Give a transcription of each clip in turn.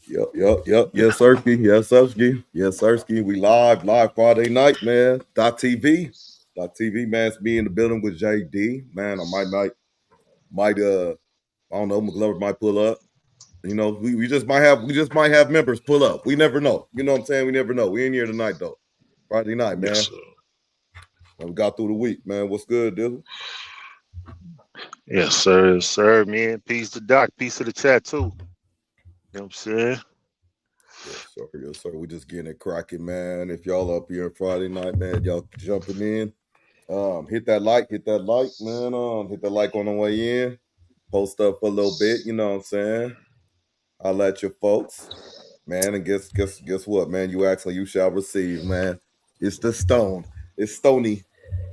Yep. Yes, Sirski. Yes, Sirski. Yes, Sirski. We live Friday night, man. .tv. .tv, man. It's me in the building with JD. Man, I might I don't know, McGlover might pull up. You know, we just might have members pull up. We never know. You know what I'm saying? We never know. We in here tonight though. Friday night, Yes, man. sir. And we got through the week, man. What's good, Dylan? Yes, sir. Yes, sir, man. Peace to Doc. Peace to the chat, too. You know what I'm saying? Yes, sir. Yes, sir. We just getting it cracking, man. If y'all up here Friday night, man, y'all jumping in. Hit that like, man. Hit that like on the way in. Post up for a little bit, you know what I'm saying? I'll let your folks, man, and guess what, man? You ask and you shall receive, man. It's the stone. It's stony.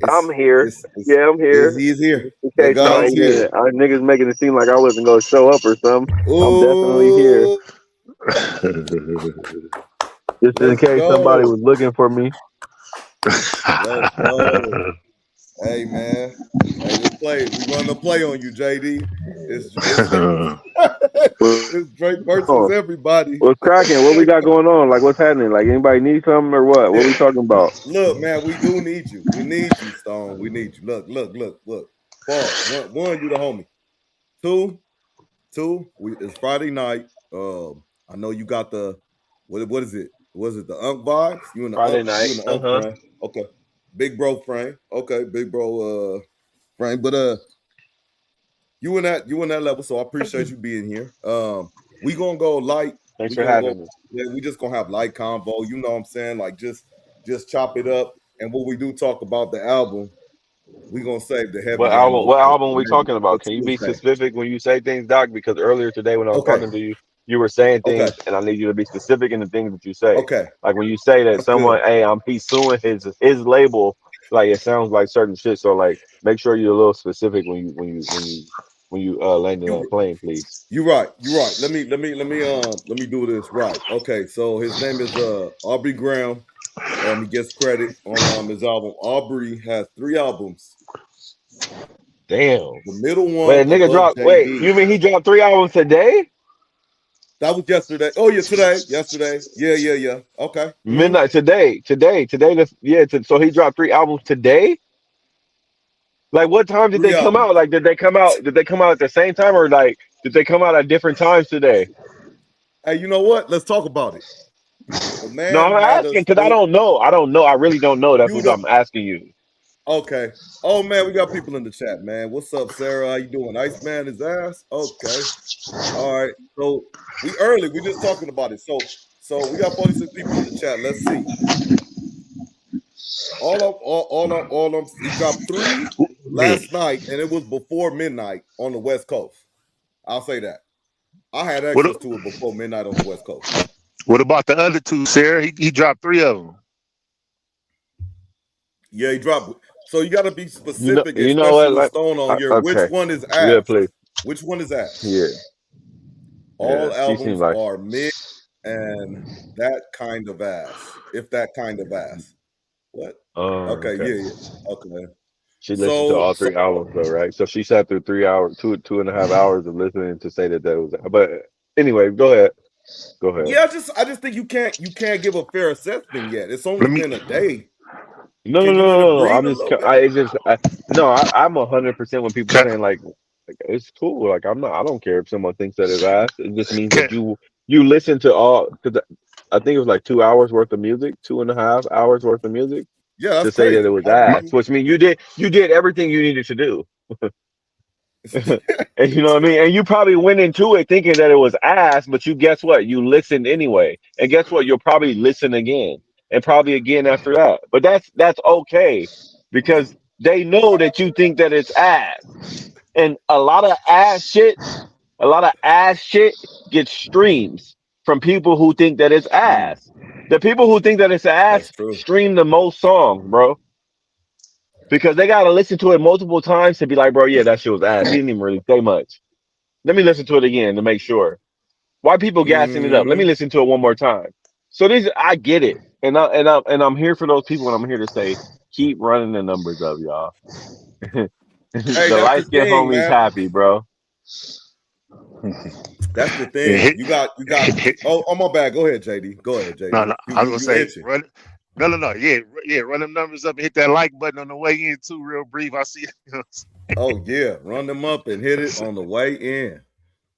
I'm It's here. it's it's Yeah, I'm is here. he is here. In The case God y'all is ain't here. getting it, niggas making it seem like I wasn't gonna show up or something. I'm definitely here. Oh, Just in let's case somebody go. was looking for me. Let's go. Hey man. Hey, this play. We run the play on you, JD. It's it's Drake versus Oh, everybody. what's cracking? What we got going on? Like, what's happening? Like, anybody need something or what? What we talking about? Look, man, we do need you. We need you, Stone. We need you. Look. Pause. One, you the homie. Two, it's Friday night. I know you got the what is it? Was it the Unk vibes? Friday night. You in the Uh Unk huh. frame. Okay. Big bro frame. Okay, big bro frame. But you in that level, so I appreciate you being here. We gonna go light. Thanks We for gonna go having me. yeah, we just gonna have light convo. You know what I'm saying? Like just chop it up. And when we do talk about the album, we gonna save the What heavy album? ammo What for album are we maybe talking for about? Can you be Tuesday. specific when you say things, Doc? Because earlier today when I was Okay, talking to you, you were saying okay, things, and I need you to be specific in the things that you say. okay. Like when you say that That's good. someone, hey, he's suing his label. Like it sounds like certain shit. So like, make sure you're a little specific when you landing that You plane, please. you're right. You're right. Let me do this right. Okay, so his name is Aubrey Graham. He gets credit on his album. Aubrey has 3 albums. Damn. The middle one Wait, nigga above dropped. Wait, JD. you mean he dropped 3 albums today? That was yesterday. Oh yeah, today. Yesterday. Yeah. Okay. Midnight today. So he dropped 3 albums today. Like, what time did Three they come out? albums. Like, did they come out? Did they come out at the same time, or like, did they come out at different times today? Hey, you know what? Let's talk about it. The No, man I'm had asking us because I hooked. don't know. I don't know. I really don't know. That's You what know. I'm asking you. Okay. Oh man, we got people in the chat, man. What's up, Sarah? How you doing? Iceman his ass. Okay. All right. So we early. We just talking about it. So we got 46 people in the chat. Let's see. All of them. He dropped 3 Man. last night, and it was before midnight on the West Coast. I'll say that. I had What, access to it before midnight on the West Coast. what about the other two, Sarah? He dropped 3 of them. Yeah, he dropped. So you got to be You know. specific, You know especially what? with Like, Stone on here. Which okay. one is Yeah, ass? please. Which one is ass? Yeah, yeah. All She seems albums like. are mid and that kind of ass. If that kind of ass. What? Oh, Okay, okay. yeah. Okay. She listened to So, all so 3 albums though, right? So she sat through 3 hours, two and a half hours of listening to say that was. But anyway, go ahead. Go ahead. yeah, I just think you can't give a fair assessment yet. It's only Let me been a day. No, no, Can no, you let no, it no. breathe I'm a just, little bit? I it just, I, no, I'm 100% when people can, saying like it's cool. Like I'm not, I don't care if someone thinks that it's ass. It just means can that you listen to all because I think it was like 2 hours worth of music, 2.5 hours worth of music Yeah, that's to say that it crazy. was ass. Which means you did everything you needed to do. And you know what I mean? And you probably went into it thinking that it was ass, but you guess what? You listened anyway. And guess what? You'll probably listen again and probably again after that. But that's okay because they know that you think that it's ass. And a lot of ass shit gets streams from people who think that it's Mm, ass. The people who think that it's that's ass true. stream the most songs, bro. Because they gotta listen to it multiple times to be like, bro, yeah, that shit was ass. He didn't even really say much. Let me listen to it again to make sure. Why people gassing it up? Let me Hmm. listen to it one more time. So these, I get it, and I'm here for those people, and I'm here to say, keep running the numbers up, y'all. Hey, The that's the light skinned thing, homie's man. happy, bro. That's the And thing. hit, You got. Oh, my bad. Go ahead, JD. Go ahead, JD. no, I was gonna You say, itching. yeah, run them numbers up and hit that like button on the way in too, real brief. I see. Oh yeah, run them up and hit it on the way in.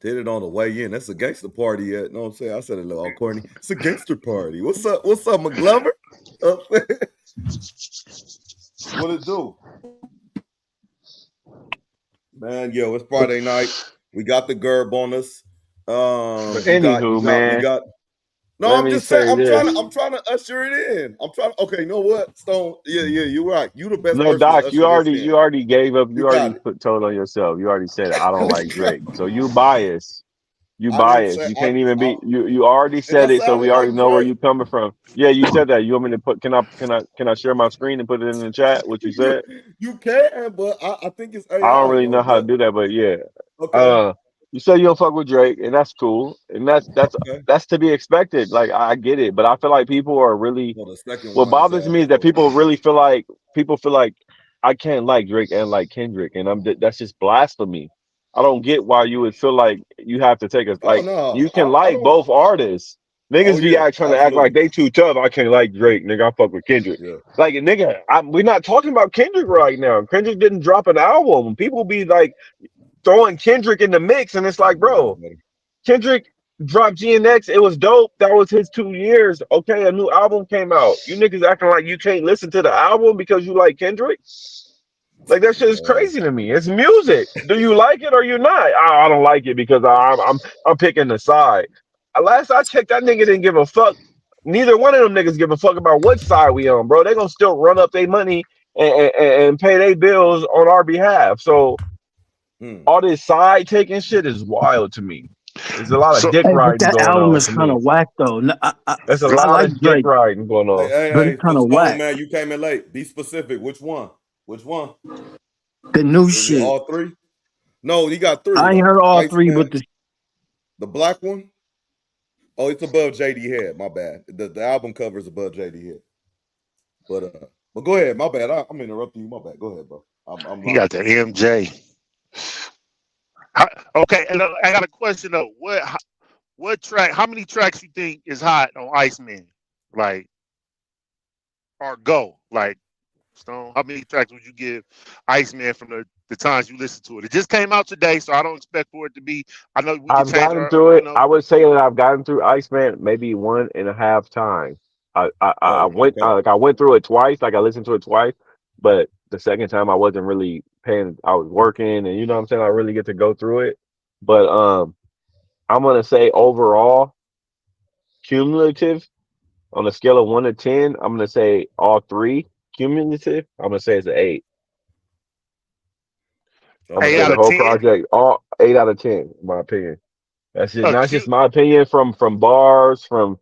Hit it on the way in. That's a gangster party. You know what I'm saying? I said it a little corny. It's a gangster party. What's up? What's up, McGlover? What it do? Man, yo, it's Friday night. We got the Gerb on us. But We anywho, got. No, let I'm me just saying. say this. I'm trying to usher it in. Okay, you know what, Stone? Yeah, you're right. You the best No, person to Doc, usher this in. you already gave up. You You got already it. told on yourself. You already said I don't like Drake. So you biased. You I didn't biased. say You can't even be. You already and I said it, said I so we don't already like know where Drake. you coming from. Yeah, you said that. You want me to put? Can I share my screen and put it in the chat? What you said? You can, but I think it's I don't AI, really bro. know how to But do that, but yeah. okay, You said you don't fuck with Drake, and that's cool, and okay. that's to be expected. Like I get it, but I feel like people are really. Well, the second What one is bothers me is that asshole. people feel like I can't like Drake and like Kendrick, and that's just blasphemy. I don't get why you would feel like you have to take us Oh like no, you can I like don't. both artists. Oh Niggas be yeah, trying to act like absolutely. they too tough. I can't like Drake, nigga. I fuck with Kendrick. Yeah. Like nigga, we're not talking about Kendrick right now. Kendrick didn't drop an album. People be like throwing Kendrick in the mix, and it's like, bro, Kendrick dropped GNX. It was dope. That was his 2 years. Okay, a new album came out. You niggas acting like you can't listen to the album because you like Kendrick. Like that shit is crazy to me. It's music. Do you like it or you not? I don't like it because I'm picking the side. Last I checked, that nigga didn't give a fuck. Neither one of them niggas give a fuck about what side we on, bro. They gonna still run up their money and pay their bills on our behalf. So all this side taking shit is wild to me. There's a lot of So, dick Hey, but riding that going album on is to kind me. of whack though. There's a I lot like of dick Drake, riding going Hey, on. hey, but it's hey, kind of Stone whack. man, you came in late. Be specific. Which one? Which one? The new Is it shit. all three? No, he got three I ain't though. heard all three, Iceman, but the the black one. Oh, it's above JD Head. My bad. The album cover is above JD Head. But go ahead. My bad. I'm interrupting you. My bad. Go ahead, bro. I'm he got locked the in. MJ. Okay, and I got a question though. What track? How many tracks you think is hot on Iceman? Like, or go like Stone? How many tracks would you give Iceman from the times you listened to it? It just came out today, so I don't expect for it to be. I know we can I've change gotten our, through it. I would say that I've gotten through Iceman maybe 1.5 times. I Oh, went okay. I went through it twice. Like I listened to it twice, but the second time I wasn't really paying. I was working, and you know what I'm saying. I really get to go through it. But I'm gonna say overall cumulative on a scale of 1 to 10. I'm gonna say all three cumulative. I'm gonna say it's an 8. I'm gonna eight say Okay. out the of whole 10. project all 8 out of 10, in my opinion. That's just not just Cute. my opinion from bars, from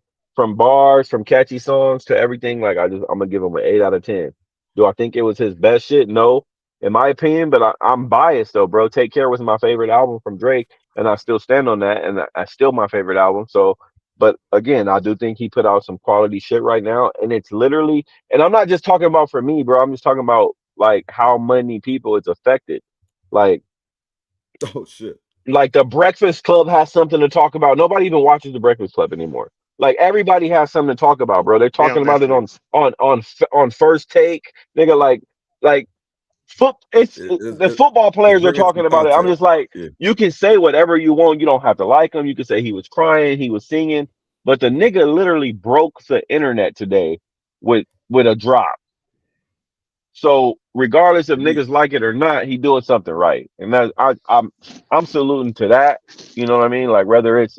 bars, from catchy songs to everything. Like I'm gonna give him an 8 out of 10. Do I think it was his best shit? No, in my opinion, but I'm biased though, bro. Take Care was my favorite album from Drake, and I still stand on that, and that's still my favorite album. So, but again, I do think he put out some quality shit right now, and it's literally, and I'm not just talking about for me, bro. I'm just talking about like how many people it's affected. Like Oh shit. like the Breakfast Club has something to talk about. Nobody even watches the Breakfast Club anymore. Like everybody has something to talk about, bro. They're They on talking about it Netflix. on First Take, nigga. Like the It football it's players are bringing some talking about it. I'm context. just like, Yeah. you can say whatever you want. You don't have to like him. You can say he was crying, he was singing, but the nigga literally broke the internet today with a drop. So regardless if We niggas like it or not, he doing something right, and that I'm saluting to that. You know what I mean? Like whether it's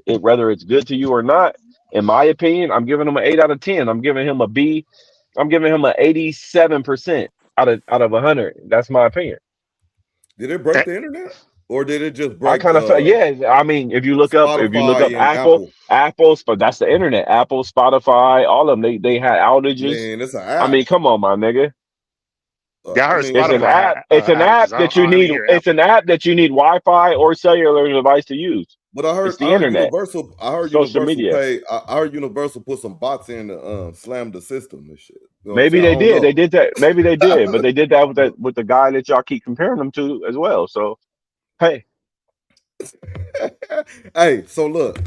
good to you or not. In my opinion, I'm giving him an 8 out of 10. I'm giving him a B. I'm giving him an 87% out of 100. That's my opinion. did it break Eh, the internet? Or did it just I break kind of felt, yeah. I mean, if you look up Spotify and Apple? Apple's, but that's the internet. Apple, Spotify, all of them. They had I outages. mean, it's an I app. mean, come on, my nigga. yeah, I I heard mean, It's an Spotify app. had It's an app outages. I that don't, you I don't even need. hear It's Apple. an app that you need Wi-Fi or cellular device to use. but It's I the heard internet, Universal. I heard social Universal media. pay. I heard Universal put some bots in to slam the system and shit. You know what I'm Maybe saying? I they don't did. They know. did that. Maybe they did, but they did that with But the guy that y'all keep comparing them to as well. So hey, Hey, so look.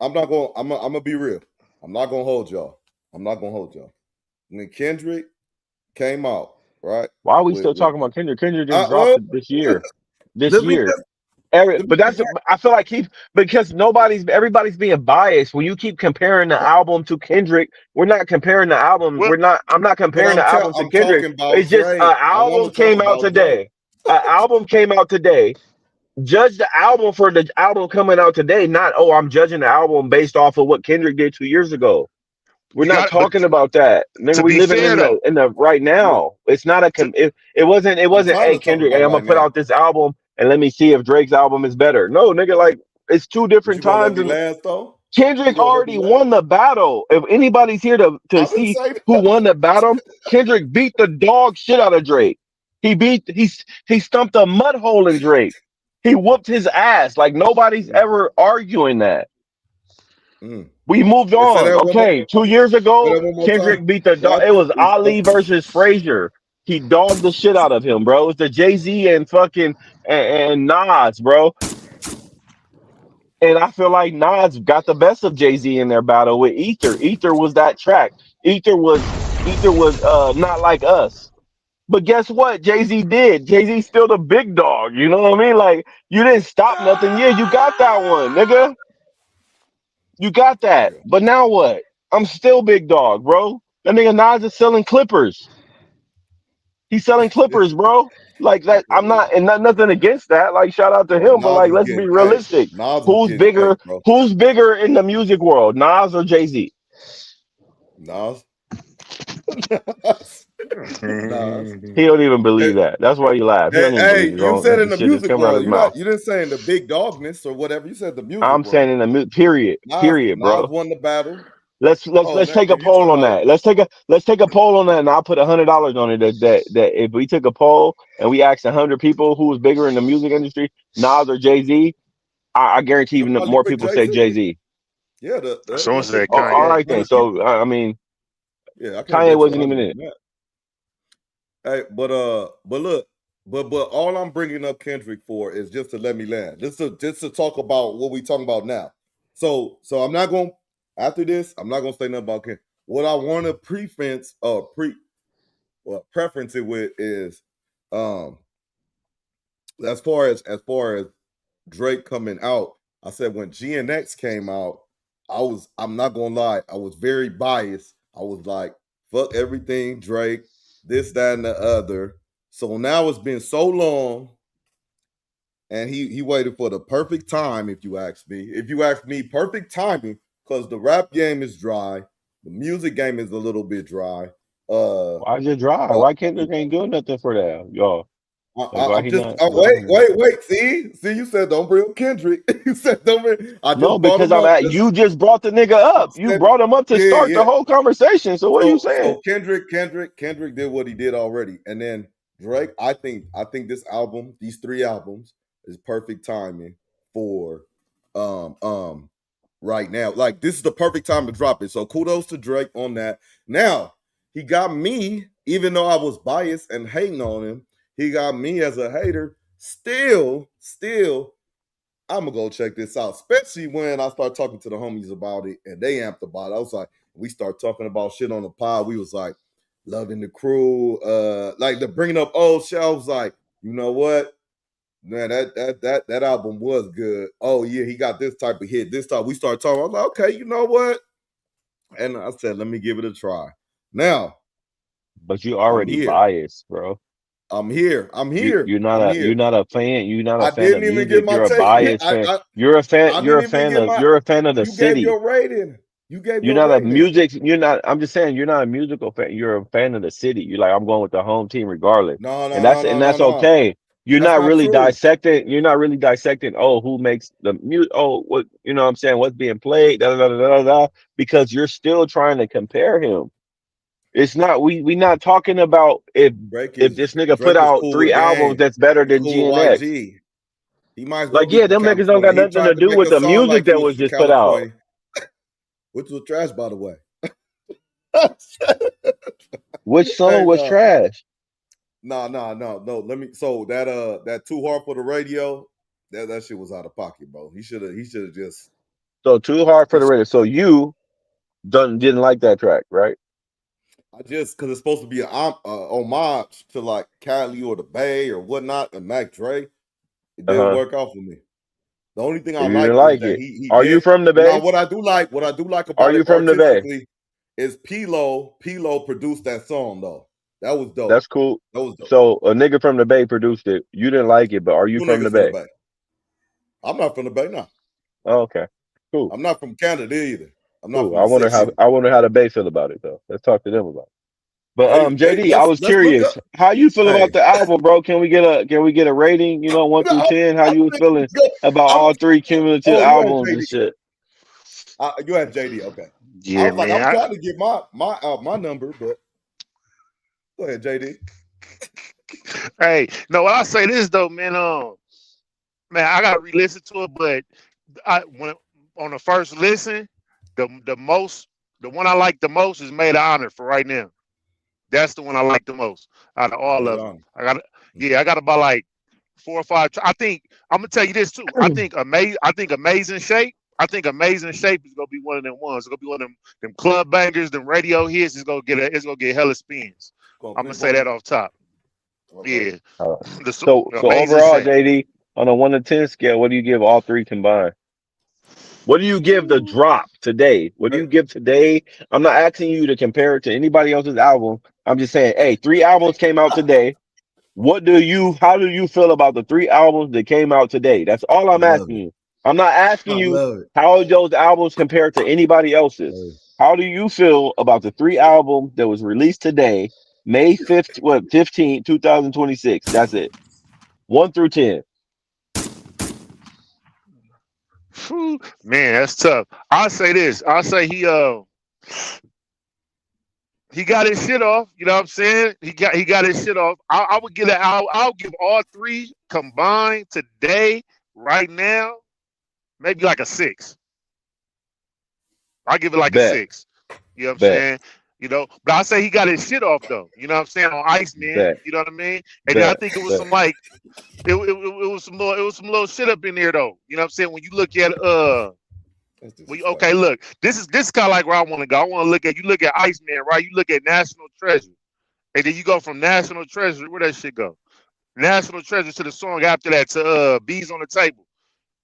I'm gonna be real. I'm not gonna hold y'all. When Kendrick came out, right? Why are we With still talking about Kendrick? Kendrick just well, dropped it this year. This let me year. just let me But that's, I feel like because everybody's being biased. When you keep comparing the album to Kendrick, we're not comparing the album. Well, I'm not but comparing the album to I'm Kendrick. talking about It's just Drake. an I want album to talk came out about Drake. today. An album came out today. Judge the album for the album coming out today. Not, oh, I'm judging the album based off of what Kendrick did 2 years ago. We're you not got, but talking about that, nigga. to We be living fair though, in the right Yeah, now. It's not a to, it wasn't I'm trying hey to talk Kendrick, hey, about I'm gonna right put now. out this album and let me see if Drake's album is better. No, nigga, like it's two But different you gonna let times. me And last though? You Kendrick gonna let me already last? won the battle. If anybody's here to I didn't see say who that. won the battle, Kendrick beat the dog shit out of Drake. He stumped a mud hole in Drake. He whooped his ass. Like nobody's Mm, ever arguing that. mm. We moved And say on. that one more. Okay, 2 years Say ago, that one more time. Kendrick beat the Yeah, I dog. It think was Ali versus Frazier. He dogged the shit out of him, bro. It's the Jay-Z and fucking and Nas, bro. And I feel like Nas got the best of Jay-Z in their battle with Ether. Ether was that track. Ether was not like us. But guess what? Jay-Z did. Jay-Z still the big dog. You know what I mean? Like you didn't stop nothing. Yeah, you got that one, nigga. You got that. yeah, But now what? I'm still big dog, bro. That nigga Nas is selling clippers. He's selling clippers, bro. Like that. yeah, I'm yeah. not, and nothing against that. Like shout out to But him. But Nas like, is let's be getting cake. realistic. Nas is Who's getting bigger? cake, bro. Who's bigger in the music world, Nas or Jay Z? Nas. Nas. Nas. He don't even Hey, believe that. That's why he laugh. He don't even believe hey, his you own. said in The the shit just music come out of world. his mouth. You didn't say in the big dogness or whatever. You said the music I'm world. saying in the period, period, Nas bro. won the battle. Let's let's Oh, let's that take a if you poll talking on about that. Let's take a poll on that, and I'll put $100 on it. That if we took a poll and we asked 100 people who was bigger in the music industry, Nas or Jay Z, I guarantee even somebody more pick people Jay say Z. Jay Z. Yeah, someone everyone picked said Oh, Jay all Z. Kanye. right then. 100 people. So I mean, Yeah, I can't Kanye bet you wasn't even 100 in on it. that. Hey, but look, but all I'm bringing up Kendrick for is just to let me land. Just to talk about what we talking about now. So I'm not going after this. I'm not gonna say nothing about Kendrick. What I want to preference it with is um as far as Drake coming out. I said when GNX came out, I'm not gonna lie, I was very biased. I was like, fuck everything, Drake, this, that, and the other. So now it's been so long, and he waited for the perfect time, if you ask me. If you ask me, perfect timing, because the rap game is dry, the music game is a little bit dry. Uh, Why is it dry? uh Why Kendrick ain't doing nothing for that, y'all? Like why I'm he just not? wait. See, you said don't bring up Kendrick. You said don't bring. I No, just brought because him I'm up. at you just brought the nigga I'm up. You saying, brought him up to yeah, start yeah. the whole conversation. So what are you saying? So Kendrick did what he did already, and then Drake. I think this album, these 3 albums, is perfect timing for um right now. Like this is the perfect time to drop it. So kudos to Drake on that. Now he got me, even though I was biased and hating on him. He got me as a hater. Still, I'm gonna go check this out, especially when I start talking to the homies about it and they amped about it. I was like, we start talking about shit on the pod. We was like, loving the crew, like the bringing up old shit. I was like, you know what? Man, that album was good. Oh yeah, he got this type of hit. This time we started talking. I was like, okay, you know what? And I said, let me give it a try. Now But you I'm already here. biased, bro. I'm here. I'm You here. you're not I'm a here. you're not a fan. You're not a I fan didn't of even get music. my You're a take. biased fan. You're a fan. I You're didn't a even fan get of. my. You're a fan of the You gave city. your rating. You gave You're your not a rating. music. You're not. I'm just saying. You're not a musical fan. You're a fan of the city. You're like I'm going with the home team regardless, No, and no, no, that's no, and no, that's no. okay. You're That's not not really true. dissecting. You're not really dissecting. Oh, who makes the music? Oh, what you know? What I'm saying what's being played. Da, da, da, da, da, da, because you're still trying to compare him. It's not we not talking about Drake if is this nigga put Drake is out cool three with albums game. that's better He's than cool with GNX. YG. He might as well Like be yeah, from them niggas don't got California. He nothing tried to to do make with a the song music like he that was was from just put out. California, which was trash, by the way. Which song Hey, was no. trash? No. Let me. So that too hard for the radio. That shit was out of pocket, bro. He should have just. So too hard for He the radio. So you didn't like that track, right? I just because it's supposed to be an homage to like Cali or the Bay or whatnot, and Mac Dre. It Uh didn't huh. work out for me. The only thing I You didn't liked is like that it. he Are yeah. you from the Now Bay? what I do like Are about you it from the Bay? artistically is Pilo produced that song though. That was dope. That's cool. That was dope. So a nigga from the Bay produced it. You didn't like it, but are you Two from the niggas from the Bay? Bay. I'm not from the Bay now. Oh, okay. Cool. I'm not from Canada either. I'm not Cool. from the six either. I wonder how the Bay feel about it though. Let's talk to them about it. But Hey, JD, I was let's look curious. up. How you feel Hey, about the album, bro? Can we get a rating, 1 through 10? How you was feeling about I'm, all three cumulative oh, you had albums and JD. shit? You had JD. Okay. I Yeah, was like, I'm man. trying to get my number, but go ahead, JD. Hey, no, I say this though, man. Man, I gotta re-listen to it, but when on the first listen, the one I like the most is Made of Honor for right now. That's the one I like the most out of all Made of of them. Honor. I got about like 4 or 5. I think I'm gonna tell you this too. I think Amazing Shape. I think Amazing Shape is gonna be one of them ones. It's gonna be one of them club bangers, them radio hits. It's gonna get hella spins. I'm gonna say that off top. Okay. Yeah, Uh, the so Amazing overall, Shape. JD, on a 1 to 10 scale, what do you give all three combined? What do you give the Ooh. drop today? What do you give today? I'm not asking you to compare it to anybody else's album. I'm just saying, hey, 3 albums came out today. How do you feel about the 3 albums that came out today? That's all I I'm love asking it. you. I'm not asking I you love it. how those albums compare to anybody else's. Hey. How do you feel about the 3 albums that was released today, May 15th, 2026? That's it. 1 through 10. Phew, man, that's tough. I'll say this. I'll say he got his shit off. You know what I'm saying? He got his shit off. I would give it. I'll give all 3 combined today, right now, maybe like a 6. I'll give it like a Bet. 6. You know what I'm Bet. saying? But I say he got his shit off though. You know what I'm saying? On Iceman. Bet. You know what I mean? And then I Bet. think it was Bet. some like it was some little shit up in there though. You know what I'm saying? When you look at okay, look, this is kind of like where I want to go. I want to look at Iceman, right? You look at National Treasure, and then you go from National Treasure, where that shit go? National Treasure to the song after that to Bees on the Table,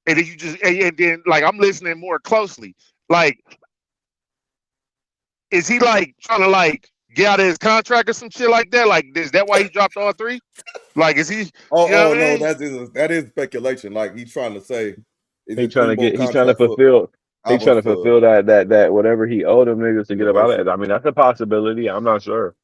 and then you just and then like I'm listening more closely. Like, is he like trying to like get out of his contract or some shit like that? Like, is that why he dropped all 3? Like, is he? You know Oh what I no, mean? that is speculation. Like he's trying to say, is He it trying 3 to more get. He's trying to contracts for fulfill. He's trying albums to for fulfill that whatever he owed them niggas to get up out of it. Universal? I mean, that's a possibility. I'm not sure.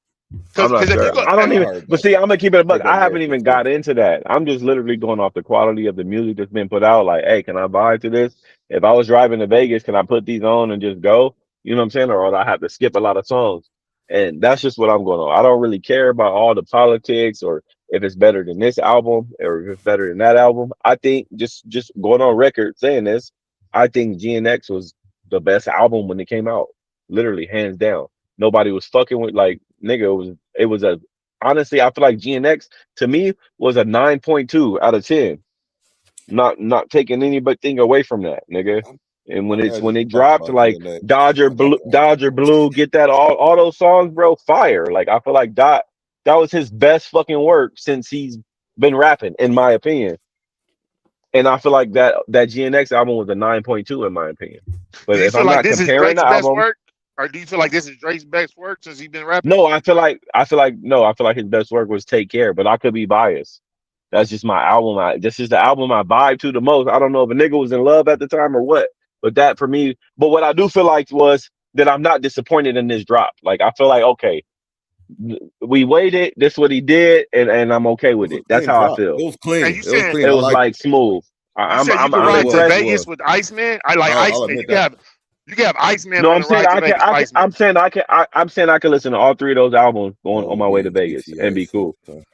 I'm Because not if you sure. go, I don't I even. heard But that. see, I'm gonna keep it a buck. Heard that I haven't narrative even too. got into that. I'm just literally going off the quality of the music that's been put out. Like, hey, can I buy to this? If I was driving to Vegas, can I put these on and just go? You know what I'm saying? Or I have to skip a lot of songs. And that's just what I'm going on. I don't really care about all the politics or if it's better than this album or if it's better than that album. I think just going on record saying this, I think GNX was the best album when it came out. Literally, hands down. Nobody was fucking with like nigga. It was a honestly. I feel like GNX to me was a 9.2 out of 10. Not taking anything away from that, nigga. I'm, And when I'm it's glad you when it talk dropped about like DMX. I got that. Dodger Blue, get that all those songs, bro, fire. Like I feel like that was his best fucking work since he's been rapping, in my opinion. And I feel like that GNX album was a 9.2 in my opinion. do But you if feel I'm like not this is comparing Drake's the best albums, work, or do you feel like this is Drake's best work since he's been rapping? no, I feel like no, I feel like his best work was Take Care, but I could be biased. That's just my album. This is the album I vibe to the most. I don't know if a nigga was in love at the time or what, but that for me. But what I do feel like was that I'm not disappointed in this drop. Like I feel like okay, we waited. This what he did, and I'm okay It with was a it. That's clean how I drop. feel. It was And clean. you It was saying clean. It I was liked it. like smooth. you said you could It ride to was. It Vegas was. with Iceman? I like I'll Iceman. admit that. You can have Iceman No, on the ride to Vegas with Iceman. I'm saying I can. I'm saying I can listen to all 3 of those albums going Oh, on I'm my way to getting Vegas and GTA be cool 6.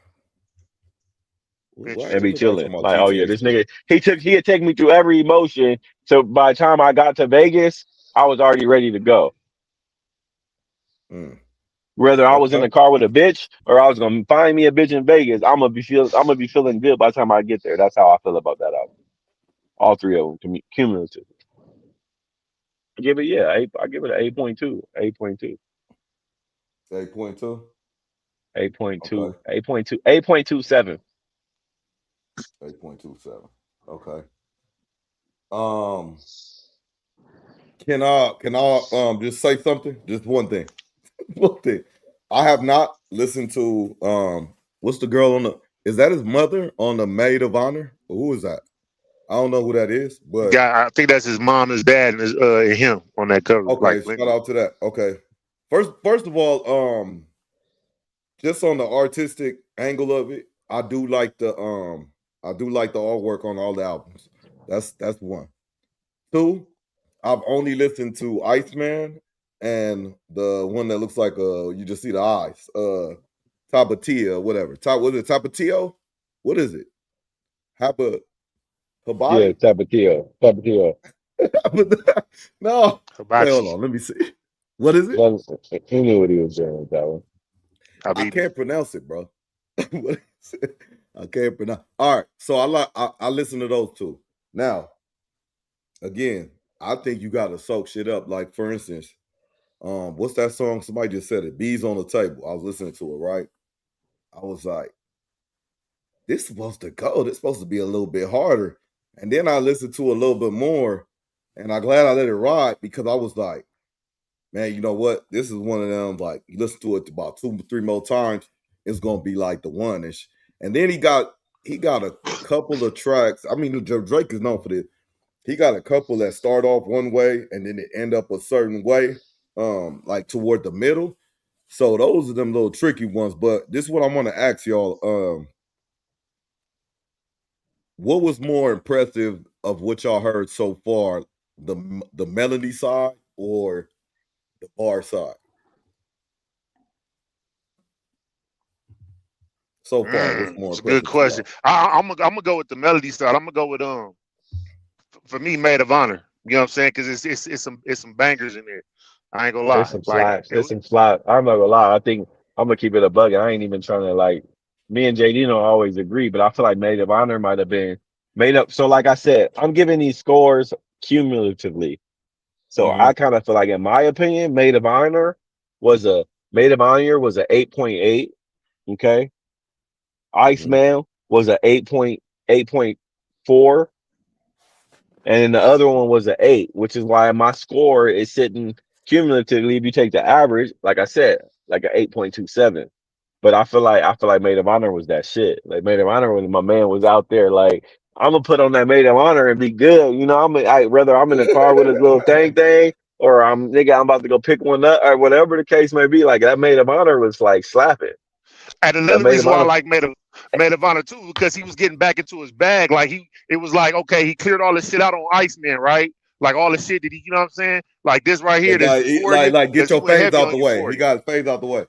Why and Interesting. be everybody chilling. talking about Like, oh yeah, GTA this 6? nigga he'd take me through every emotion. So by the time I got to Vegas, I was already ready to go. Mm. Whether I was in Okay. the car with a bitch or I was gonna find me a bitch in Vegas, I'm gonna be feeling good by the time I get there. That's how I feel about that album. All three of them cumulative. I give it I give it an 8.2. 8.2. 8.2. 8.2. Okay. 8.2. 8.27. 8.27. Okay. Um, can I just say something? Just one thing. One thing. I have not listened to what's the girl on the is that his mother on the Maid of Honor? Who is that? I don't know who that is, but Guy, I think that's his mom, his dad, and him on that cover. Like okay, shout out to that. Okay. First of all, just on the artistic angle of it, I do like the artwork on all the albums. That's one. Two, I've only listened to Iceman and the one that looks like you just see the eyes. Tabatia, whatever. Was it Tapatio? What is it? Hapa Yeah, Habati? Tapatio. Tapatio. No. Wait, hold Hibachi. on. Let me see. What is it? He knew what he was doing with that one. I Habibi. can't pronounce it, bro. What is it? I can't pronounce. All right, so I listen to those two. Now, again, I think you got to soak shit up. Like for instance, what's that song? Somebody just said it. Bees on the Table. I was listening to it, right? I was like, this is supposed to go. This is supposed to be a little bit harder. And then I listened to a little bit more, and I'm glad I let it ride because I was like, man, you know what? This is one of them. Like you listen to it about 2 or 3 more times, it's gonna be like the one ish. And then he got a couple of tracks. I mean, Drake is known for this. He got a couple that start off one way and then it end up a certain way, like toward the middle. So those are them little tricky ones. But this is what I want to ask y'all. What was more impressive of what y'all heard so far, the melody side or the bar side? So far, what's more It's a good impressive to question. y'all? I'm gonna go with the melody side. I'm gonna go with for me, Maid of Honor. You know what I'm saying? Because it's some bangers in there. I ain't gonna There's lie. some Like slaps. There's some slaps. I'm not gonna lie. I think I'm gonna keep it a bug. I ain't even trying to like. Me and JD don't always agree, but I feel like Maid of Honor might have been made up. So, like I said, I'm giving these scores cumulatively. So Mm-hmm. I kind of feel like, in my opinion, was a Maid of Honor was a 8.8. Okay, Mm-hmm. Iceman was a 8.4, and then the other one was an 8, which is why my score is sitting cumulatively. If you take the average, like I said, like an 8.27. But I feel like Maid of Honor was that shit. Like Maid of Honor when my man was out there, like I'm gonna put on that Maid of Honor and be good. You know, whether I'm in the car with a little thing, or I'm about to go pick one up, or whatever the case may be. Like that Maid of Honor was like slapping. and That another Maid of reason why I Honor. like Maid of Honor too, because he was getting back into his bag. Like it was like okay, he cleared all this shit out on Iceman, right? Like all the shit that you know what I'm saying? Like this right here, this Euphoria, Like get because he your went fades heavy out on the way. He Euphoria. got his fades out the way.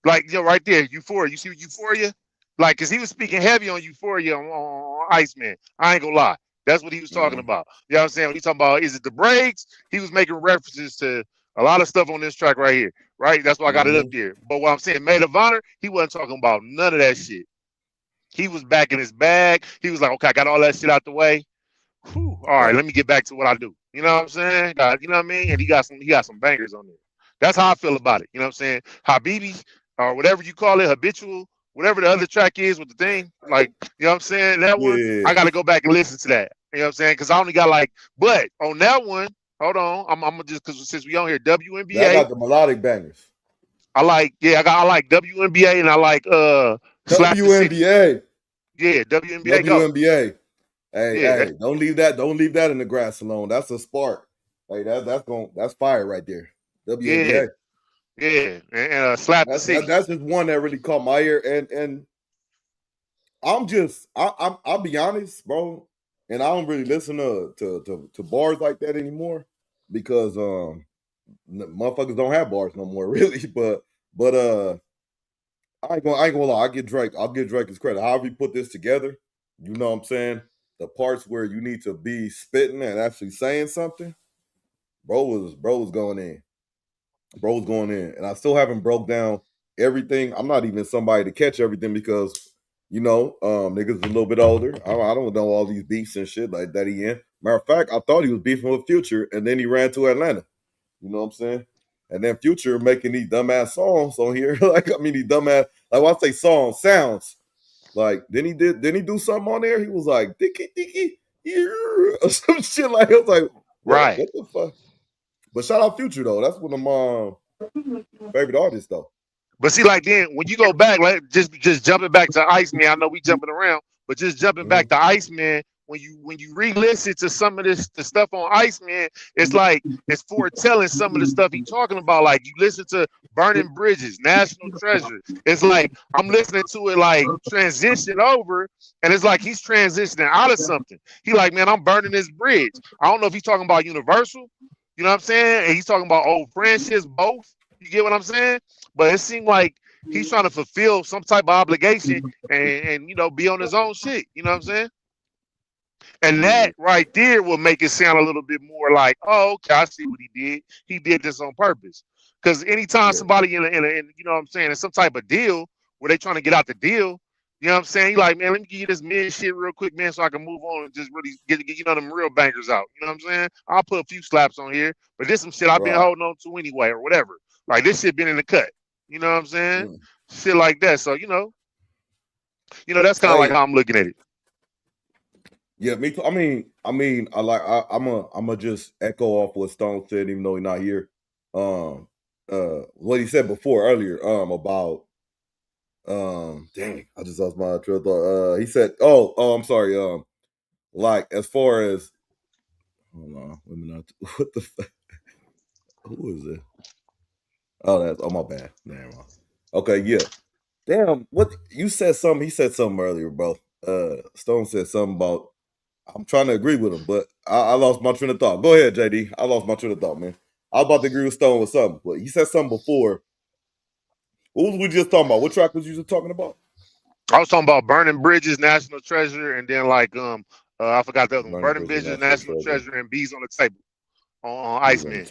Like right there, Euphoria. You see Euphoria? Like, cause he was speaking heavy on Euphoria on Iceman. I ain't gonna lie. That's what he was talking Mm-hmm. about. You know what I'm saying? When he talking about is it the breaks? He was making references to a lot of stuff on this track right here. Right? That's why I got it up Mm-hmm. there. But what I'm saying, Maid of Honor, he wasn't talking about none of that shit. He was back in his bag. He was like, okay, I got all that shit out the way. Whew, all right, Okay. let me get back to what I do. You know what I'm saying? You know what I mean? And he got some bangers on there. That's how I feel about it. You know what I'm saying? Habibi or whatever you call it, habitual, whatever the other track is with the thing. Like, you know what I'm saying? That one, Yeah. I gotta go back and listen to that. You know what I'm saying? Because I only got like, but on that one, hold on, I'm gonna just because since we on here, Y'all WNBA, got the melodic bangers. I like WNBA and I like Slap the City. WNBA. Yeah, WNBA go. WNBA. Hey, Yeah, hey, don't leave that in the grass alone. That's a spark. Hey, that's fire right there. yeah, WNBA. yeah, and Slap the City. That's just one that really caught my ear. And I'll be honest, bro. And I don't really listen to bars like that anymore because motherfuckers don't have bars no more, really. But I ain't gonna lie. I'll give Drake his credit. However he put this together, you know what I'm saying? The parts where you need to be spitting and actually saying something, bro was going in. Bro was going in. And I still haven't broke down everything. I'm not even somebody to catch everything because niggas a little bit older. I don't know all these beefs and shit like that he in. Matter of fact, I thought he was beefing with Future, and then he ran to Atlanta. You know what I'm saying? And then Future making these dumbass songs on here. These dumbass, like when I say songs, sounds. Like, then he do something on there? He was like, dicky, or some shit like, I was like, Right. what the fuck? But shout out Future, though. That's one of my favorite artists, though. But see, like then when you go back, like just jumping back to Iceman, I know we jumping around, but just jumping back to Iceman, when you re-listen to some of the stuff on Iceman, it's like it's foretelling some of the stuff he's talking about. Like you listen to Burning Bridges, National Treasure. It's like I'm listening to it like transition over, and it's like he's transitioning out of something. He like, man, I'm burning this bridge. I don't know if he's talking about Universal, you know what I'm saying? And he's talking about old friendships, both. You get what I'm saying? But it seemed like he's trying to fulfill some type of obligation and be on his own shit. You know what I'm saying? And that right there will make it sound a little bit more like, oh, okay, I see what he did. He did this on purpose. Because anytime somebody in you know what I'm saying, in some type of deal where they trying to get out the deal, you know what I'm saying? He like, man, let me give you this mid shit real quick, man, so I can move on and just really get them real bangers out. You know what I'm saying? I'll put a few slaps on here, but this some shit I've been holding on to anyway or whatever. Like this shit been in the cut. You know what I'm saying? Shit like that. So that's kind of like how I'm looking at it. Yeah, me too. I'm gonna just echo off what Stone said, even though he's not here. What he said earlier, about dang, I just lost my trail of thought. He said, I'm sorry. Like as far as, hold on, let me not. What the fuck? Who is it? Oh, my bad. Damn. Okay, yeah. Damn, what you said something. He said something earlier, bro. Stone said something about. I'm trying to agree with him, but I lost my train of thought. Go ahead, JD. I lost my train of thought, man. I was about to agree with Stone with something, but he said something before. What was we just talking about? What track was you just talking about? I was talking about Burning Bridges, National Treasure, and then like I forgot the other one. Burning Bridges, National Treasure, and Bees on the Table on Iceman.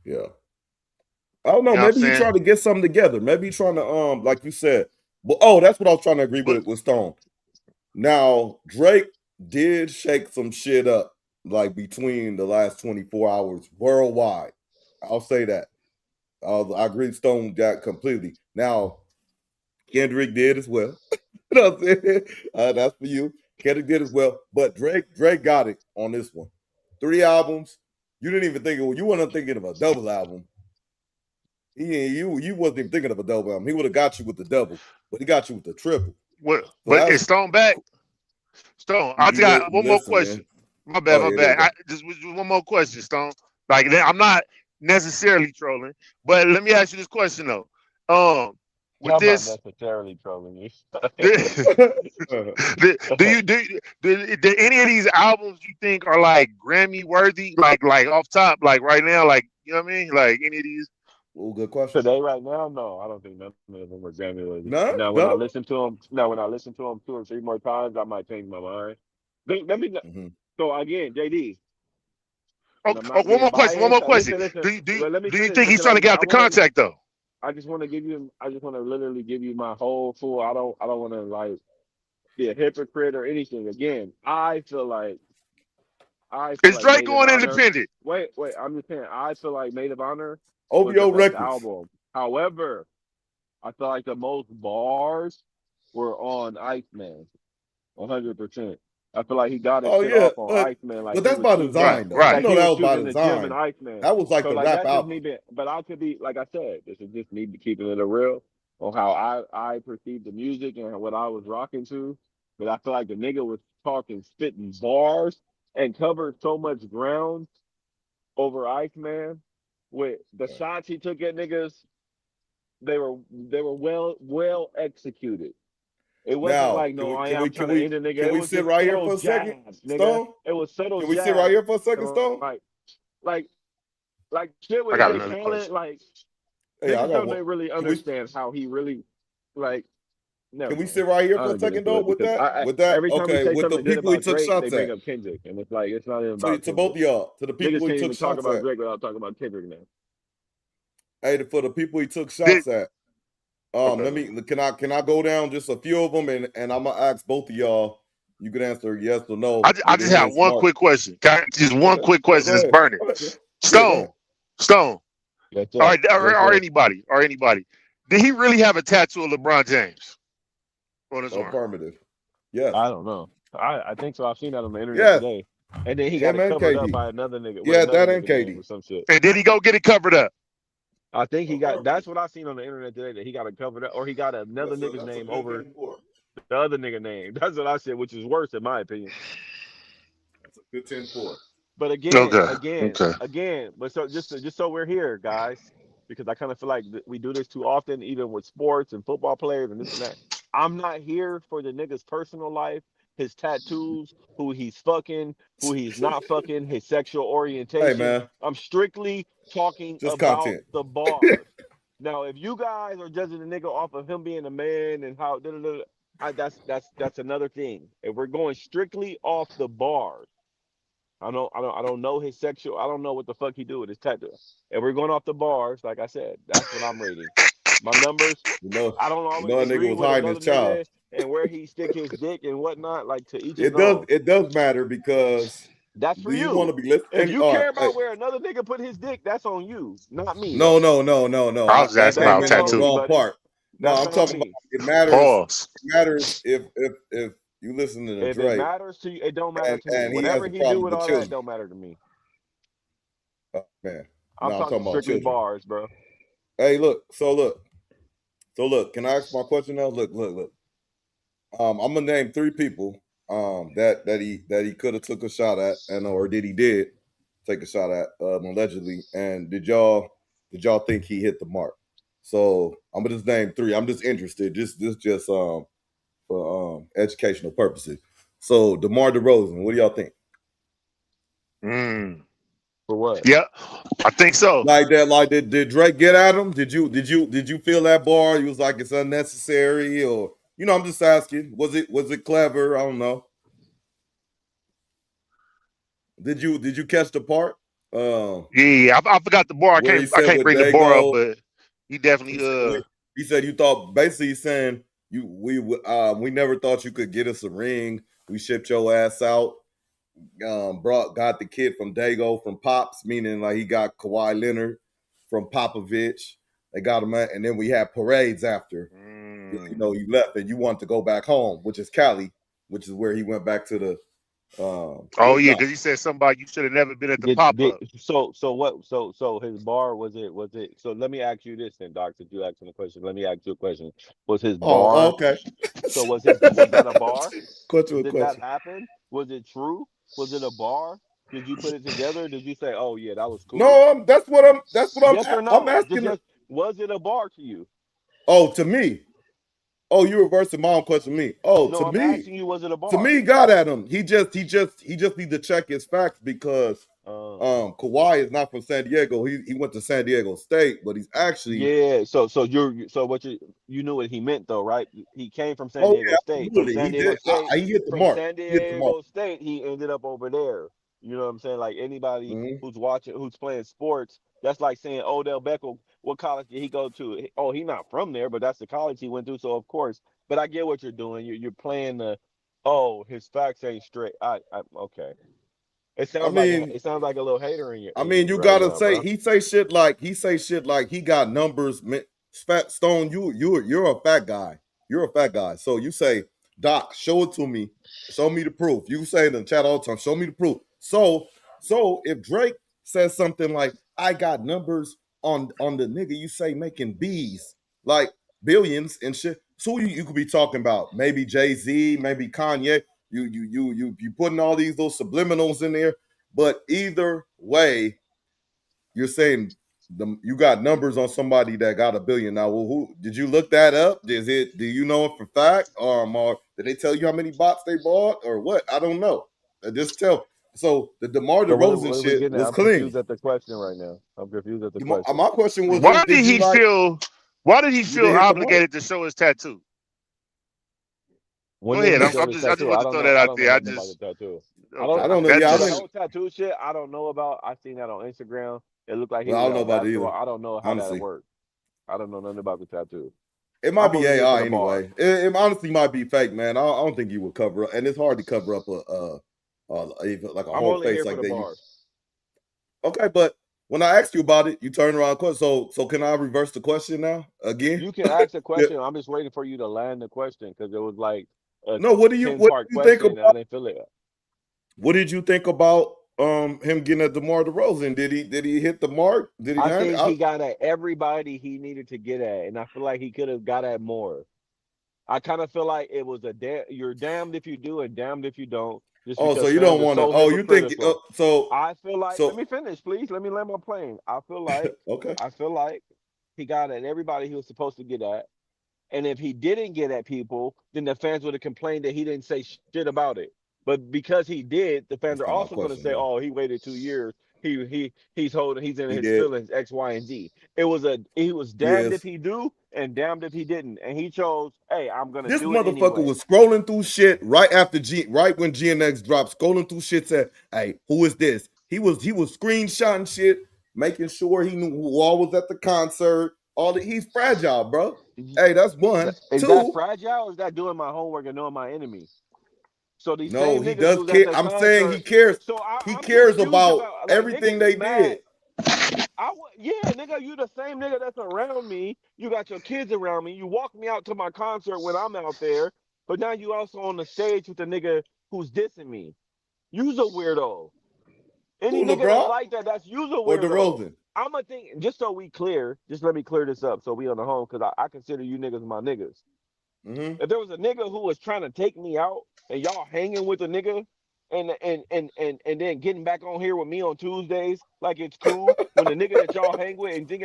Yeah. I don't know. Maybe he's trying to get something together. Maybe he's trying to like you said. But that's what I was trying to agree with Stone. Now, Drake did shake some shit up like between the last 24 hours worldwide. I'll say that. I agree with Stone with that completely. Now, Kendrick did as well. You know what I'm saying? That's for you. Kendrick did as well. But Drake got it on this one. 3 albums. You didn't even think you weren't thinking of a double album. You wasn't even thinking of a double album. He would have got you with the double, but he got you with the triple. But is Stone back? Stone, I just got one more question. Man. My bad. Just one more question, Stone. Like I'm not necessarily trolling, but let me ask you this question though. With this, not necessarily trolling you. do any of these albums you think are like Grammy worthy? Like off top, like right now, like you know what I mean? Like any of these? Oh, good question. Today, right now, no, I don't think none of them are Grammy worthy. No. Now, when I listen to them 2 or 3 more times, I might change my mind. Let me. So again, JD. One more question. Listen, do you think he's trying to get out the contract though? I just want to literally give you my whole full. I don't want to like be a hypocrite or anything. Again, I feel like. Is Drake going independent? Wait. I'm just saying. I feel like Maid of Honor. OVO Records album. However, I feel like the most bars were on Iceman. 100%. I feel like he got it off on Iceman. Like, but that's by design, though. Right. You know that was by design. That was like the rap album. But I could be, like I said, this is just me keeping it real on how I perceived the music and what I was rocking to. But I feel like the nigga was spitting bars and covered so much ground over Iceman. With the shots he took at niggas, they were well executed. It wasn't like I'm trying to end a nigga. Can we sit right here for a second, Stone? It was subtle. Can we sit right here for a second, Stone? Like shit with his talent. Like don't really understand how he really like. Can we sit right here for a second though? With that, okay. With the people he took shots at, they bring up Kendrick, and it's like it's not even about to both of y'all. To the people he took shots at. Talk about Drake without talking about Kendrick now. Hey, for the people he took shots at, Okay. Let me. Can I go down just a few of them, and I'm gonna ask both of y'all. You can answer yes or no I with just have anything one smart. quick question. Just one Okay. quick Yeah, question go that's ahead. burning. Go ahead. Yeah, go Stone, ahead. Stone. Yes, All sir. right, Yes, or sir. anybody, Did he really have a tattoo of LeBron James on his arm? Affirmative. Yes. I don't know. I think so. I've seen that on the internet Yes. today. And then he got Him it and covered up KD. by another nigga with Yeah, another that and nigga name or KD. some shit. And did he go get it covered up? I think he got Affirmative. that's what I seen on the internet today that he got it covered up or he got another nigga's That's a name good over 10-4. the other nigga name. That's what I said, which is worse in my opinion. That's a good 10-4. But Okay, okay. again, but so just so we're here, guys, because I kind of feel like we do this too often, even with sports and football players and this and that. I'm not here for the nigga's personal life, his tattoos, who he's fucking, who he's not fucking, his sexual Hey orientation. man, I'm strictly talking just about content. the bars. Now, if you guys are judging the nigga off of him being a man and how that's another thing. If we're going strictly off the bars. I don't know his sexual. I don't know what the fuck he do with his tattoo. And we're going off the bars, like I said. That's what I'm rating. My numbers. You I don't always know a nigga agree was with hiding his another child. nigga and where he stick his dick and whatnot. Like to each his It does own. matter because That's for do you want you. to be listening? If you All right, care hey, about where another nigga put his dick, that's on you, not me no, though. no, no, no, no. I was just That asking don't about Came that's in on on the me, tattoo. wrong buddy. part. No, That's I'm on talking about me. it matters. Pause. It matters if you listen to If it Drake matters to you, it don't matter to me. and he has Whatever a he do problem with with all that, children. don't matter to me. Oh, man, I'm no, I'm talking talking about strictly children. bars, bro. Hey, look. Can I ask my question now? Look. I'm gonna name three people that he could have took a shot at, and or he did take a shot at allegedly. And did y'all think he hit the mark? So I'm gonna just name three. I'm just interested, just for educational purposes. So DeMar DeRozan, what do y'all think? Mm. For what? Yeah, I think so. Like that, like did Drake get at him? Did you feel that bar? He was like it's unnecessary, or I'm just asking. Was it clever? I don't know. Did you catch the part? Yeah, I forgot the bar. Where he I said can't with bring the bar up, Dago, but he definitely he said he said you thought basically he's saying we never thought you could get us a ring. We shipped your ass out. Got the kid from Dago from Pops, meaning like he got Kawhi Leonard from Popovich. They got him, and then we had parades after. You left and you want to go back home, which is Cali, which is where he went back to the Oh yeah, rooftop. because he said somebody you should have never been at the pop Did up. so his bar was it so let me ask you this then, Doc, since you asking the question. Let me ask you a question. Was his bar Okay. was that a bar? Question. Did that happen? Was it true? Was it a bar? Did you put it together? Did you say, "Oh yeah, that was cool"? No, that's what Yes or I'm no? Just asking. yes. Was it a bar to you? Oh, to me. Oh, you reversing my own question to me. Oh, No, to I'm me. asking you, was it a To bar? me, he got at him. He just need to check his facts because Uh, Kawhi is not from San Diego. He went to San Diego State, but he's actually yeah. So what you knew what he meant though, right? He came from San oh Diego yeah, State. From absolutely. San He Diego did. State. He hit the From mark. San He hit the mark. Diego State, he ended up over there. You know what I'm saying? Like anybody Mhm. who's watching, who's playing sports, that's like saying Odell Beckham. What college did he go to? Oh, he's not from there, but that's the college he went to. So of course. But I get what you're doing. You're playing the. Oh, his facts ain't straight. Okay. I mean, It sounds like a little hater in you you right gotta now, say bro. he say shit like he got numbers. Fat Stone, you're a fat guy. You're a fat guy. So you say, Doc, show it to me. Show me the proof. You say it in the chat all the time. Show me the proof. So if Drake says something like, I got numbers on the nigga you say making B's, like billions and shit. So you could be talking about maybe Jay-Z, maybe Kanye. You putting all these little subliminals in there. But either way, you're saying you got numbers on somebody that got a billion. Now, well, who did you look that up? Do you know it for fact? Or did they tell you how many bots they bought or what? I don't know. Just tell. So the DeMar So DeRozan what are we shit getting at? was I'm clean. confused at the question right now. I'm confused at the question. My question was just, Why did he feel? Why did he did it feel hit the mark? obligated to show his tattoo? When Go did ahead. he show his I just tattoo? want to throw that I out don't know there. I nothing about the just tattoo. okay. I don't know. That Yeah, I So the mean, just whole tattoo shit, I don't know about. I seen that on Instagram. It looked like he well, I was don't at know a about it basketball. either, I don't know how that honestly. worked. I don't know nothing about the tattoo. It might I'm be only here for AI the bar. anyway. It honestly might be fake, man. I don't think you would cover up, and it's hard to cover up like a I'm whole only face here for like the that. bars. Okay, but when I asked you about it, you turned around. So can I reverse the question now again? You can ask a Yeah. question. I'm just waiting for you to land the question because it was like a No, what do you 10-part think question and I about? didn't feel it. What did you think about him getting at DeMar DeRozan? Did he hit the mark? Did he I land it? think he got at everybody he needed to get at, and I feel like he could have got at more. I kind of feel like it was you're damned if you do and damned if you don't, just Oh, so because you fans don't are want to? so Oh, you think hypocritical. so? I feel like let So me finish, please. Let me land my plane. okay. I feel like he got at everybody he was supposed to get at. And if he didn't get at people, then the fans would have complained that he didn't say shit about it. But because he did, the fans That's are not my also going to question, say, though. "Oh, he waited 2 years. He's in He his did. feelings X, Y, and Z." He was He damned if is. he do and damned if he didn't, and he chose, "Hey, I'm gonna This do it motherfucker anyway." was scrolling through shit right when GNX dropped, scrolling through shit. Said, "Hey, who is this?" He was screenshotting shit, making sure he knew who all was at the concert. He's fragile, bro. Hey, that's one. Is that Two. fragile? Or is that doing my homework and knowing my enemy? So these No, same he niggas who does was at care. the I'm saying he concert. cares. So He I'm cares confused about about like everything niggas is they mad. did. Yeah, nigga, you the same nigga that's around me. You got your kids around me. You walk me out to my concert when I'm out there, but now you also on the stage with the nigga who's dissing me. You's a weirdo. Any Who, nigga that's LeBron like that, you's a or weirdo. DeRozan? I'm a think just so we clear, just let me clear this up so we on the home because I consider you niggas my niggas. Mm-hmm. If there was a nigga who was trying to take me out and y'all hanging with a nigga and then getting back on here with me on Tuesdays like it's cool when the nigga that y'all hang with and think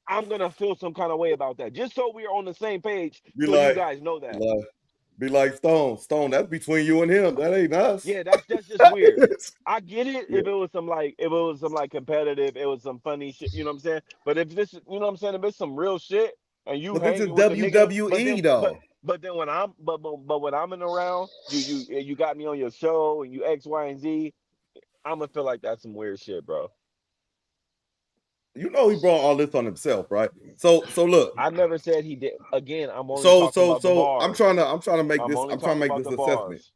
I'm gonna feel some kind of way about that. Just so we're on the same page, Be so you like, guys know be that. like, be like Stone. Stone, that's between you and him. That ain't us. Yeah, that's just weird. I get it Yeah. if it was some like competitive, it was some funny shit, you know what I'm saying? But if this, you know what I'm saying, if it's some real shit and you But this is hanging with the nigga, WWE though. but then when but when I'm in around, you got me on your show and you X, Y, and Z, I'm gonna feel like that's some weird shit, bro. You know he brought all this on himself, right? So look. I never said he did. Again, I'm only talking about the I'm bars. trying to make I'm this only talking about the assessment. bars.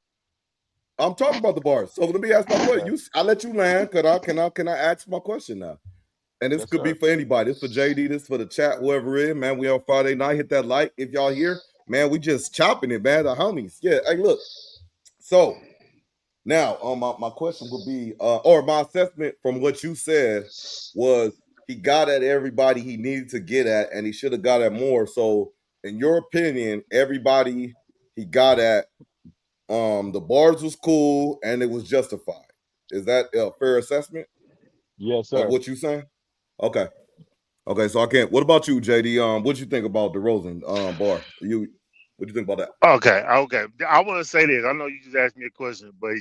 I'm talking about the bars. So let me ask my question. Okay. I let you land. Can I ask my question now? And this Yes, could be sir. for anybody. This for JD. This for the chat. Whoever it is, man. We on Friday night. Hit that like if y'all here, man. We just chopping it, man. The homies. Yeah. Hey, look. So now, my question would be, or my assessment from what you said was he got at everybody he needed to get at, and he should have got at more. So, in your opinion, everybody he got at, the bars was cool and it was justified. Is that a fair assessment Yes, of sir. what you saying? Okay. Okay, so I can't. What about you, JD? What you think about DeRozan bar? What you think about that? Okay, okay. I want to say this. I know you just asked me a question, but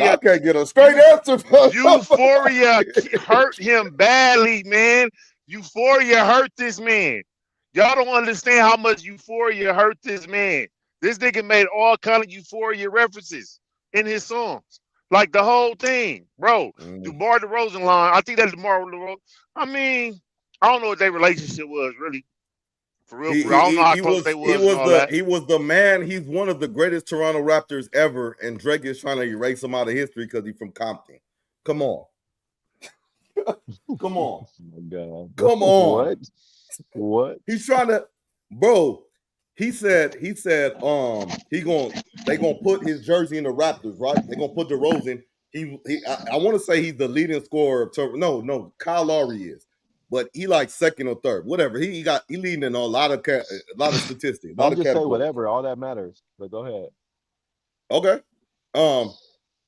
I can't get a straight Eu- answer. Euphoria hurt him badly, man. Euphoria hurt this man. Y'all don't understand how much Euphoria hurt this man. This nigga made all kind of Euphoria references in his songs, like the whole thing, bro. Mm. DeMar DeRozan line. I think that's DeMar DeRozan. I mean, I don't know what their relationship was really. For real, for real. I don't know how close they was and all that. He was the man. He's one of the greatest Toronto Raptors ever, and Drake is trying to erase him out of history because he's from Compton. Come on, come on, Oh my God. come on. What? What? He's trying to, bro. He said they gonna put his jersey in the Raptors, right? They gonna put DeRozan. I want to say he's the leading scorer of no, Kyle Lowry is, but he like second or third, whatever. He leading in a lot of statistics, a lot Don't of just say categories. whatever. All that matters. But go ahead. Okay.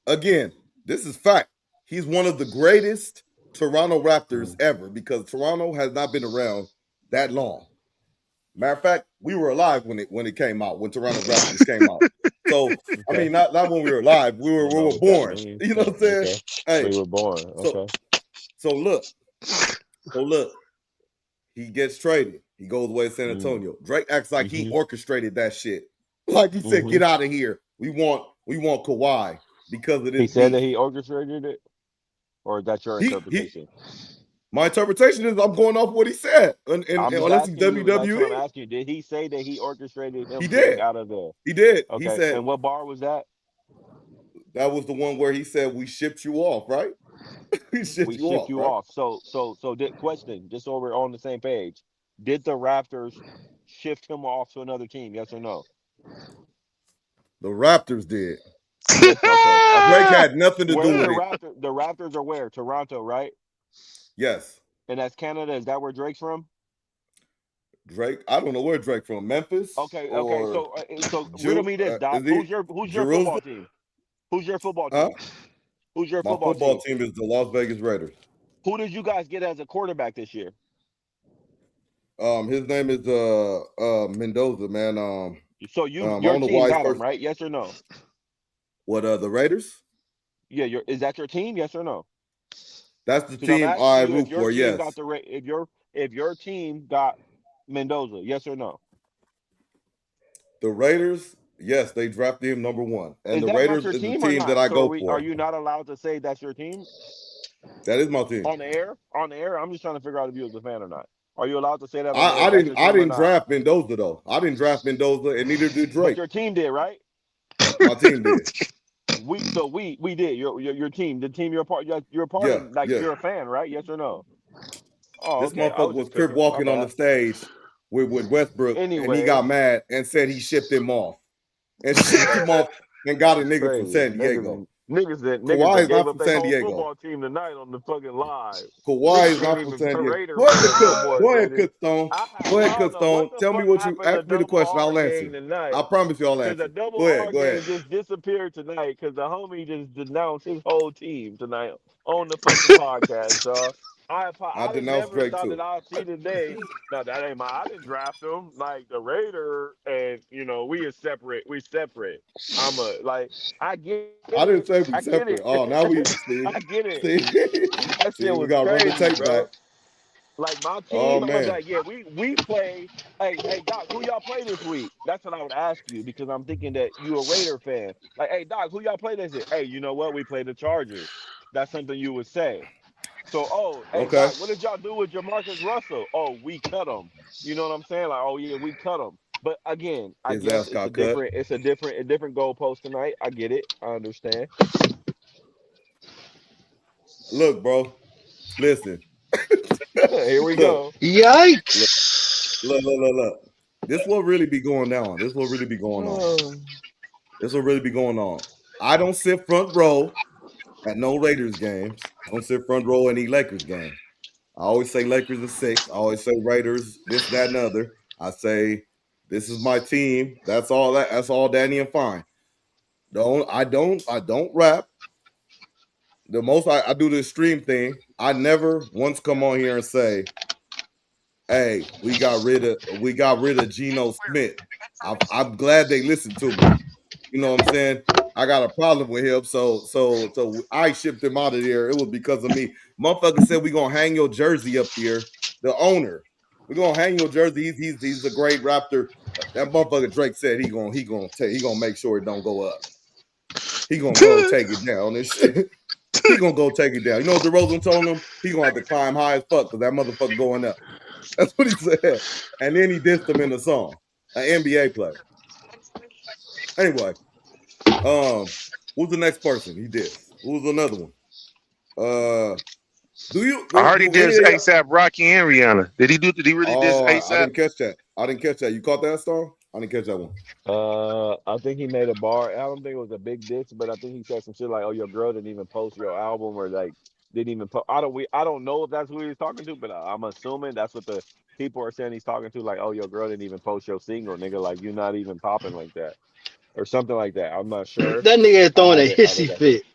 Again, this is fact. He's one of the greatest Toronto Raptors ever because Toronto has not been around that long. Matter of fact, we were alive when it came out, when Toronto Raptors came out. So Okay. I mean, not when we were alive, we were born. You know what I'm saying? Okay. Hey, We were born. Okay. so look, he gets traded. He goes away to San Antonio. Drake acts like he orchestrated that shit. Like he said, get out of here. We want Kawhi because of this. He said that he orchestrated it, or is that your interpretation? My interpretation is I'm going off what he said, and I'm just unless he's asking you. That's what I'm WWE, asking you. Did he say that he orchestrated him he getting did. out of there? He did. He Okay. said And what bar was that? that was the one where he said we shipped you off, right? We shipped We you shipped off, you right? off. So did question, just so we're on the same page. Did the Raptors shift him off to another team? Yes or no? The Raptors did. Yes. Okay. Drake Okay. had nothing to Where's do with the it. Raptors? The Raptors are where? Toronto, right? Yes. And that's Canada. Is that where Drake's from? Drake, I don't know where Drake from. Memphis Okay. Okay. or So riddle me this, Doc. is he Who's your football Jerusalem? team? Who's your football Huh? team? Who's your My football football team? team is the Las Vegas Raiders. Who did you guys get as a quarterback this year? His name is Mendoza, man. So I don't your know team why he's got him, first. right? Yes or no? What the Raiders? Yeah. Is that your team? Yes or no? That's the Because I'm team I asking you if root your for. team got Yes. the if your team got Mendoza. Yes or no? The Raiders, yes, they drafted him number 1. And Is the that not Raiders your is the team or team that not? I So go are for. you not allowed to say that's your team That is my team. on the air? On the air, I'm just trying to figure out if you was a fan or not. Are you allowed to say that on the air? I That's didn't your team or not? draft Mendoza though. I didn't draft Mendoza, and neither did But Drake. your team did, right? My team did. We did. Your team, the team you're a part. You're a part Yeah, of. Like yeah. you're a fan, right? Yes or no? Oh, This okay. I motherfucker was was just crip picking. My walking on the bad. stage with Westbrook, and he got Anyways, mad and said he shipped him off, and shipped him off, and got a nigga from crazy San Diego. niggas Kawhi that is gave not up from their San whole Diego. football team tonight on the fucking live. Kawhi is Niggas ain't not from even San Diego. Raider Go ahead, fans no more, Go ahead, Dennis. Cookstone. I Go ahead, don't know what Cookstone. the Tell me fuck what you happened to ask me the Double question. R I'll gang answer. tonight. I promise you I'll Because the answer. Double Go R ahead. Go gang ahead. just disappeared tonight because the homie just denounced his whole team tonight on the fucking podcast, y'all. I I didn't denounce never Drake thought that too. I'd see the day. No, that ain't my. I didn't draft him. Like the Raider, and we are separate. We separate. I'm a like. I get I didn't it. say we I get separate. it. Oh, now we see, I get it. see, That see, shit we was gotta run the crazy, tape back. bro. Like my Oh team, I'm man, like, yeah, we play. Hey, Doc, who y'all play this week? That's what I would ask you because I'm thinking that you a Raider fan. Like, hey, Doc, who y'all play this? Hey, you know what? We play the Chargers. That's something you would say. So, hey, okay. Doc, what did y'all do with Jamarcus Russell? Oh, we cut him. You know what I'm saying? Like, oh yeah, we cut him. But again, I His guess ass got cut. it's a different goalpost tonight. I get it. I understand. Look, bro. Listen. Here we Look. go. Yikes! Look. This will really be going down. This will really be going on. This will really be going on. I don't sit front row at no Raiders games. I don't sit front row at any Lakers game. I always say Lakers are 6. I always say Raiders, this, that, and other. I say this is my team. That's all that's all Danny and fine. I don't rap. The most I do the stream thing. I never once come on here and say, hey, we got rid of Geno Smith. I'm glad they listened to me. You know what I'm saying? I got a problem with him, so I shipped him out of there. It was because of me. Motherfucker said we gonna hang your jersey up there. The owner, we gonna hang your jersey. He's a great Raptor. That motherfucker Drake said he gonna make sure it don't go up. He gonna go take it down and shit. He gonna go take it down. You know what DeRozan told him? He gonna have to climb high as fuck because that motherfucker going up. That's what he said. And then he dissed him in the song. An NBA player. Anyway, who's the next person he did? Who's another one? I heard he do did any of y'all- ASAP Rocky and Rihanna. Did he really diss Oh, I ASAP? didn't catch that. You caught that, Star? I didn't catch that one. I think he made a bar. I don't think it was a big diss, but I think he said some shit like, "Oh, your girl didn't even post your album," or like didn't even post. I don't know if that's who he was talking to, but I'm assuming that's what the people are saying he's talking to. Like, "Oh, your girl didn't even post your single, nigga. Like, you're not even popping like that, or something like that." I'm not sure. That nigga throwing a hissy fit.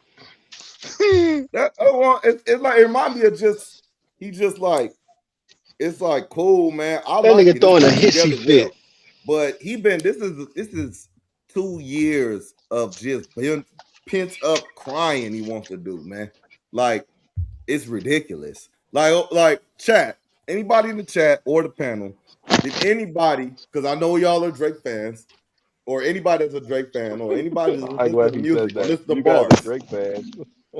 It's like it reminds me of just it's like cool, man. I That like nigga it. throwing a It's put hissy together fit. well. But this is 2 years of just pent up crying he wants to do, man. Like it's ridiculous. Like chat. Anybody in the chat or the panel, did anybody, because I know y'all are Drake fans, or anybody that's a Drake fan, or anybody that's I'm listen to glad the he said music or that. listen to You guys are bars. Drake fans.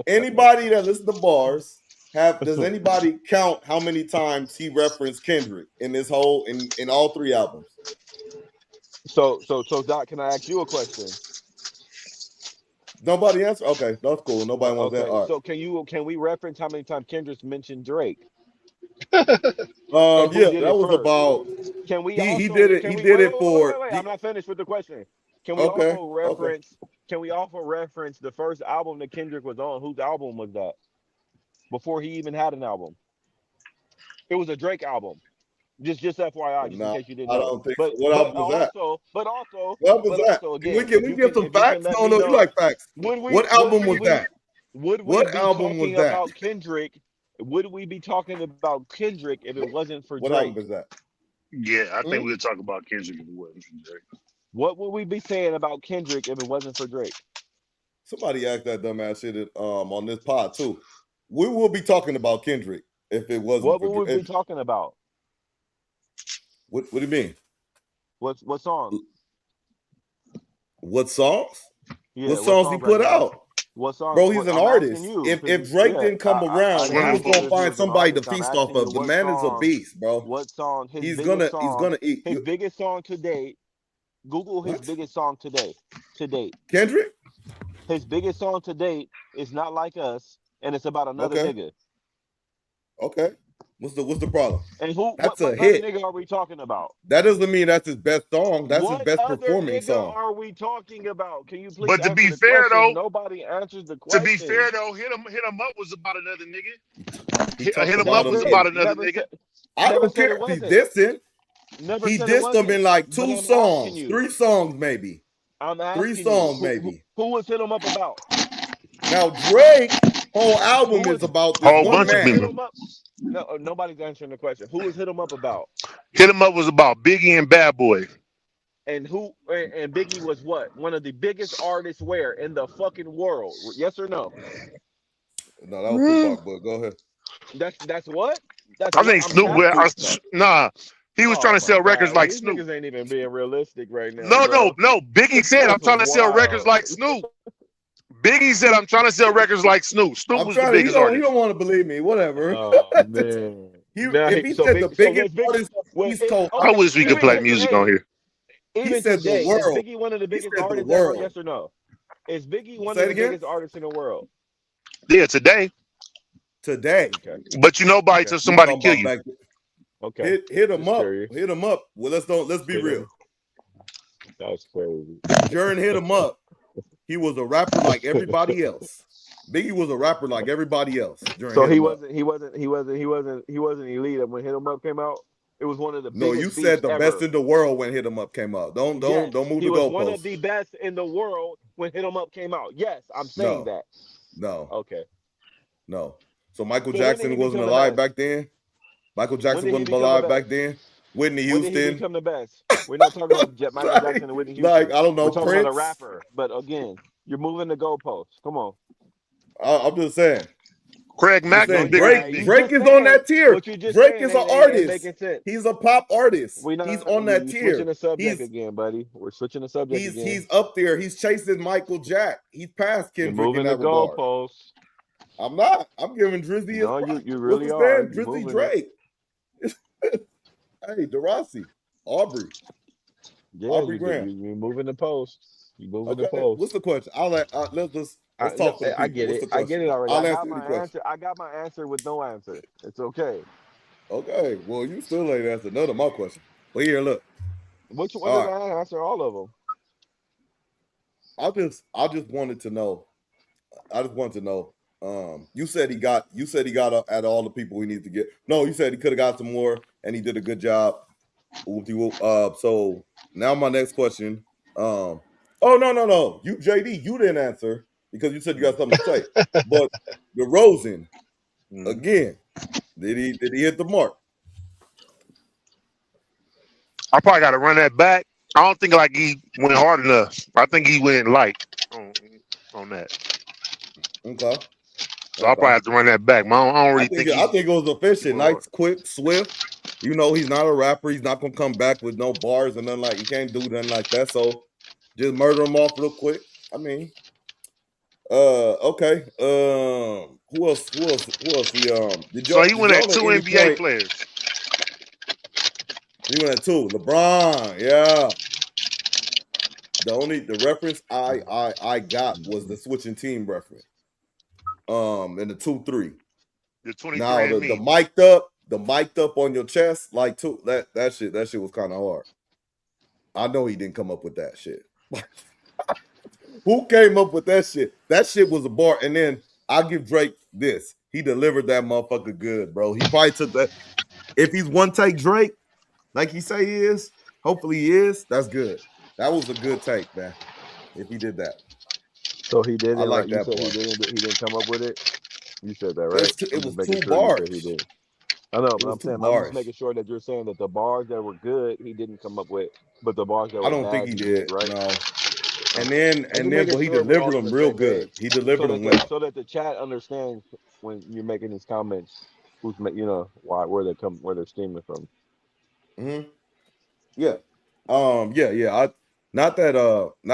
Anybody that listens to bars Does anybody count how many times he referenced Kendrick in this whole in all 3 albums? So Doc, can I ask you a question? Nobody answer. Okay, that's cool. Nobody wants that. All right. So can we reference how many times Kendrick mentioned Drake? Yeah, that was about. Can we? He did it. He did it for. Wait. I'm not finished with the question. Can we also reference? Can we also reference the first album that Kendrick was on? Whose album was that? Before he even had an album, it was a Drake album. Just FYI, just in case you didn't know. I don't think. What album was that? But also, what was that? Again, can we get some facts? No, you like facts. What album was that? What album was that? About Kendrick? Would we be talking about Kendrick if it wasn't for Drake? What album was that? Yeah, I think we'll talk about Kendrick if it wasn't for Drake. What would we be saying about Kendrick if it wasn't for Drake? Somebody asked that dumbass shit on this pod too. We will be talking about Kendrick if it wasn't. What would we be talking about? What do you mean? What songs? What songs? Yeah, what songs he put out? What songs? Bro, he's an artist. If Drake didn't come around, he was gonna find somebody to feast off of. The man is a beast, bro. What song? He's gonna eat. His biggest song to date. Google his biggest song to date. Kendrick? His biggest song to date is Not Like Us, and it's about another nigga. Okay. What's the problem? And that's what a hit. Nigga are we talking about? That doesn't mean that's his best song. That's his best performing song. What are we talking about? Can you please? But to be fair though, nobody answers the question. To be fair though, hit him up was about another nigga. Hit him up was about another nigga. I don't care if he's dissing. He dissed them in like 2 songs, 3 songs maybe. I'm asking 3 songs maybe. Who was hit him up about? Now Drake whole album is about this whole one bunch of people. No, nobody's answering the question. Who was hit him up about? Hit him up was about Biggie and Bad Boy. And Biggie was what? One of the biggest artists where in the fucking world? Yes or no? No, that was Tupac, but go ahead. That's what? I think Snoop. Nah, he was trying to sell records like These Snoop. Niggas ain't even being realistic right now. No. Biggie said, "I'm trying to sell records like Snoop." Biggie said, "I'm trying to sell records like Snoop." Snoop was the biggest artist. He don't want to believe me. Whatever. Oh, man. If he said the biggest artist on East Coast, I wish we could play music on here. Even said today, the world. is Biggie one of the biggest artists ever? Yes or no? Is Biggie one of the biggest artists in the world? Yeah, today. Okay. But you know, till somebody kill you. Okay. Hit him up. Hit him up. Well, let's be real. That's crazy. Jern hit him up. He was a rapper like everybody else. Biggie was a rapper like everybody else. So he wasn't elite when Hit 'Em Up came out. It was one of the biggest. No, you said the best in the world when Hit 'Em Up came out. Don't move the goalposts. He was one of the best in the world when Hit 'Em Up came out. Yes, I'm saying that. No. Okay. No. So Michael Jackson wasn't alive back then. Michael Jackson wasn't alive back then. Whitney Houston. When did he become the best? We're not talking about Michael Jackson and Whitney Houston. Like, I don't know, we're talking Prince. about a rapper. But again, you're moving the goalposts. Come on. I'm just saying. Craig Mack was Drake is on that tier. Drake is an artist. He's a pop artist. He's on that tier. Switching the subject again, buddy. We're switching the subject again. He's up there. He's chasing Michael Jack. He's past Kendrick. You're moving the goalposts. I'm not. I'm giving Drizzy No, you really are. Drizzy Drake. Hey, DeRossi. Aubrey. Yeah, Aubrey Graham. You're moving the post. You're moving the post. What's the question? Let's talk. I get it. I get it already. I got my answer with no answer. It's okay. Okay. Well, you still ain't answered none of my questions. Well, here, look. Which one did I answer? All of them. I just wanted to know. You said he got at all the people he needs to get. No, you said he could have got some more, and he did a good job. So now my next question. Oh no. You JD, you didn't answer because you said you got something to say. But DeRozan, again, did he hit the mark? I probably got to run that back. I don't think like he went hard enough. I think he went light on that. Okay. So I probably have to run that back. I don't really think. I think it was efficient, nice, quick, swift. You know, he's not a rapper. He's not gonna come back with no bars and nothing like. You can't do nothing like that. So just murder him off real quick. I mean, okay. Who Who else? Who else? Who else? Did So y'all? he Did went y'all at at two any NBA point? players. He went at 2. LeBron. Yeah. The reference I got was the switching team reference. And the 2-3. The Now 23 and the me. mic'd up on your chest, like two that shit was kind of hard. I know he didn't come up with that shit. Who came up with that shit? That shit was a bar. And then I'll give Drake this. He delivered that motherfucker good, bro. He probably took that. If he's one take Drake, like he say he is, hopefully he is, that's good. That was a good take, man. If he did that. So he didn't. I like You that said part. he didn't come up with it. You said that, right? It I'm was just making 2 sure you said he bars. did. I know, It but was I'm 2 saying I'm just bars. making sure that you're saying that the bars that were good he didn't come up with, but the bars that I were don't think bad he he did. did, right? No. And Okay. then I'm just making but he sure we're delivered all on them the real same good. page, He delivered them so well. that the chat understands when you're making these comments, where they're stemming from. Mm-hmm. Yeah. Yeah. Not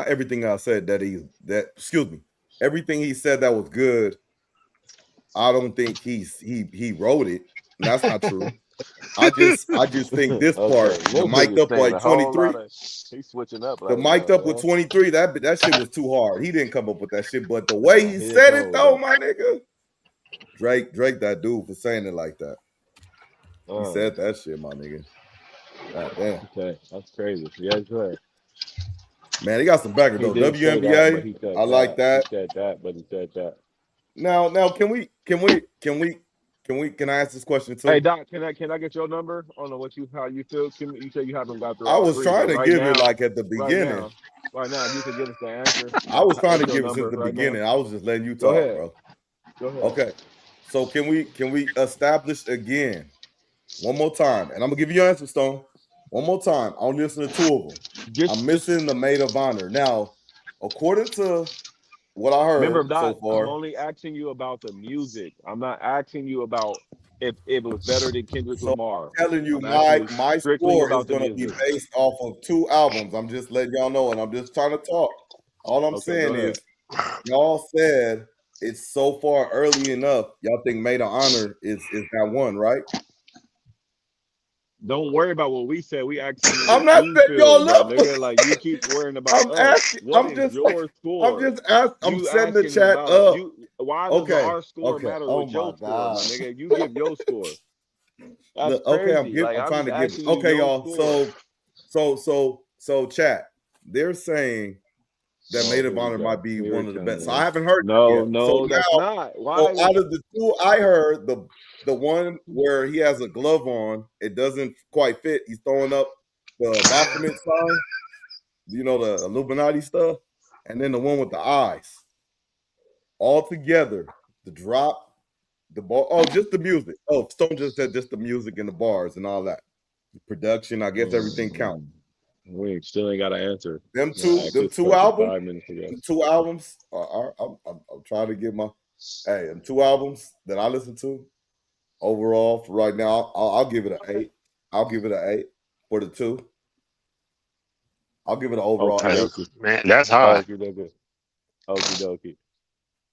everything I said excuse me. Everything he said that was good. I don't think he wrote it. And that's not true. I just think this part, Okay, the this mic'd nigga's up saying like a whole 23. lot of. He's switching up The right mic'd now, up with man. 23, that shit was too hard. He didn't come up with that shit. But the way he He didn't said come up it with though, that. my nigga. Drake that dude for saying it like that. He said that shit, my nigga. God damn. Okay, that's crazy. Yeah, good. Man, he got some backers He though. didn't say that, but WNBA. he said I like that. He that. said that, but he said that. Now can I ask this question Hey too? Doc, can I get your number on how you feel? You say you haven't got through I all was 3, trying but to right give it now, like at the beginning. if you could give us the answer, I was trying to what's your give it since number the right now? beginning. I was just letting you Go talk, ahead. bro. Go ahead. Okay. So can we establish again one more time? And I'm gonna give you your answer, Stone. One more time. I'm listening to 2 of them. I'm missing the maid of honor. Now, according to what I Remember, heard so Doc, I'm far, only asking you about the music. I'm not asking you about if it was better than Kendrick so Lamar. I'm telling you I'm asking you my strictly score is about the gonna be music. based off of 2 albums. I'm just letting y'all know, and I'm just trying to talk. All I'm Okay, go saying ahead. is y'all said it's so far early enough. Y'all think Maid of Honor is that one, right? Don't worry about what we said. We asking you I'm what not you setting feel, y'all bro, up. nigga. Like you keep worrying about I'm us. asking. What is your score? I'm You setting the asking chat about up. you. Why does Okay. our score Okay. matter Oh with my your score, my God. nigga? You give your score. That's Look, okay, crazy. Like I'm I'm trying just to give it. asking you Okay, your y'all. score. So chat. They're saying that Oh, Maid of here we Honor go. might be Here one it of the best. comes. So I haven't heard that No, yet. So no, that's now, not. Why? out of the 2 I heard, the one where he has a glove on, it doesn't quite fit. He's throwing up the Baphomet sign, you know, the Illuminati stuff, and then the one with the eyes. All together, the drop, the ball. Oh, just the music. Oh, Stone just said just the music and the bars and all that. The production, I guess everything counts. We still ain't got an answer. Them I two asked this question albums. 5 minutes ago. Them 2 albums. I'm trying to get my. Hey, them 2 albums that I listen to. Overall, for right now, I'll give it an 8. I'll give it an 8 for the 2. I'll give it an overall 8. Man, that's high. Okie dokie.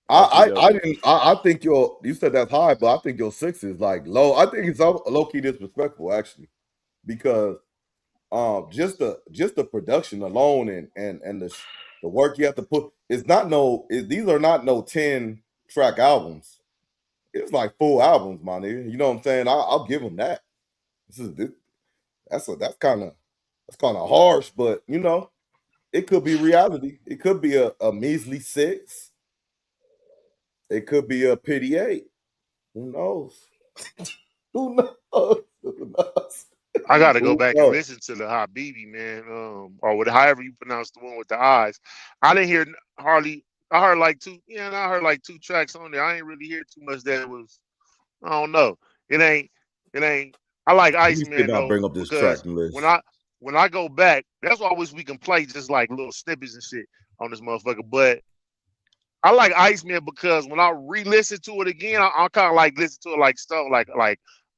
I think you said that's high, but I think your 6 is like low. I think it's low key disrespectful actually, because just the production alone and the work you have to put. These are not no 10 track albums. It's like full albums, my nigga. You know what I'm saying? I'll give them that. That's kind of harsh, but you know, it could be reality. It could be a measly 6. It could be a pity 8. Who knows? Who knows? Who knows? I gotta go Who back and knows? listen to the Habibi, man. Or however you pronounce the one with the eyes. I didn't hear hardly. I heard like 2. Yeah, and I heard like 2 tracks on there. I ain't really hear too much that was. I don't know. It ain't. It ain't. I like Let me see if Iceman I though bring up this track because list. when I go back, that's why I wish we can play just like little snippets and shit on this motherfucker. But I like Iceman because when I re-listen to it again, I kind of like listen to it like stuff like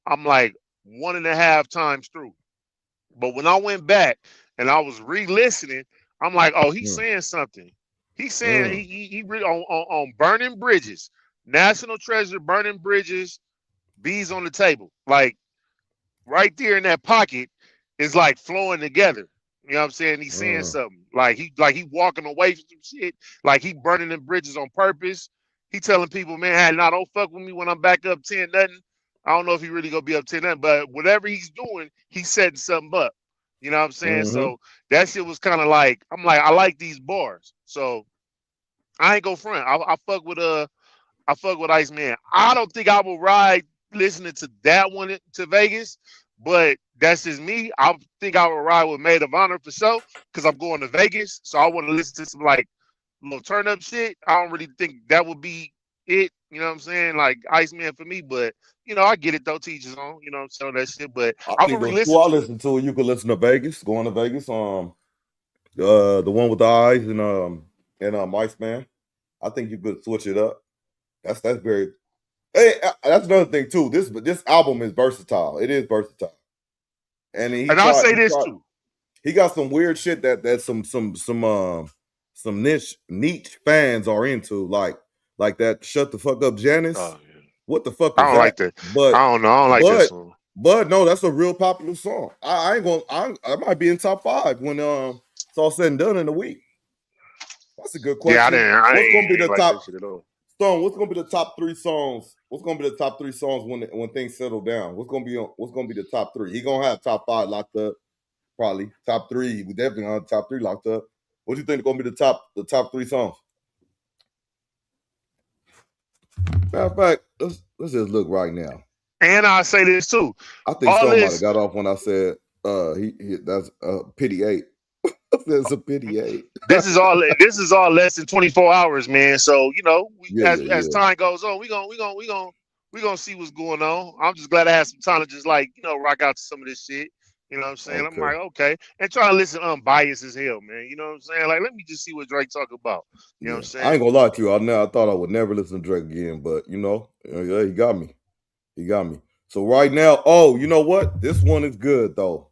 I'm like 1.5 times through. But when I went back and I was re-listening, I'm like, oh, he's saying something. He's saying he really on burning bridges. National Treasure, Burning Bridges, Bees on the Table. Like right there in that pocket is like flowing together. You know what I'm saying? He's saying something. Like he walking away from some shit. Like he burning them bridges on purpose. He telling people, man, hey, nah, don't fuck with me when I'm back up 10 nothing. I don't know if he really gonna be up 10 nothing, but whatever he's doing, he's setting something up. You know what I'm saying? So that shit was kind of like, I'm like, I like these bars. So I ain't go front. I fuck with Iceman. I don't think I will ride listening to that one to Vegas, but that's just me. I think I will ride with Maid of Honor for sure because I'm going to Vegas, so I want to listen to some like little turn up shit. I don't really think that would be it. You know what I'm saying? Like Iceman for me, but you know I get it though. Teachers on, you know, so that shit. But I I think would those re-listen two I to it. listen to. You could listen to Vegas, going to Vegas. The one with the eyes and Iceman. I think you could switch it up. That's very. Hey, that's another thing too. This album is versatile. It is versatile, and And I'll say this too. he got some weird shit that some niche fans are into, like that. Shut the fuck up, Janice. Oh, yeah. What the fuck I is don't that? like that. But I don't know. I don't like that song. But no, that's a real popular song. I ain't gonna. I might be in top 5 when it's all said and done in a week. That's a good question. Yeah, What's gonna be the like top? that shit at all. Stone, what's gonna be the top 3 songs? What's gonna be the top 3 songs when things settle down? What's gonna be the top 3? He gonna have top 5 locked up, probably top 3. We definitely gonna have top 3 locked up. What do you think is gonna be the top 3 songs? Matter of fact, let's just look right now. And I'll say this too. I think somebody got off when I said that's pity 8. That's a pity 8. This is all less than 24 hours, man. So you know, as time goes on, we gonna see what's going on. I'm just glad I had some time to just like rock out to some of this shit. You know what I'm saying? Okay. I'm like, okay, and try to listen unbiased as hell, man. You know what I'm saying? Like, let me just see what Drake talk about. You know what I'm saying? I ain't gonna lie to you. I thought I would never listen to Drake again, but yeah, he got me. He got me. So right now, oh, you know what? This one is good though.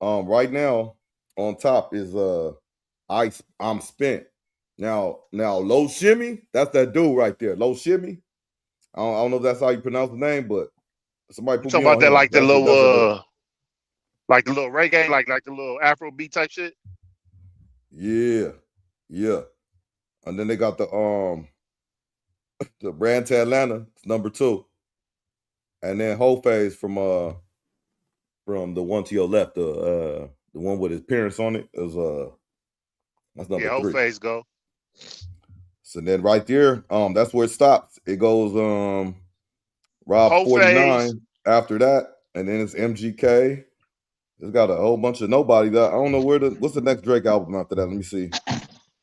Right now on top is I'm Spent. Now Low Shimmy, that's that dude right there. Low Shimmy. I don't know if that's how you pronounce the name, but somebody put talking me about that him. Like the little reggae, like the little Afro beat type shit. Yeah. And then they got the Brand to Atlanta, number 2. And then Whole Phase from the one to your left, the one with his parents on it is that's number 3. Whole Phase go. So then right there, that's where it stops. It goes Rob Whole 49 Phase. After that, and then it's MGK. It's got a whole bunch of nobody that I don't know what's the next Drake album after that. Let me see.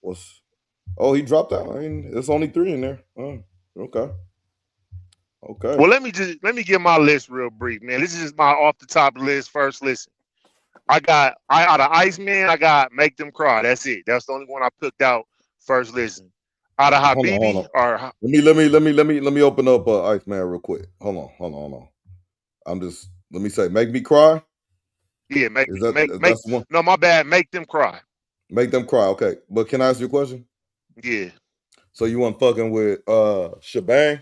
He dropped out. There's only 3 in there. Oh, okay. Well, let me get my list real brief, man. This is just my off the top list. First listen. Out of Iceman, I got Make Them Cry. That's it. That's the only one I picked out first listen. Out of Habibi hold on. Let me open up Iceman real quick. Hold on. Let me say Make Me Cry. Yeah, that's one. No, my bad. Make Them Cry. Make Them Cry. Okay, but can I ask you a question? Yeah. So you weren't fucking with Shebang?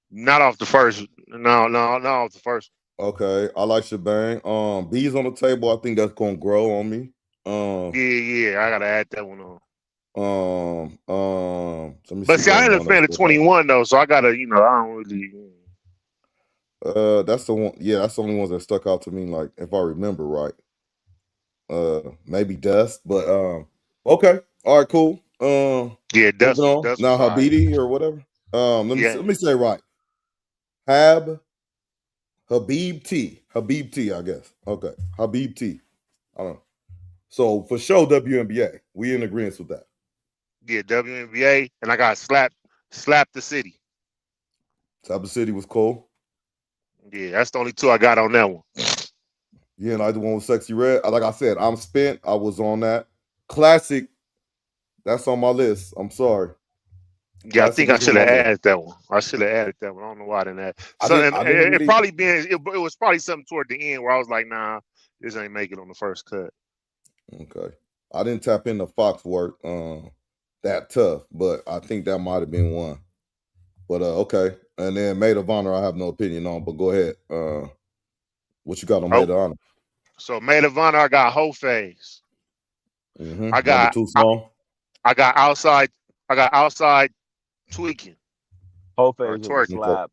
Not off the first. No, not off the first. Okay, I like Shebang. Bees on the Table. I think that's gonna grow on me. Yeah, I gotta add that one on. But see, I ain't a fan of 21 though, so I gotta, I don't really. That's the one. Yeah, that's the only ones that stuck out to me. Like, if I remember right, maybe Dust. But okay, all right, cool. Yeah, Dust. Now Habibi or whatever. Let me say right. Habib T, I guess. Okay, Habib T. I don't know. So for sure, WNBA. We in agreement with that. Yeah, WNBA, and I got Slap the City. Slap the City was cool. Yeah, that's the only 2 I got on that one. Yeah, and I the one with Sexy Red. Like I said, I'm Spent. I was on that. Classic. That's on my list. I'm sorry. Yeah, I think I should have added that one. I don't know why I didn't add. So it was probably something toward the end where I was like, nah, this ain't make it on the first cut. Okay. I didn't tap into Fox work that tough, but I think that might have been one. But okay. And then Maid of Honor, I have no opinion on, but go ahead. What you got on Maid of Honor? So Maid of Honor, I got Whole Phase. Mm-hmm. I got Number 2 song. I got outside tweaking Whole or Phase was a twerking. slap.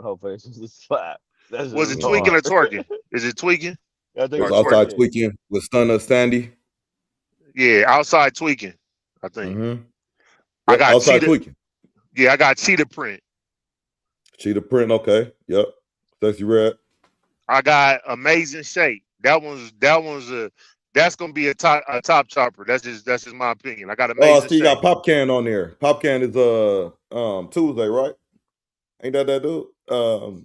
Whole Phase was a slap. That's Was it just tweaking hard. or twerking? Is it tweaking I think or It's it's outside twerking? tweaking with Stunner Sandy. Yeah, outside tweaking. I think Mm-hmm. I Yep, got outside cheetah. tweaking. Yeah, I got cheetah print. Cheetah print, okay. Yep. Sexy Red. I got amazing shape. That's gonna be a top chopper. That's just my opinion. I got amazing See, you got shape. Pop Can on there. Pop Can is Tuesday, right? Ain't that dude? No,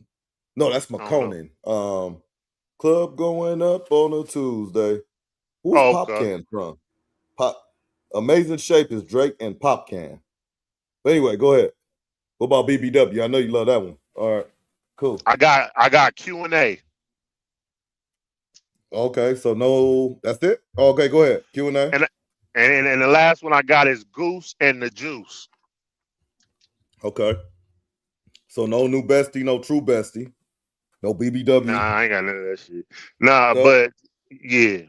that's I don't know. McConan. Club going up on a Tuesday. Who's Oh, Pop okay. Can from? Amazing Shape is Drake and Pop Can. But anyway, go ahead. What about BBW? I know you love that one. All right, cool. I got Q&A. Okay, so no, that's it. Okay, go ahead. Q&A. And the last one I got is Goose and the Juice. Okay. So no new bestie, no true bestie, no BBW. Nah, I ain't got none of that shit. Nah, No. but yeah.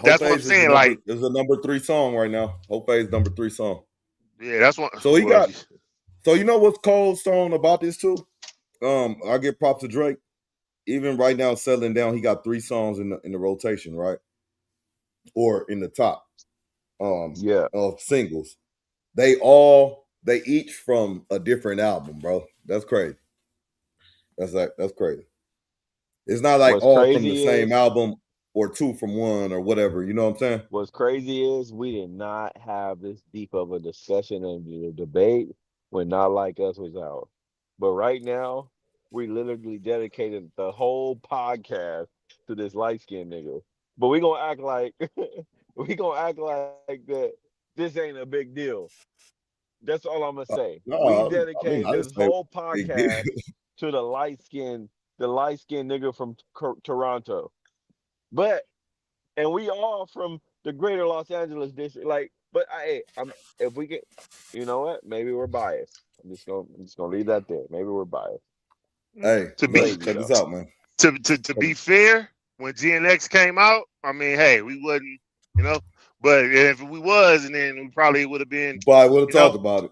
That's what I'm saying. Like, is a number 3 song right now. Hope Phase number 3 song. yeah, that's what. So he got. So you know what's Cold Stone about this too? I give props to Drake. Even right now, settling down, he got 3 songs in the rotation, right? Or in the top. Of singles. They each from a different album, bro. That's crazy. That's crazy. It's not like What's all from crazy the same is- album or 2 from one or whatever. You know what I'm saying? What's crazy is we did not have this deep of a discussion and debate when Not Like Us was out. But right now, we literally dedicated the whole podcast to this light skinned nigga. But we gonna act like that this ain't a big deal. That's all I'm gonna say. No, We I mean, dedicated I this didn't say whole big deal. podcast to the light skinned nigga from Toronto. And we all from the greater Los Angeles district. Like, but if we get, you know what? Maybe we're biased. I'm just gonna leave that there. Maybe we're biased. Hey, check this out, man. To be fair, when GNX came out, I mean, hey, we wasn't, you know, but if we was, and then we probably would have been. Probably would have talked about it.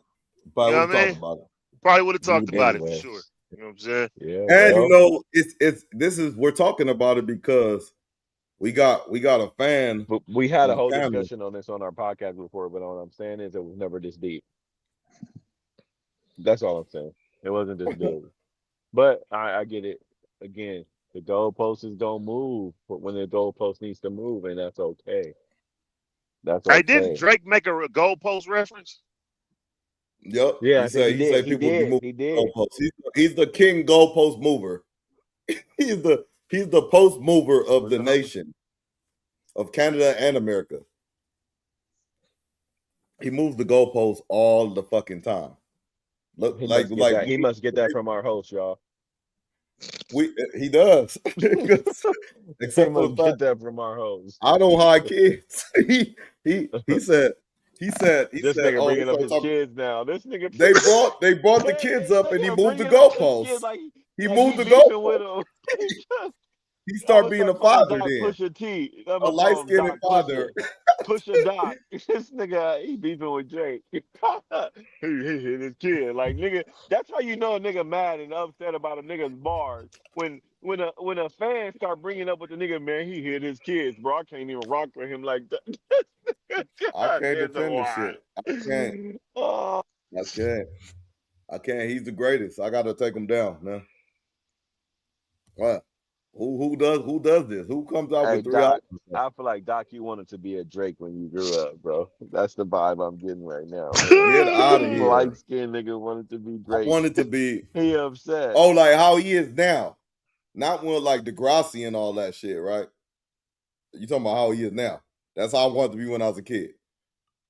Probably would have talked about it for sure. You know what I'm saying? Yeah. And you know, we're talking about it because we got a fan. But we had a whole discussion on this on our podcast before, but all I'm saying is it was never this deep. That's all I'm saying. It wasn't this big. But I get it. Again, the goalposts don't move when the goalpost needs to move, and that's okay. That's okay. Hey, didn't Drake make a goalpost reference? Yep. Yeah, he said people be moving. He did. Goalposts. He's the king goalpost mover. he's the post mover of the nation of Canada and America. He moves the goalposts all the fucking time. Look, He must get that from our host, y'all. He does. Except for get that from our host. I don't hide kids. he said this nigga bringing up his kids now. This nigga they brought the kids up and he moved the goalposts. He moved the goalposts. He started being a father then. Pusha T. A light-skinned father. Pusha Doc. This nigga, he beefing with Drake. he hit his kid. Like, nigga, that's how you know a nigga mad and upset about a nigga's bars. When a fan start bringing up with the nigga, man, he hit his kids, bro. I can't even rock with him like that. I can't defend this shit. I can't. He's the greatest. I gotta take him down, man. What? Who does this? Who comes out with 3 albums? I feel like Doc, you wanted to be a Drake when you grew up, bro. That's the vibe I'm getting right now. Get out of here. Light skinned nigga wanted to be Drake. I wanted to be. He upset. Oh, like how he is now. Not when like Degrassi and all that shit, right? You talking about how he is now. That's how I wanted to be when I was a kid.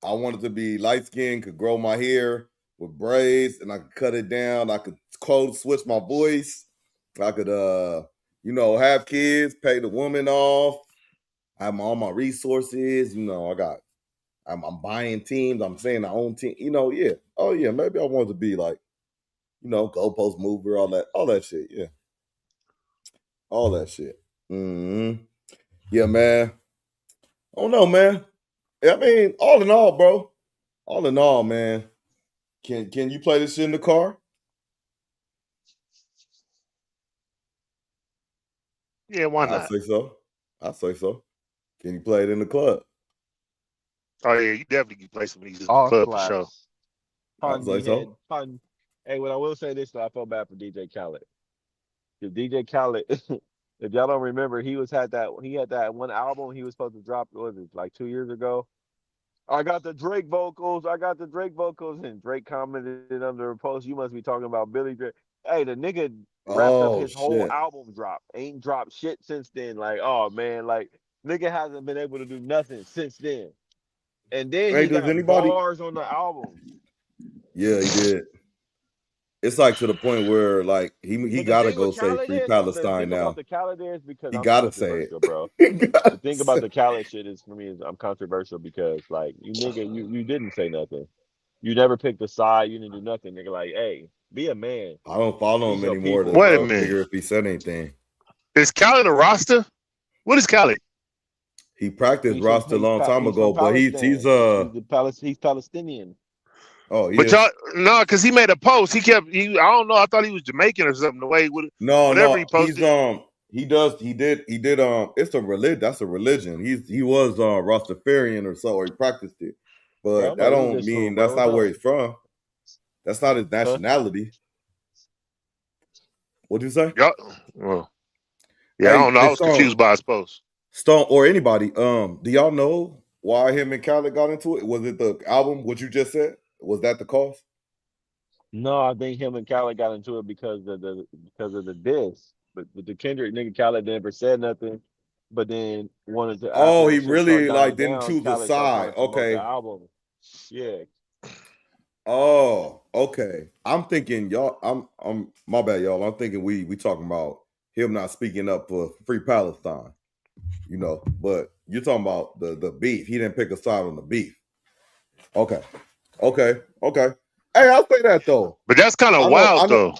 I wanted to be light skinned, could grow my hair with braids, and I could cut it down. I could code switch my voice. I could have kids, pay the woman off, have all my resources. I I'm buying teams. I'm saying I own team. Yeah. Oh yeah, maybe I want to be like, goalpost mover, all that shit. Yeah, all that shit. Yeah, man. I don't know, man. I mean, all in all, bro. All in all, man. Can you play this shit in the car? Yeah, why I not? say so. I say so. Can you play it in the club? Oh yeah, you definitely can play some of these in the All club for sure. slaps. I Pun say me head. so. Pun. Hey, what I will say this, though, I felt bad for DJ Khaled. If DJ Khaled, if y'all don't remember, he had that one album he was supposed to drop. What was it, like 2 years ago? I got the Drake vocals. And Drake commented under a post, "You must be talking about Billy Drake." Hey, the nigga wrapped up Oh his whole shit. album drop. Ain't dropped shit since then. Like, oh man, like nigga hasn't been able to do nothing since then. And then Hey, he does got anybody? bars on the album. Yeah, he did. It's like to the point where like he But the gotta thing go with say Khaled free is, the Palestine thing about now. the Khaled is because He I'm gotta say it. controversial, bro. He gotta The thing say about the Khaled shit is for me is I'm controversial because like you nigga, you didn't say nothing. You never picked a side. You didn't do nothing, nigga. Like, hey, be a man. I don't follow These him your anymore people, to Wait a bro. minute. figure if he said anything. Is Khaled a roster? What is Khaled? He practiced He's roster a long time he's ago, from but he's Palestine. He's Palestinian. he But is. y'all, no, because he made a post. I don't know. I thought he was Jamaican or something. The way whatever he No, he's posted. he did it's a religion. That's a religion. He was Rastafarian or so, or he practiced it. Bro, But I'm that a don't religious fool, mean bro. that's What's not where up? he's from. That's not his Huh? nationality. What'd you say? Y'all, well, yeah, I Hey, don't know. I it's was confused by his post. Stone or anybody. Do y'all know why him and Khaled got into it? Was it the album? What you just said? Was that the cause? No, I think him and Khaled got into it because of the diss. But the Kendrick nigga Khaled never said nothing. But then wanted to after Oh, the he shit started really dying like didn't down, choose a Khaled started trying side. to promote the Okay. album. Yeah. Oh, okay. I'm thinking y'all. I'm my bad, y'all. I'm thinking we talking about him not speaking up for free Palestine. But you're talking about the beef. He didn't pick a side on the beef. Okay. Hey, I'll say that though. But that's kind of wild, though.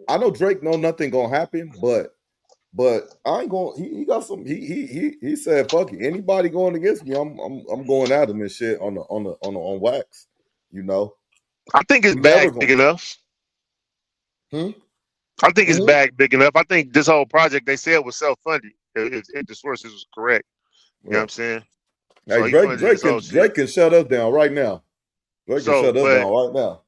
I know Drake know nothing gonna happen, but I ain't going. He got some. He said, "Fuck it. Anybody going against me, I'm going at him and shit on wax." I think his We never bag going. big enough. I think his bag big enough. I think this whole project they said was self-funded. If the sources was correct, you know what I'm saying? Hey, So he funded this whole shit. Drake can shut us down right now. Drake can shut us down right now.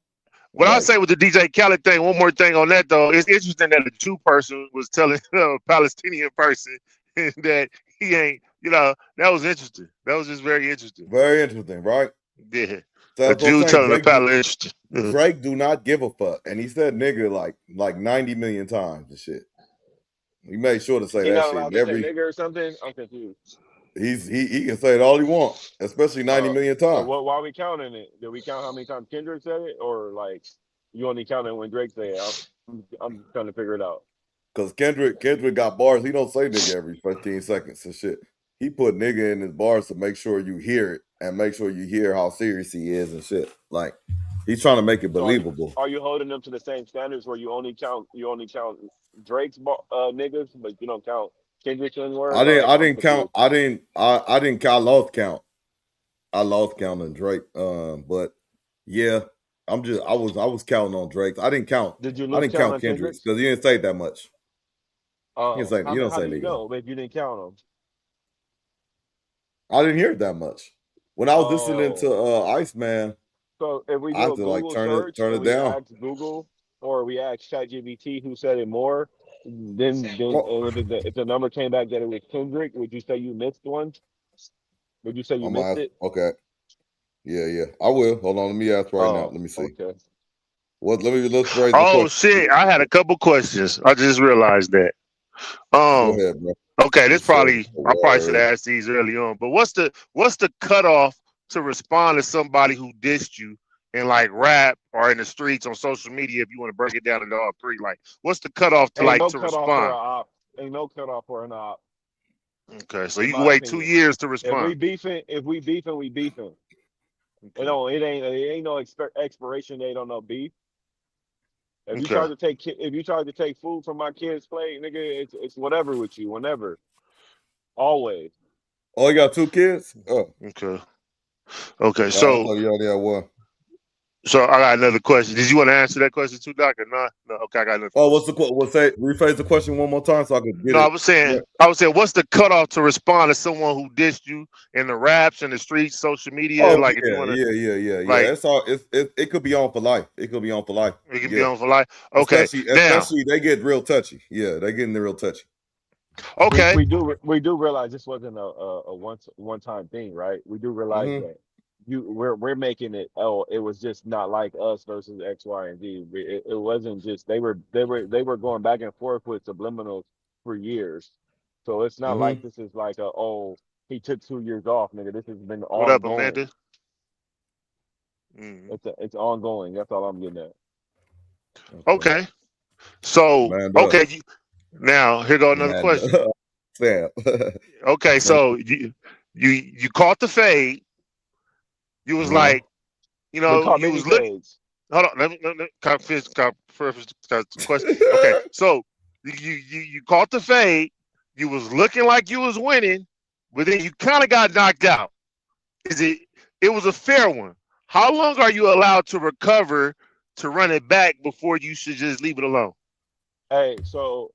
What I say with the DJ Khaled thing, one more thing on that though, it's interesting that a Jew person was telling a Palestinian person that he ain't, that was interesting. That was just very interesting. Very interesting, right? Yeah. So A Jew telling a Palestinian. Drake do not give a fuck. And he said nigga like 90 million times and shit. He made sure to say that shit. To say nigga or something? I'm confused. He can say it all he wants, especially 90 million times. So why are we counting it? Did we count how many times Kendrick said it, or like you only counted when Drake said it? I'm trying to figure it out. Cause Kendrick got bars. He don't say nigga every 15 seconds and shit. He put nigga in his bars to make sure you hear it and make sure you hear how serious he is and shit. Like he's trying to make it believable. Are you holding them to the same standards where you only count Drake's niggas, but you don't count Kendrick's in words? I didn't count. I lost count. I lost count on Drake. But yeah, I was counting on Drake. I didn't count. Did you I didn't count Kendrick's because he didn't say that much. You don't say nigga. Know if you didn't count them? I didn't hear it that much. When I was listening to Iceman. So if we do a Google search, turn it down. Ask Google or we ask ChatGPT who said it more, then if the number came back that it was Kendrick, would you say you missed one? Would you say you missed it? Okay. Yeah. I will. Hold on. Let me ask right now. Let me see. Okay. Let's phrase the question. Shit! I had a couple questions. I just realized that. Go ahead, bro. Okay, I probably should have asked these early on. But what's the cutoff to respond to somebody who dissed you in like rap or in the streets on social media? If you want to break it down into all three, like what's the cutoff to respond? Ain't no cutoff for an op. Okay, so you can wait 2 years to respond. If we beefing, we beefing. It ain't no expiration date on no beef. If you Okay. try to take food from my kid's plate, nigga, it's whatever with you, whenever, always. Oh, you got 2 kids? Oh, Okay. I So thought you already had one. so I got another question. Did you want to answer that question too, Doc, or not? No. Okay, I got another Oh, question. rephrase the question one more time so I could get No, I it. was saying, Yeah. what's the cutoff to respond to someone who dissed you in the raps, in the streets, social media? Oh Like, if you yeah, want to, yeah. like, It's all it could be on for life. It could be on for life. it can be Yeah. on for life. Okay, now, Especially they get real touchy. Yeah, they getting real touchy. okay, We do realize this wasn't a one time thing, right? We do realize Mm-hmm. that we're making it. Oh, it was just not like us versus X, Y, and Z. It wasn't just they were going back and forth with subliminals for years. So it's not like Mm-hmm. this is like he took 2 years off, nigga. This has been what up, ongoing. Amanda? Mm. It's ongoing. That's all I'm getting at. Okay, so Amanda. now here go another question. Amanda. Sam. Okay, so you caught the fade. You was Uh-huh. like, They caught you many was looking. fades. Hold on, let me preface the question. Okay, so you caught the fade. You was looking like you was winning, but then you kind of got knocked out. It was a fair one. How long are you allowed to recover to run it back before you should just leave it alone? Hey, so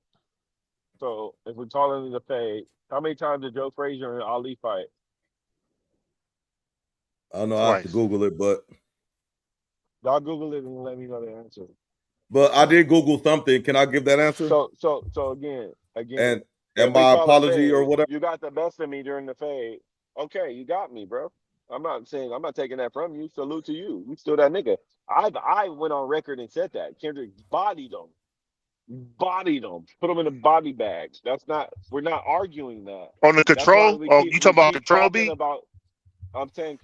if we're talking the fade, how many times did Joe Frazier and Ali fight? I don't know. I have to Twice. Google it, but Y'all Google it and let me know the answer. I did Google something. Can I give that answer? So again, And if we my call it apology fade, or whatever. you got the best of me during the fade. Okay, you got me, bro. I'm not taking that from you. Salute to you. You still that nigga. I went on record and said that Kendrick bodied him, put him in a body bag. We're not arguing that. On the That's why control? Oh, you we talking about keep control talking beat? about. I'm saying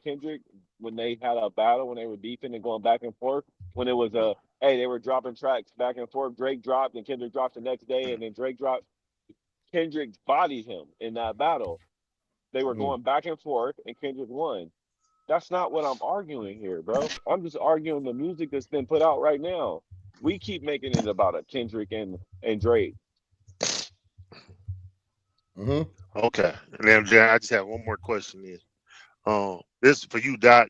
Kendrick, when they had a battle, when they were beefing and going back and forth, when it was they were dropping tracks back and forth. Drake dropped and Kendrick dropped the next day, and then Drake dropped. Kendrick bodied him in that battle. They were going back and forth, and Kendrick won. That's not what I'm arguing here, bro. I'm just arguing the music that's been put out right now. We keep making it about a Kendrick and Drake. Mm-hmm. Okay. And then I just have one more question then. This is for you, Doc.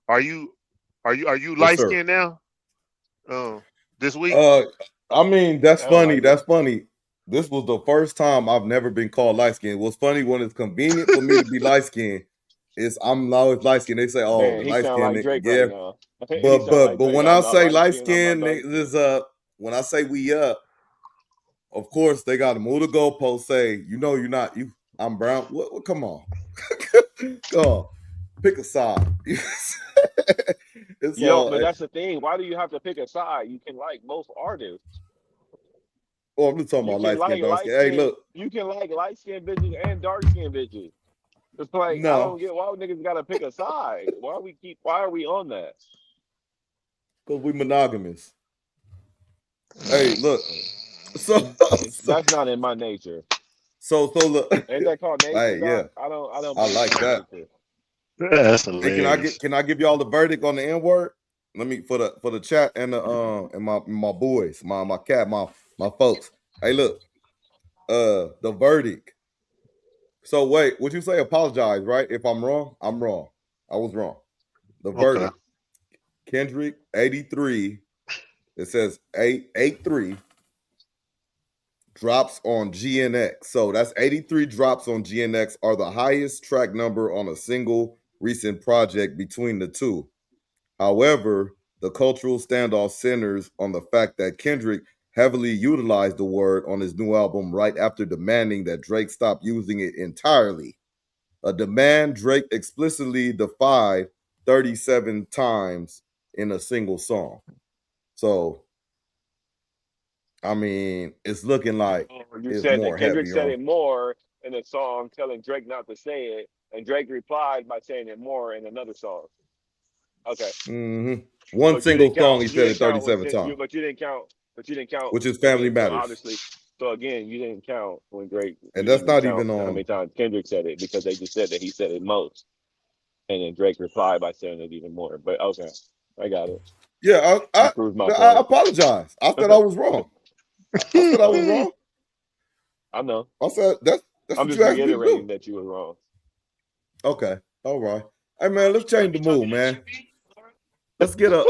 Are you Yes, light sir. skinned now? This week? I mean, that's I don't funny. like That's funny. This was the first time I've never been called light skinned. What's funny when it's convenient for me to be light skinned is I'm always light skinned. They say, "Oh, the Man, he light sound skinned like nigga." Drake Yeah, right now. He sound like but Drake. when I'm I not say light light skinned. I'm not skinned dark niggas skinned. is when I say we up, of course they got to move the goalpost. Say, you're not you. I'm brown. What come on, come on, pick a side. It's Yo, all. but that's the thing. Why do you have to pick a side? You can like most artists. Oh, I'm just talking You about can light skin, like dark light skin. Hey, skin. look, You can like light skinned bitches and dark skinned bitches. It's like I no, don't get why niggas gotta pick a side. Why are we on that? because we monogamous. Hey, look. So, That's not in my nature. so look. Ain't that called nature, Hey, yeah, Doc? I don't I believe like in that. nature. Yeah, that's Hey, hilarious. can I give y'all the verdict on the N word? Let me for the chat and the and my boys, my cat, my folks. Hey, look, the verdict. So wait, would you say apologize, right? If I'm wrong, I'm wrong. I was wrong. The Okay. verdict. Kendrick 83. It says 883 drops on GNX. So that's 83 drops on GNX are the highest track number on a single recent project between the two. However, the cultural standoff centers on the fact that Kendrick heavily utilized the word on his new album right after demanding that Drake stop using it entirely. A demand Drake explicitly defied 37 times in a single song. So, I mean, it's looking like You it's said that more Kendrick heavy said on. it more in a song telling Drake not to say it, and Drake replied by saying it more in another song. Okay. One But you single didn't song, count. he You said didn't it count. 37 times, But you didn't count. But you didn't count. which is Family So Matters. obviously, so again, you didn't count when Drake. And You that's didn't not count even how many on. times Kendrick said it because they just said that he said it most. And then Drake replied by saying it even more. But okay, I got it. Yeah, You proved my I point. apologize. I said I was wrong. I said I was wrong. I know. I said that's I'm what just you asked me to reiterating do. that you were wrong. Okay, all right. Hey man, let's change the mood, man. Let's get a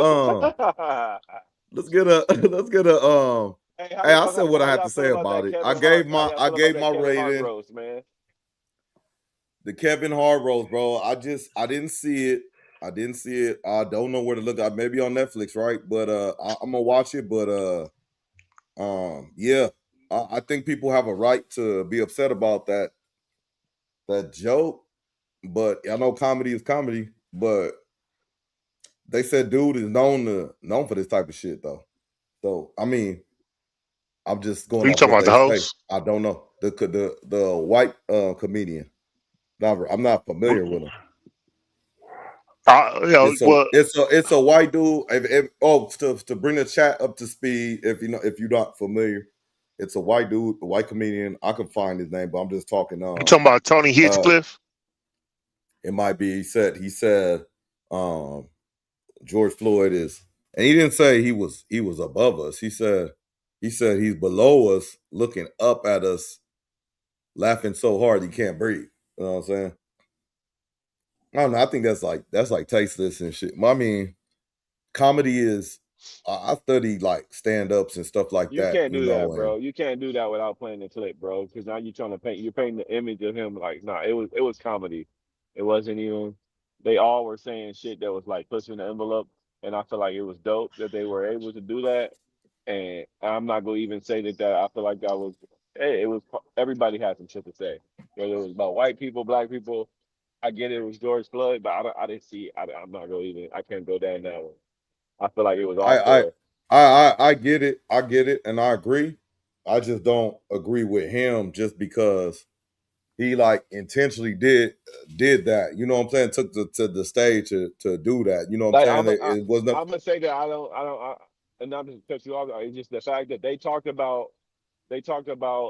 let's get a let's get a Hey, Hey, I said what I had to say about it. Kevin Hart? How y'all I feel about gave that my Kevin Hart rating. roast, man? The Kevin Hart roast, bro. I didn't see it. I didn't see it. I don't know where to look. Maybe on Netflix, right? But I'm gonna watch it. But yeah, I think people have a right to be upset about that joke. But I know comedy is comedy. But they said dude is known for this type of shit though. So I mean, I'm just Who going you off talking what about? The they say. host? I don't know the white comedian. I'm not familiar with him. Well, It's a white dude. To bring the chat up to speed, if you're not familiar, it's a white dude, a white comedian. I can find his name, but I'm just talking. you talking about Tony Hinchcliffe? It might be. He said, um, George Floyd is, and he didn't say he was above us. He said he's below us, looking up at us, laughing so hard he can't breathe. You know what I'm saying? I don't know. I think that's like tasteless and shit. I mean, comedy is. I study like stand ups and stuff like You that, can't do that, and bro. You can't do that without playing the clip, bro. Because now you're painting the image of him like, nah, it was comedy. It wasn't even. They all were saying shit that was like pushing the envelope, and I feel like it was dope that they were able to do that. And I'm not gonna even say that. I feel like that was. Hey, it was. Everybody had some shit to say, whether it was about white people, black people. I get it was George Floyd, but I didn't see. I'm not gonna even. I can't go down that one. I feel like it was all I fair. I get it. I get it, and I agree. I just don't agree with him just because he like intentionally did that. You know what I'm saying? Took to the stage to do that. You know what Like I'm saying? It was not. I'm gonna say that and not to cut you off. It's just the fact that they talked about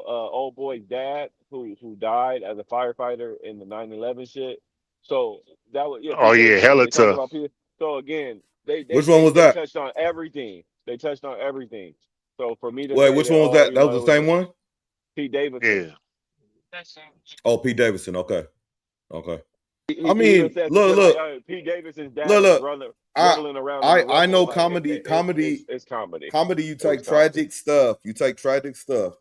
old boy's dad who died as a firefighter in the 9/11 shit. So that was Oh Pete yeah, Davidson. hella They talked tough. about Pete. So again, they they Which one they was they that? touched on everything. They touched on everything. So for me to Wait, say which that, one was oh, that? That was it the was same one. Pete Davidson. Yeah. Oh, Pete Davidson. Okay, okay. He I even mean, said some look, shit like, look, Pete Davidson's dad look, is look. I rumbling around in the I rubble. know Like it's comedy. comedy. You It was take comedy. tragic stuff. You take tragic stuff,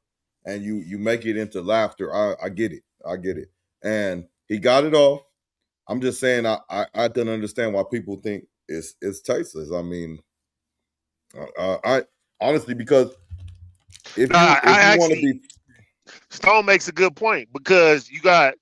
and you make it into laughter. I get it. I get it. And he got it off. I'm just saying. I can understand why people think it's tasteless. I mean, I honestly because No, I if you want to actually be Stone makes a good point because you got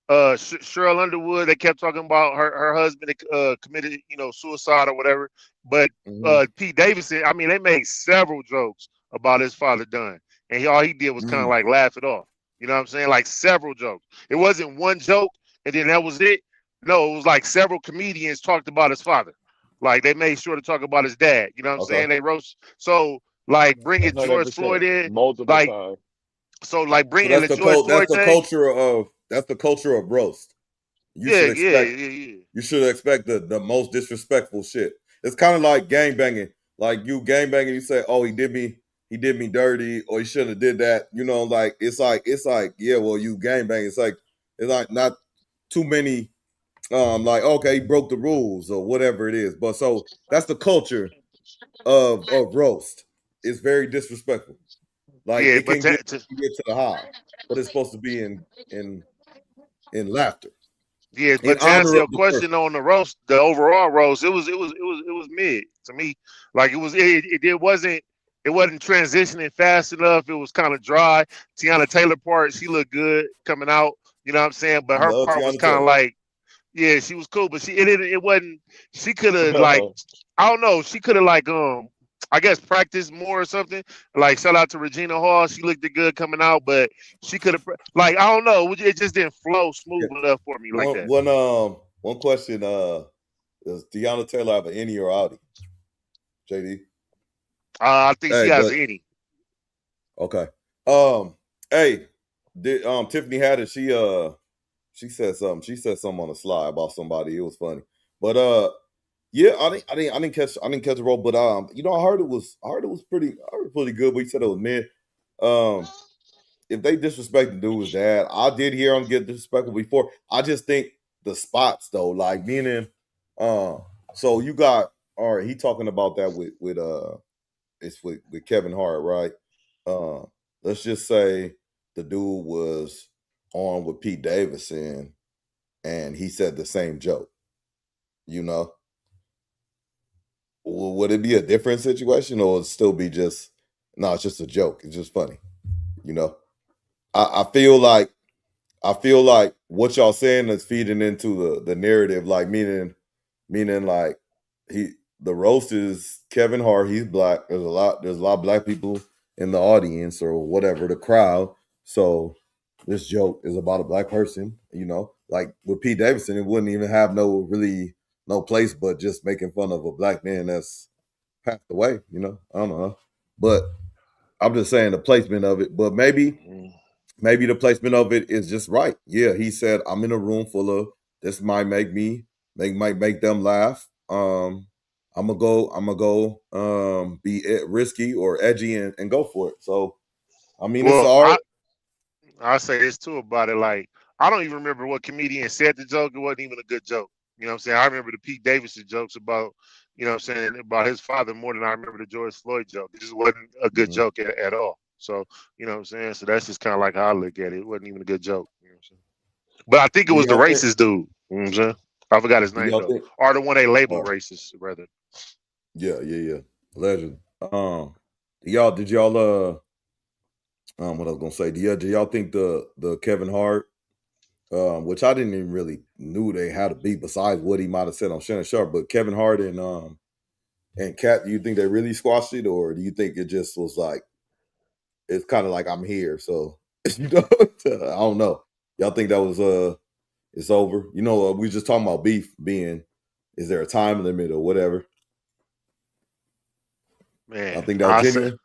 Cheryl Underwood. They kept talking about her husband committed suicide or whatever. But mhm, Pete Davidson, I mean, they made several jokes about his father done, and all he did was kind of mhm, like laugh it off. You know what I'm saying? Like several jokes. It wasn't one joke and then that was it. No, it was like several comedians talked about his father. Like they made sure to talk about his dad. You know what I'm okay. saying? They roast. So like bringing George 100%. Floyd in, Multiple like times. so like So bringing the George Floyd thing. that's the culture of roast. You Yeah, should yeah, expect yeah, yeah. the most disrespectful shit. It's kind of like gang banging. Like you gang banging, you say, "Oh, he did me dirty," or he shouldn't have did that. You know, like it's like, yeah, well, you gang banging. It's like not too many. Like okay, he broke the rules or whatever it is. But so that's the culture of roast. It's very disrespectful. Like Yeah, it but can get to the high, but it's supposed to be in laughter, yeah, in but to answer honor of your the person. question on the roast, the overall roast, it was mid to me. Like it wasn't transitioning fast enough. It was kind of dry. Tiana Taylor part, she looked good coming out. You know what I'm saying? But I her love part was Tiana kind of Taylor. like, yeah, she was cool, but it wasn't. She could have like, I don't know. She could have like I guess practiced more or something. Like shout out to Regina Hall. She looked good coming out, but she could have like I don't know. It just didn't flow smooth Okay. enough for me like that. One question. Does Tiana Taylor have an innie or outie? JD. I think she Hey, has but any. okay. Hey, did Tiffany Haddish? She said something. She said something on the slide about somebody. It was funny. But yeah, I didn't catch the role, but I heard it was pretty good, but he said it was mid. If they disrespect the dude's dad, I did hear him get disrespectful before. I just think the spots though, like meaning so you got all right, he talking about that with it's with Kevin Hart, right? Let's just say the dude was on with Pete Davidson and he said the same joke, you know. Would it be a different situation or would it still be just no, it's just a joke. It's just funny, you know. I feel like what y'all saying is feeding into the narrative, like meaning like the roast is Kevin Hart, he's black. There's a lot of black people in the audience or whatever, the crowd. So this joke is about a black person, you know. Like with Pete Davidson, it wouldn't even have no place but just making fun of a black man that's passed away, you know. I don't know. But I'm just saying the placement of it. But maybe the placement of it is just right. Yeah, he said, I'm in a room full of this might make them laugh. I'm gonna go be risky or edgy and go for it. So I mean, it's all right. I'll say this too about it. Like, I don't even remember what comedian said the joke. It wasn't even a good joke. You know what I'm saying? I remember the Pete Davidson jokes about, you know what I'm saying, about his father more than I remember the George Floyd joke. It just wasn't a good joke at all. So, you know what I'm saying? So that's just kind of like how I look at it. It wasn't even a good joke. You know what I'm saying? But I think it was the racist dude. You know what I'm saying? I forgot his name though. Or the one they labeled racist, rather. Yeah. Legend. Y'all, did y'all what I was gonna say? Do y'all think the Kevin Hart, which I didn't even really knew they had to be besides what he might have said on Shannon Sharp, but Kevin Hart and Kat, do you think they really squashed it, or do you think it just was like it's kind of like I'm here, so you know? I don't know. Y'all think that was it's over? You know, we just talking about beef being. Is there a time limit or whatever? Man, I think that was genuine.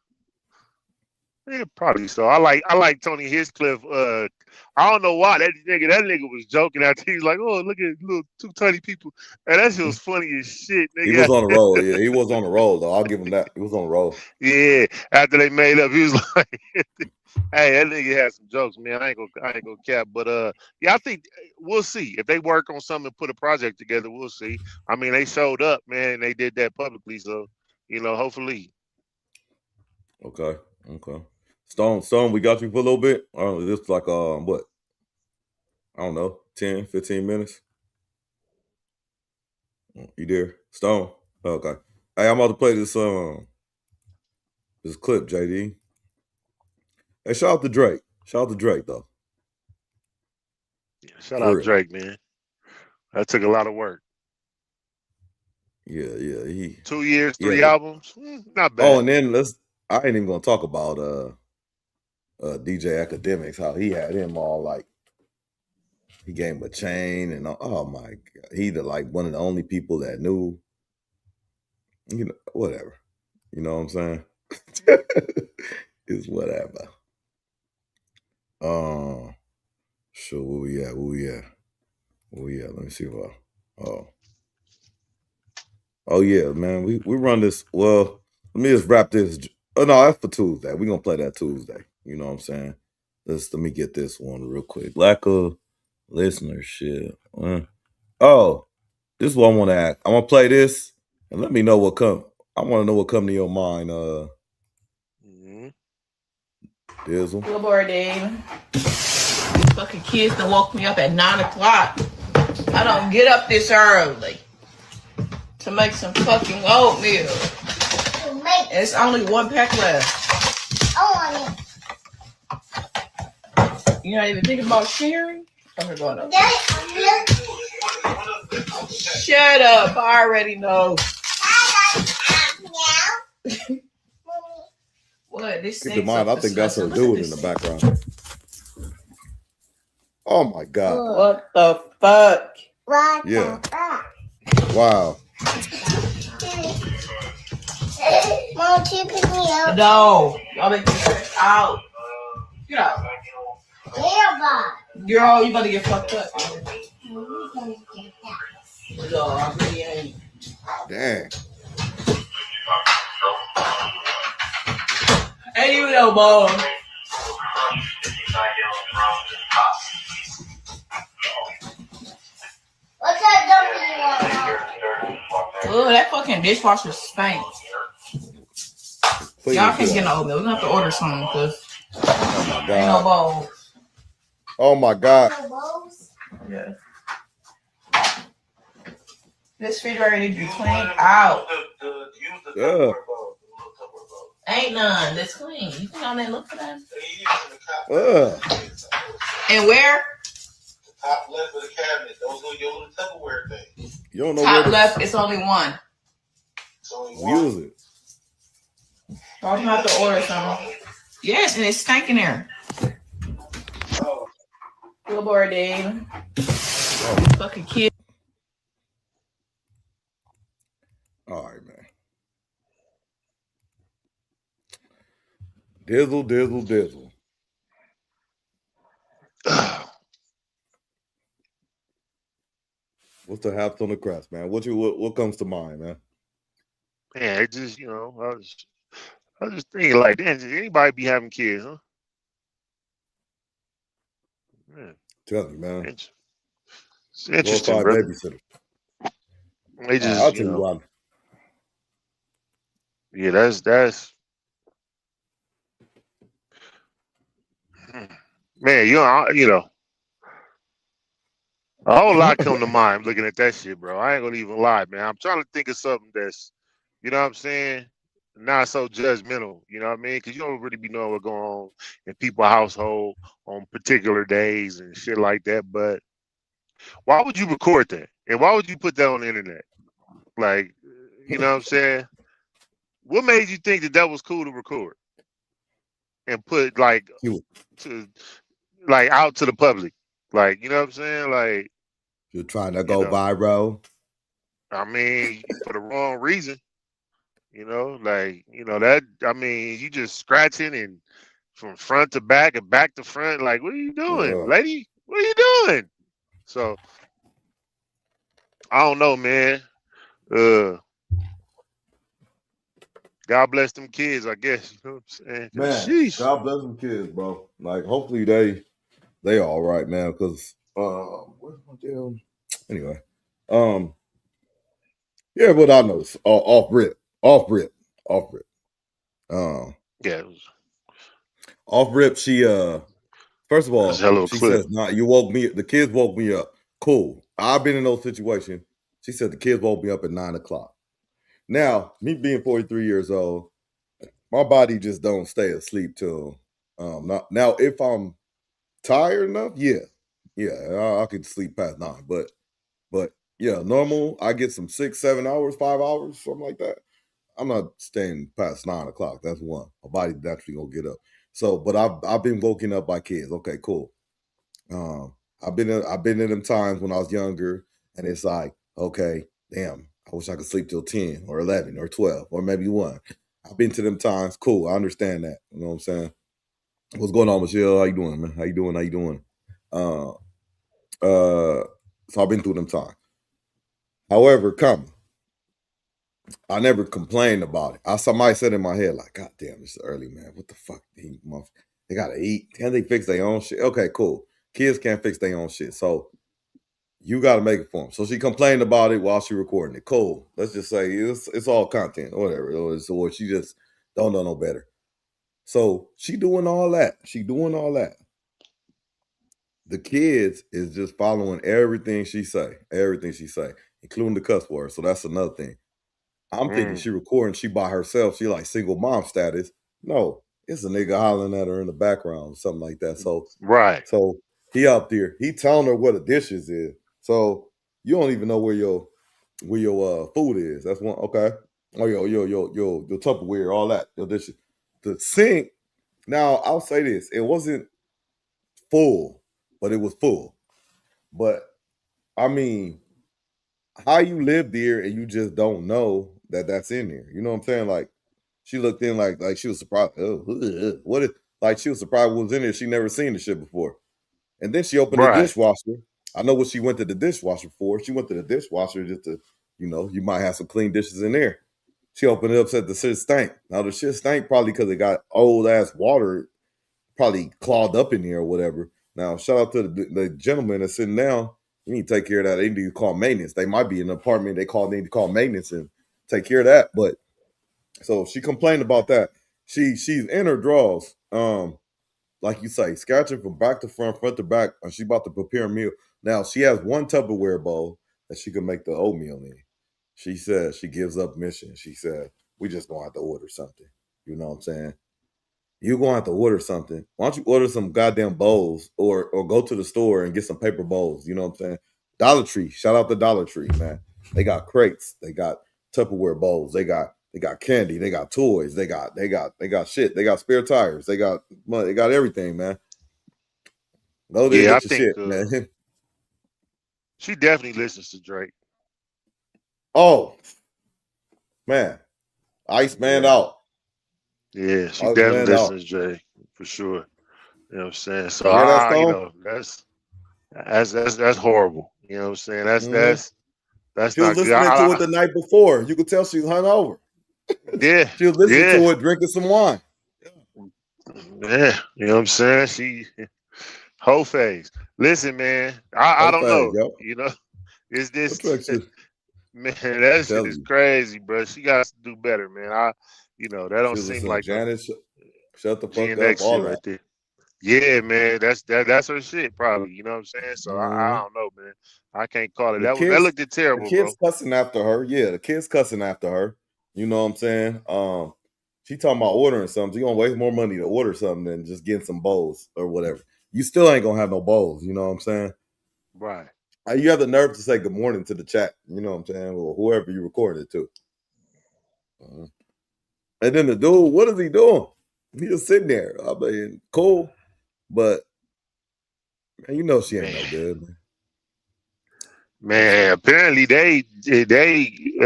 Yeah, probably so. I like Tony Hinchcliffe. I don't know why that nigga was joking after he's like, oh, look at little two tiny people, and that shit was funny as shit. Nigga. He was on the roll. Yeah, he was on the roll though. I'll give him that. He was on the roll. Yeah, after they made up, he was like, hey, that nigga had some jokes, man. I ain't gonna cap, but yeah, I think we'll see if they work on something and put a project together. We'll see. I mean, they showed up, man, and they did that publicly, so you know, hopefully. Okay. Stone, we got you for a little bit. This like what? I don't know, 10, 15 minutes. You there, Stone? Okay. Hey, I'm about to play this clip, JD. Hey, shout out to Drake. Though. Yeah, shout out Drake, man. That took a lot of work. Yeah. 2 years, 3 albums, not bad. Oh, and then I ain't even gonna talk about DJ Academics, how he had him all like he gave him a chain and oh my god, he like one of the only people that knew, you know, whatever. You know what I'm saying? It's whatever. Sure, where we at? Let me see if oh yeah, man, we run this. Well, let me just wrap this. Oh no, that's for Tuesday. We're gonna play that Tuesday. You know what I'm saying? Let me get this one real quick. Lack of listenership. Oh, this is what I want to ask. I'm gonna play this and let me know what come. I want to know what come to your mind. Dizzle. Good boy, Dave. These fucking kids done woke me up at 9 o'clock. I don't get up this early to make some fucking oatmeal. It's only 1 pack left. You're not even thinking about sharing? I'm going up. Shut up. I already know. What? This Keep in mind, I think that's her dude in the background. Oh my god. What the fuck? Yeah. Wow. Mom, can you pick me up? No. Y'all make me stretch out. Get out. Girl, you better get fucked up. No, I really ain't. Dang. Ain't even no ball. What's that dumpy one? Oh, that fucking dishwasher stinks. Please Y'all can't do get that. no oatmeal. We're gonna have to order something because Oh my ain't no God. bowls. Oh my God. No bowls? Yeah. This refrigerator needs to be cleaned out. Yeah. Ain't none. That's clean. You can go there and look for that. And where? Top left of the cabinet. Those are your little Tupperware things. You don't know Top where left, it's only one. It's only to one. use it. I'll have to order something. Yes, and it's stinking there. Oh. Good boy, Dave. Fucking kid. All right, man. Dizzle, dizzle, dizzle. What's the haps on the crust, man? What comes to mind, man? Man, it just, I was just thinking like, damn, does anybody be having kids, huh? Man, Tell you, man. it's interesting, Glorified brother. babysitter. They just, I'll tell you why. Yeah, that's man, a whole lot come to mind looking at that shit, bro. I ain't gonna even lie, man. I'm trying to think of something that's, you know what I'm saying, not so judgmental, you know what I mean? Because you don't really be knowing what's going on in people's household on particular days and shit like that. But why would you record that? And why would you put that on the internet? Like, you know what I'm saying? What made you think that was cool to record and put like out to the public? Like, you know what I'm saying? Like, you're trying to go viral. I mean, for the wrong reason. That, I mean, you just scratching and from front to back and back to front. Like, what are you doing, lady? What are you doing? So, I don't know, man. God bless them kids, I guess. You know what I'm saying? Man, sheesh. God bless them kids, bro. Like, hopefully they all right, man. Because where's my damn? Anyway, yeah, but I know off rip. Yeah. Off rip. She first of all, she says, "Nah, you woke me. The kids woke me up. Cool. I've been in those situations." She said the kids woke me up at 9 o'clock. Now, me being 43 years old, my body just don't stay asleep till now. If I'm tired enough, I could sleep past 9. But yeah, normal. I get some 6, 7 hours, 5 hours, something like that. I'm not staying past 9 o'clock. That's one. My body naturally gonna get up. So, but I've been woken up by kids. Okay, cool. I've been in them times when I was younger, and it's like, okay, damn, I wish I could sleep till 10 or 11 or 12 or maybe 1. I've been to them times. Cool, I understand that. You know what I'm saying? What's going on, Michelle? How you doing, man? How you doing? So I've been through them times. However, I never complained about it. Somebody said in my head, like, God damn, it's early, man. What the fuck? They gotta eat. Can they fix their own shit? Okay, cool. Kids can't fix their own shit. So you gotta make it for them. So she complained about it while she recording it. Cool. Let's just say it's all content or whatever. Or she just don't know no better. So she doing all that. The kids is just following everything she say, including the cuss words. So that's another thing. I'm thinking she recording, she by herself, she like single mom status. No, it's a nigga hollering at her in the background, something like that. So right. So he up there, he telling her what the dishes is. So you don't even know where your food is. That's one. Okay. Oh, your Tupperware, all that. Your dishes. The sink. Now I'll say this: it wasn't full, but it was full. But I mean, how you live there and you just don't know that that's in there? You know what I'm saying? Like she looked in like she was surprised. Oh, what is like she was surprised what was in there? She never seen the shit before. And then she opened the Right. dishwasher. I know what she went to the dishwasher for. She went to the dishwasher just to, you might have some clean dishes in there. She opened it up, said the shit stank. Now the shit stank probably because it got old ass water, probably clogged up in here or whatever. Now shout out to the gentleman that's sitting down. You need to take care of that. They need to call maintenance. They might be in an apartment. Need to call maintenance and take care of that. But so she complained about that. She's in her drawers. Like you say, scratching from back to front to back, and she about to prepare a meal. Now she has one Tupperware bowl that she can make the oatmeal in. She said she gives up mission. She said, we just gonna have to order something. You know what I'm saying? You're gonna have to order something. Why don't you order some goddamn bowls or go to the store and get some paper bowls? You know what I'm saying? Dollar Tree. Shout out to Dollar Tree, man. They got crates, they got Tupperware bowls, they got candy, they got toys, they got shit, they got spare tires, they got money, they got everything, man. Go there Yeah, I and get your think shit, man. she definitely listens to Drake. Oh, man. Iceman out. Yeah, she Iceman definitely out. listens to Drake for sure. You know what I'm saying? So You hear that you song? know, that's horrible. You know what I'm saying? That's She was not good. listening to it the night before. You could tell she was hungover. Yeah. She was listening to it, drinking some wine. Yeah. You know what I'm saying? She whole phase. Listen, man, I don't know. Yep. You know, is this What shit? man, that shit Tell is you. crazy, bro. She got to do better, man. That don't She was seem listening like to Janet, shut the fuck Gen up, X all shit that. right there. Yeah, man, that's her shit, probably. You know what I'm saying? So I Mhm. don't know, man. I can't call it. The That kids, looked the terrible, kids bro. cussing after her. Yeah, the kids cussing after her. You know what I'm saying? She talking about ordering something. She gonna waste more money to order something than just getting some bowls or whatever. You still ain't gonna have no bowls. You know what I'm saying? Right. You have the nerve to say good morning to the chat. You know what I'm saying? Or whoever you recorded it to. And then the dude, what is he doing? He just sitting there. I mean, cool, but man, you know she ain't no good, man. Man, apparently they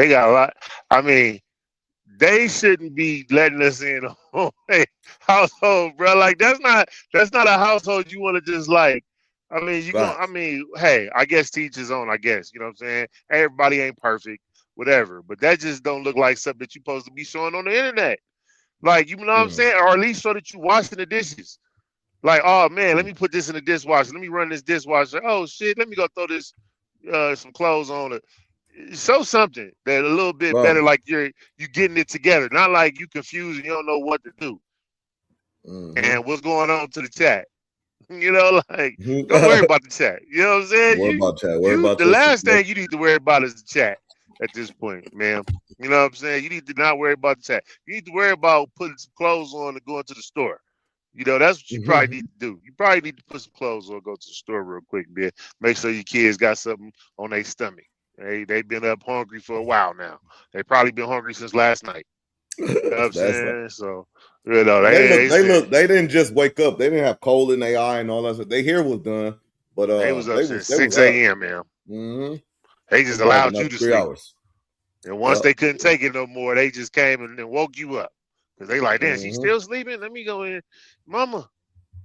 got a lot. I mean, they shouldn't be letting us in on a household, bro. Like that's not a household you want to just like. I mean, hey, I guess teach his own. I guess you know what I'm saying. Everybody ain't perfect, whatever. But that just don't look like something that you're supposed to be showing on the internet. Like you know what I'm saying, or at least show that you washing the dishes. Like, oh man, let me put this in the dishwasher. Let me run this dishwasher. Oh shit, let me go throw this some clothes on it. Show something that a little bit better, like you getting it together, not like you confused and you don't know what to do. And what's going on to the chat? You know, like don't worry about the chat. You know what I'm saying? Worry about chat. Worry about the last thing you need to worry about is the chat at this point, ma'am. You know what I'm saying? You need to not worry about the chat. You need to worry about putting some clothes on and going to the store. You know, that's what you probably need to do. You probably need to put some clothes on, go to the store real quick, man. Make sure your kids got something on their stomach. They've been up hungry for a while now. They probably been hungry since last night. You know what I'm saying? So, you know, they didn't just wake up. They didn't have coal in their eye and all that stuff. Their hair was done, but they was up since 6 a.m., man. They just allowed you to sleep. Hours. And once they couldn't take it no more, they just came and woke you up. Because they like, damn, she's still sleeping? Let me go in. Mama.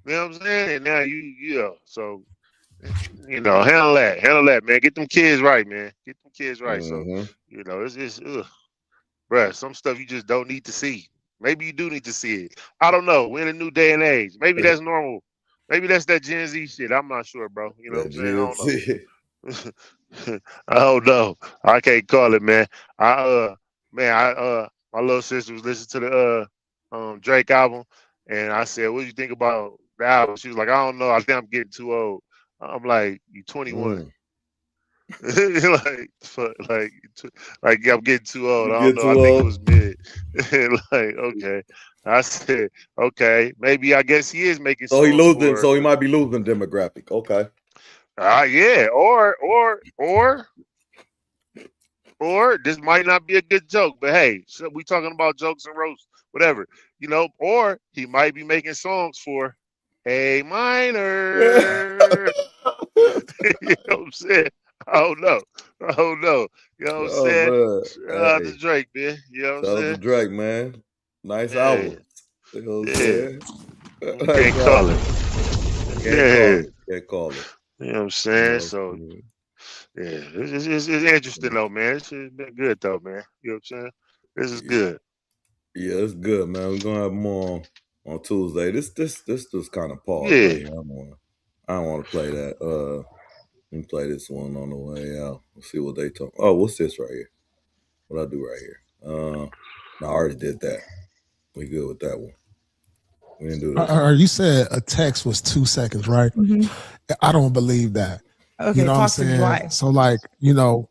You know what I'm saying? And now you know, so handle that, man. Get them kids right, man. Get them kids right. So, you know, it's bruh, some stuff you just don't need to see. Maybe you do need to see it. I don't know. We're in a new day and age. Maybe that's normal. Maybe that's that Gen Z shit. I'm not sure, bro. You know what I'm saying? I don't know. I don't know. I can't call it, man. My little sister was listening to the Drake album, and I said, "What do you think about the album?" She was like, "I don't know. I think I'm getting too old." I'm like, "You 21." like I'm getting too old. I don't know. I think it was mid. Like, okay. I said, okay, maybe I guess he is making. So he losing. So he might be losing demographic. Okay. Yeah. Or this might not be a good joke, but hey, so we talking about jokes and roasts, whatever, you know. Or he might be making songs for A minor. You know what I'm saying? I don't know. You know what I'm saying? Shout out to Drake, man. You know what I'm saying? Shout out to Drake, man. Nice album. You know what I'm saying? Can't call it. can't call it. You know what I'm You saying? know, So yeah, it's interesting though, man. It's been good though, man. You know what I'm saying? This is good. yeah, it's good, man. We're gonna have more on Tuesday. This just kind of pause Yeah. right here. I don't want to play that. Let me play this one on the way out. Let's see what they talk. Oh, what's this right here? What I do right here? No, I already did that. We good with that one. We didn't do this. You said a text was 2 seconds, right? Mhm. I don't believe that. Okay, You know what I'm talk to me. saying? Why? So like,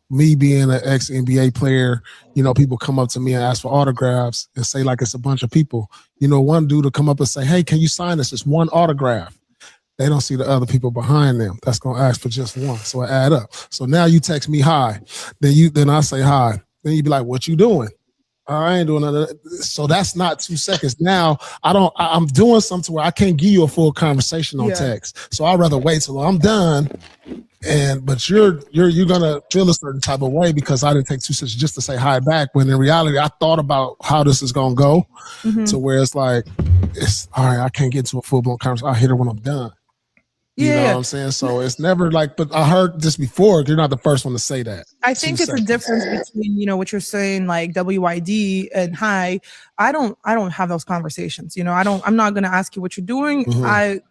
me being an ex NBA player, people come up to me and ask for autographs and say like it's a bunch of people. One dude will come up and say, "Hey, can you sign this? It's one autograph." They don't see the other people behind them that's gonna ask for just one. So it add up. So now you text me hi, then I say hi. Then you be like, "What you doing?" I ain't doing nothing. So that's not 2 seconds. Now I'm doing something where I can't give you a full conversation on text. So I'd rather wait till I'm done. But you're gonna feel a certain type of way because I didn't take 2 seconds just to say hi back. When in reality, I thought about how this is gonna go to where it's like, it's all right. I can't get to a full blown conversation. I'll hit her when I'm done. You know what I'm saying? So it's never like, but I heard this before. You're not the first one to say that. I think it's a difference between, what you're saying, like WYD and hi. I don't have those conversations. I'm not going to ask you what you're doing. I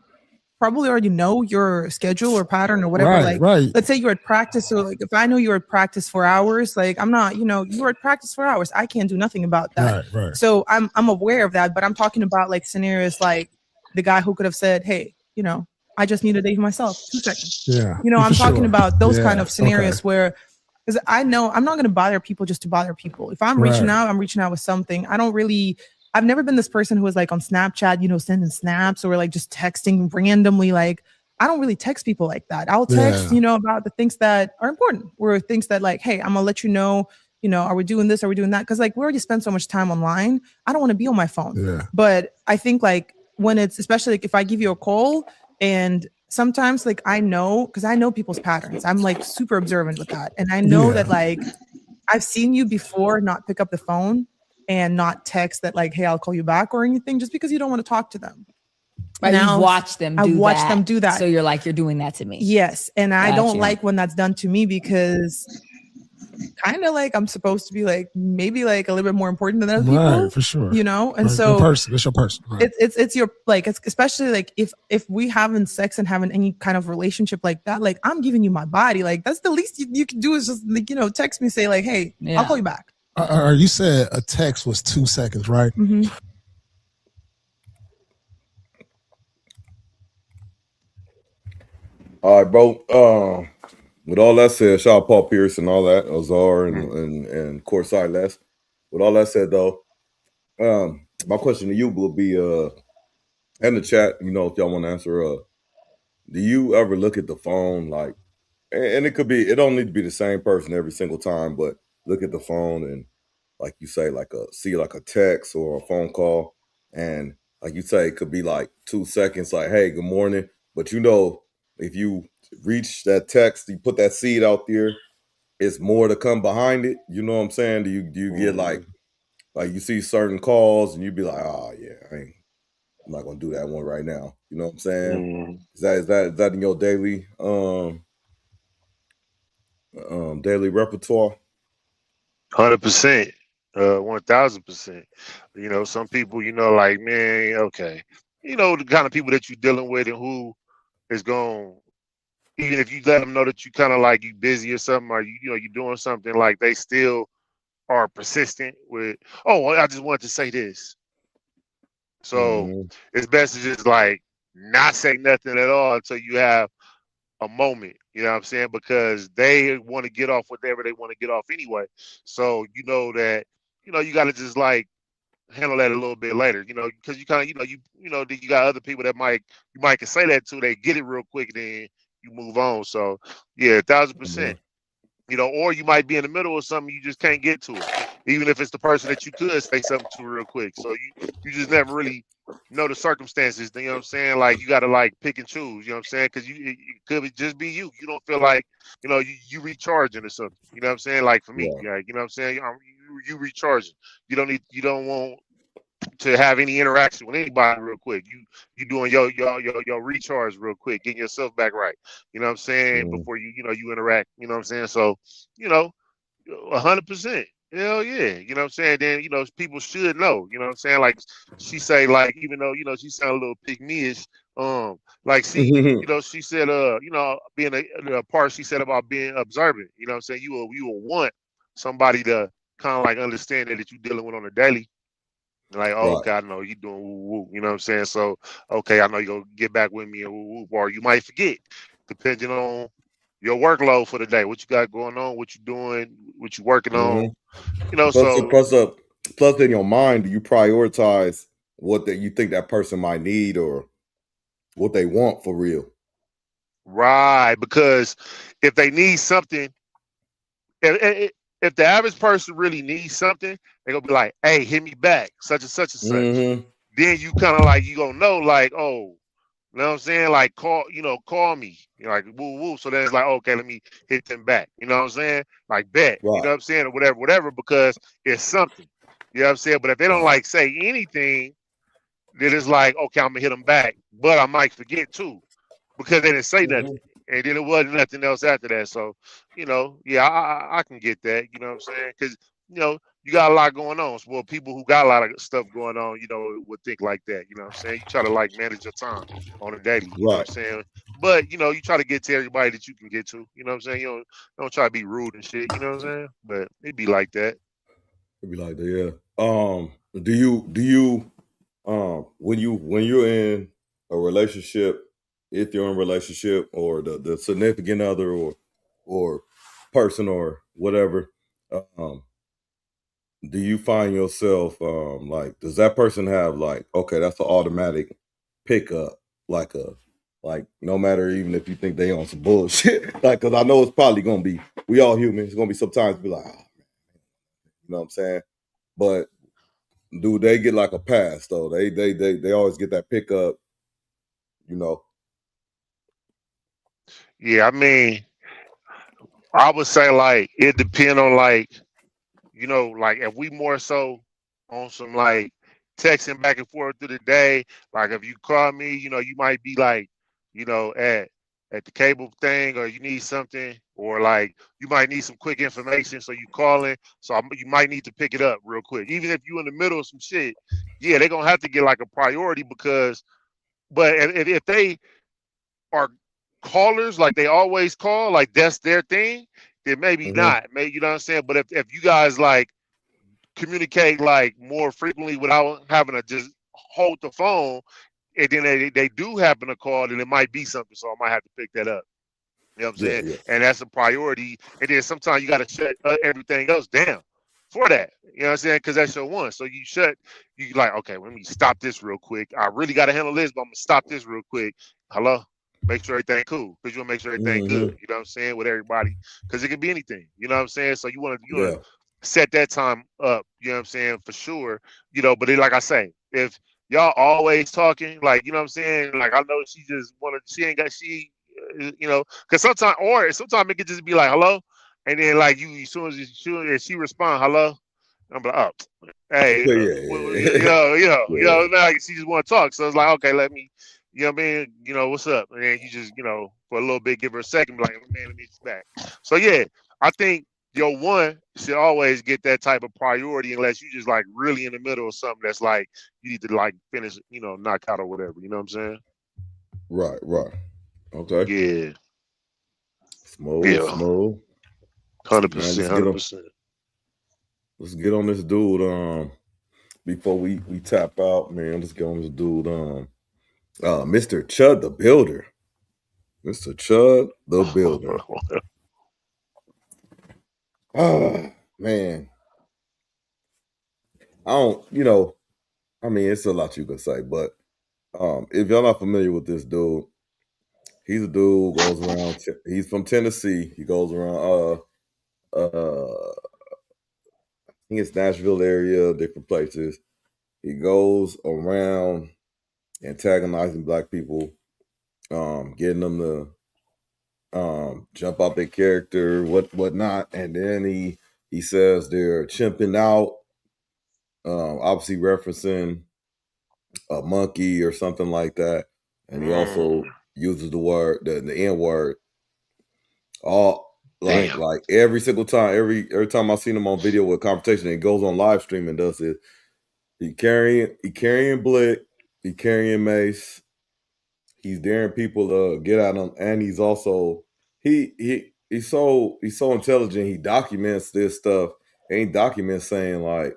probably already know your schedule or pattern or whatever. Right. Let's say you're at practice. So like, if I know you're at practice for hours, like I'm not, you're at practice for hours. I can't do nothing about that. Right. So I'm aware of that, but I'm talking about like scenarios like the guy who could have said, "Hey, I just need a day for myself, 2 seconds." Yeah. I'm talking about those kind of scenarios where, because I know I'm not going to bother people just to bother people. If I'm reaching out, I'm reaching out with something. I've never been this person who is like on Snapchat, sending snaps or like just texting randomly. Like, I don't really text people like that. I'll text, about the things that are important or things that like, "Hey, I'm going to let you know, are we doing this? Are we doing that?" Because like we already spend so much time online. I don't want to be on my phone. Yeah. But I think like when it's, especially like if I give you a call, and sometimes like I know, because I know people's patterns. I'm like super observant with that. And I know that like I've seen you before not pick up the phone and not text that like, "Hey, I'll call you back" or anything, just because you don't want to talk to them. Right, now, you've watched them do that. So you're like, you're doing that to me. Yes. And I don't like when that's done to me because kind of like I'm supposed to be like maybe like a little bit more important than other people. Right, for sure. And so it's your person. Right. It's your like, it's especially like if we having sex and having any kind of relationship like that, like I'm giving you my body, like that's the least you can do is just like, text me, say like, "Hey, I'll call you back." You said a text was 2 seconds, right? Mm-hmm. All right, bro. With all that said, shout out Paul Pierce and all that, Azar and Courtside Les. With all that said, though, my question to you will be in the chat. If y'all want to answer, do you ever look at the phone like, and it don't need to be the same person every single time, but look at the phone and like you say, see like a text or a phone call, and like you say, it could be like 2 seconds, like, "Hey, good morning," but if you reach that text, you put that seed out there, it's more to come behind it. You know what I'm saying? Do you get like you see certain calls and you be like, "Oh yeah, I'm not gonna do that one right now." You know what I'm saying? Is that in your daily daily repertoire? 100%, 1000%. Some people, like, man, okay, the kind of people that you're dealing with and who is going, even if you let them know that you kind of like you busy or something, or you're doing something, like they still are persistent with, "Oh, I just wanted to say this." So it's best to just like not say nothing at all until you have a moment, you know what I'm saying? Because they want to get off whatever they want to get off anyway. So that, you got to just like handle that a little bit later, because you kind of, you got other people that you might can say that to, they get it real quick, then you move on. So yeah, 1000%. Or you might be in the middle of something, you just can't get to it, even if it's the person that you could say something to real quick. So you just never really know the circumstances. You know what I'm saying? Like you got to like pick and choose. You know what I'm saying? Because it could just be you. You don't feel like you recharging or something. You know what I'm saying? Like for me, you know what I'm saying? You recharging. You don't want to have any interaction with anybody real quick. You doing your recharge real quick, getting yourself back right. You know what I'm saying? Before you interact. You know what I'm saying? So, 100%. Hell yeah. You know what I'm saying? Then, people should know. You know what I'm saying? Like she say, like, even though, she sound a little pygmy-ish, like she said, being a part she said about being observant. You know what I'm saying? You will want somebody to kind of like understand that you're dealing with on a daily. Like, oh, Right. okay, I know you doing woo woo. You know what I'm saying? So, okay, I know you're gonna get back with me and woo woo, or you might forget, depending on your workload for the day, what you got going on, what you doing, what you working on. Plus in your mind, do you prioritize what that you think that person might need or what they want for real? Right, because if they need something, if the average person really needs something, they're gonna be like, hey, hit me back, such and such and such. Mm-hmm. Then you kind of like, you gonna know, like, oh, you know what I'm saying? Like, call me. You're like, woo woo. So then it's like, okay, let me hit them back. You know what I'm saying? Like, bet. Right. You know what I'm saying? Or whatever, because it's something. You know what I'm saying? But if they don't like say anything, then it's like, okay, I'm gonna hit them back. But I might forget too, because they didn't say nothing. And then it wasn't nothing else after that. So, yeah, I can get that. You know what I'm saying? Because, you got a lot going on. So, well, people who got a lot of stuff going on, would think like that. You know what I'm saying? You try to like manage your time on a daily. You know what I'm saying? But, you try to get to everybody that you can get to. You know what I'm saying? You don't try to be rude and shit. You know what I'm saying? But it'd be like that. It'd be like that, yeah. Do you when you're in a relationship, if you're in a relationship or the significant other or person or whatever, do you find yourself like, does that person have like, okay, that's an automatic pickup, like no matter even if you think they on some bullshit, like, because I know it's probably gonna be, we all human, it's gonna be sometimes be like, oh, man. You know what I'm saying? But do they get like a pass though? They always get that pickup, Yeah, I mean, I would say like it depend on like, like if we more so on some like texting back and forth through the day, like if you call me, you might be like, at the cable thing, or you need something, or like you might need some quick information, so you calling, so you might need to pick it up real quick, even if you in the middle of some shit. Yeah, they're gonna have to get like a priority because, but if they are callers, like they always call, like that's their thing, then maybe not. Maybe, you know what I'm saying? But if you guys like communicate like more frequently without having to just hold the phone, and then they do happen to call, then it might be something. So I might have to pick that up. You know what I'm saying? Yeah. And that's a priority. And then sometimes you got to shut everything else down for that. You know what I'm saying? Because that's your one. So you like, okay, let me stop this real quick. I really got to handle this, but I'm going to stop this real quick. Hello? Make sure everything cool. Because you want to make sure everything good. You know what I'm saying? With everybody. Because it could be anything. You know what I'm saying? So you want to set that time up. You know what I'm saying? For sure. But like I say, if y'all always talking, like, you know what I'm saying? Like, I know she ain't got, because sometimes it could just be like, hello. And then like as soon as she respond, hello, I'm like, oh, hey, now she just want to talk. So it's like, okay, let me, you know what I mean? What's up? And then you just, for a little bit, give her a second, be like, man, let me get back. So yeah, I think your one should always get that type of priority unless you just like really in the middle of something that's like you need to like finish, knock out or whatever. You know what I'm saying? Right. Okay. Yeah. Smooth. 100%. 100%. Let's get on this dude. Before we tap out, man, let's get on this dude. Mr. Chud the Builder. Mr. Chud the Builder. Man. It's a lot you can say, but if y'all not familiar with this dude, he's a dude who goes around. He's from Tennessee. He goes around. I think it's Nashville area, different places. He goes around antagonizing black people, getting them to jump out their character, whatnot, and then he says they're chimping out. obviously referencing a monkey or something like that, and he also uses the word, the N word, all like every single time, every time I seen him on video with Confrontation, and goes on live stream and does it. He carrying Blick, he carrying Mace, he's daring people to get at him, and he's also he's so intelligent. He documents this stuff, and he documents saying like,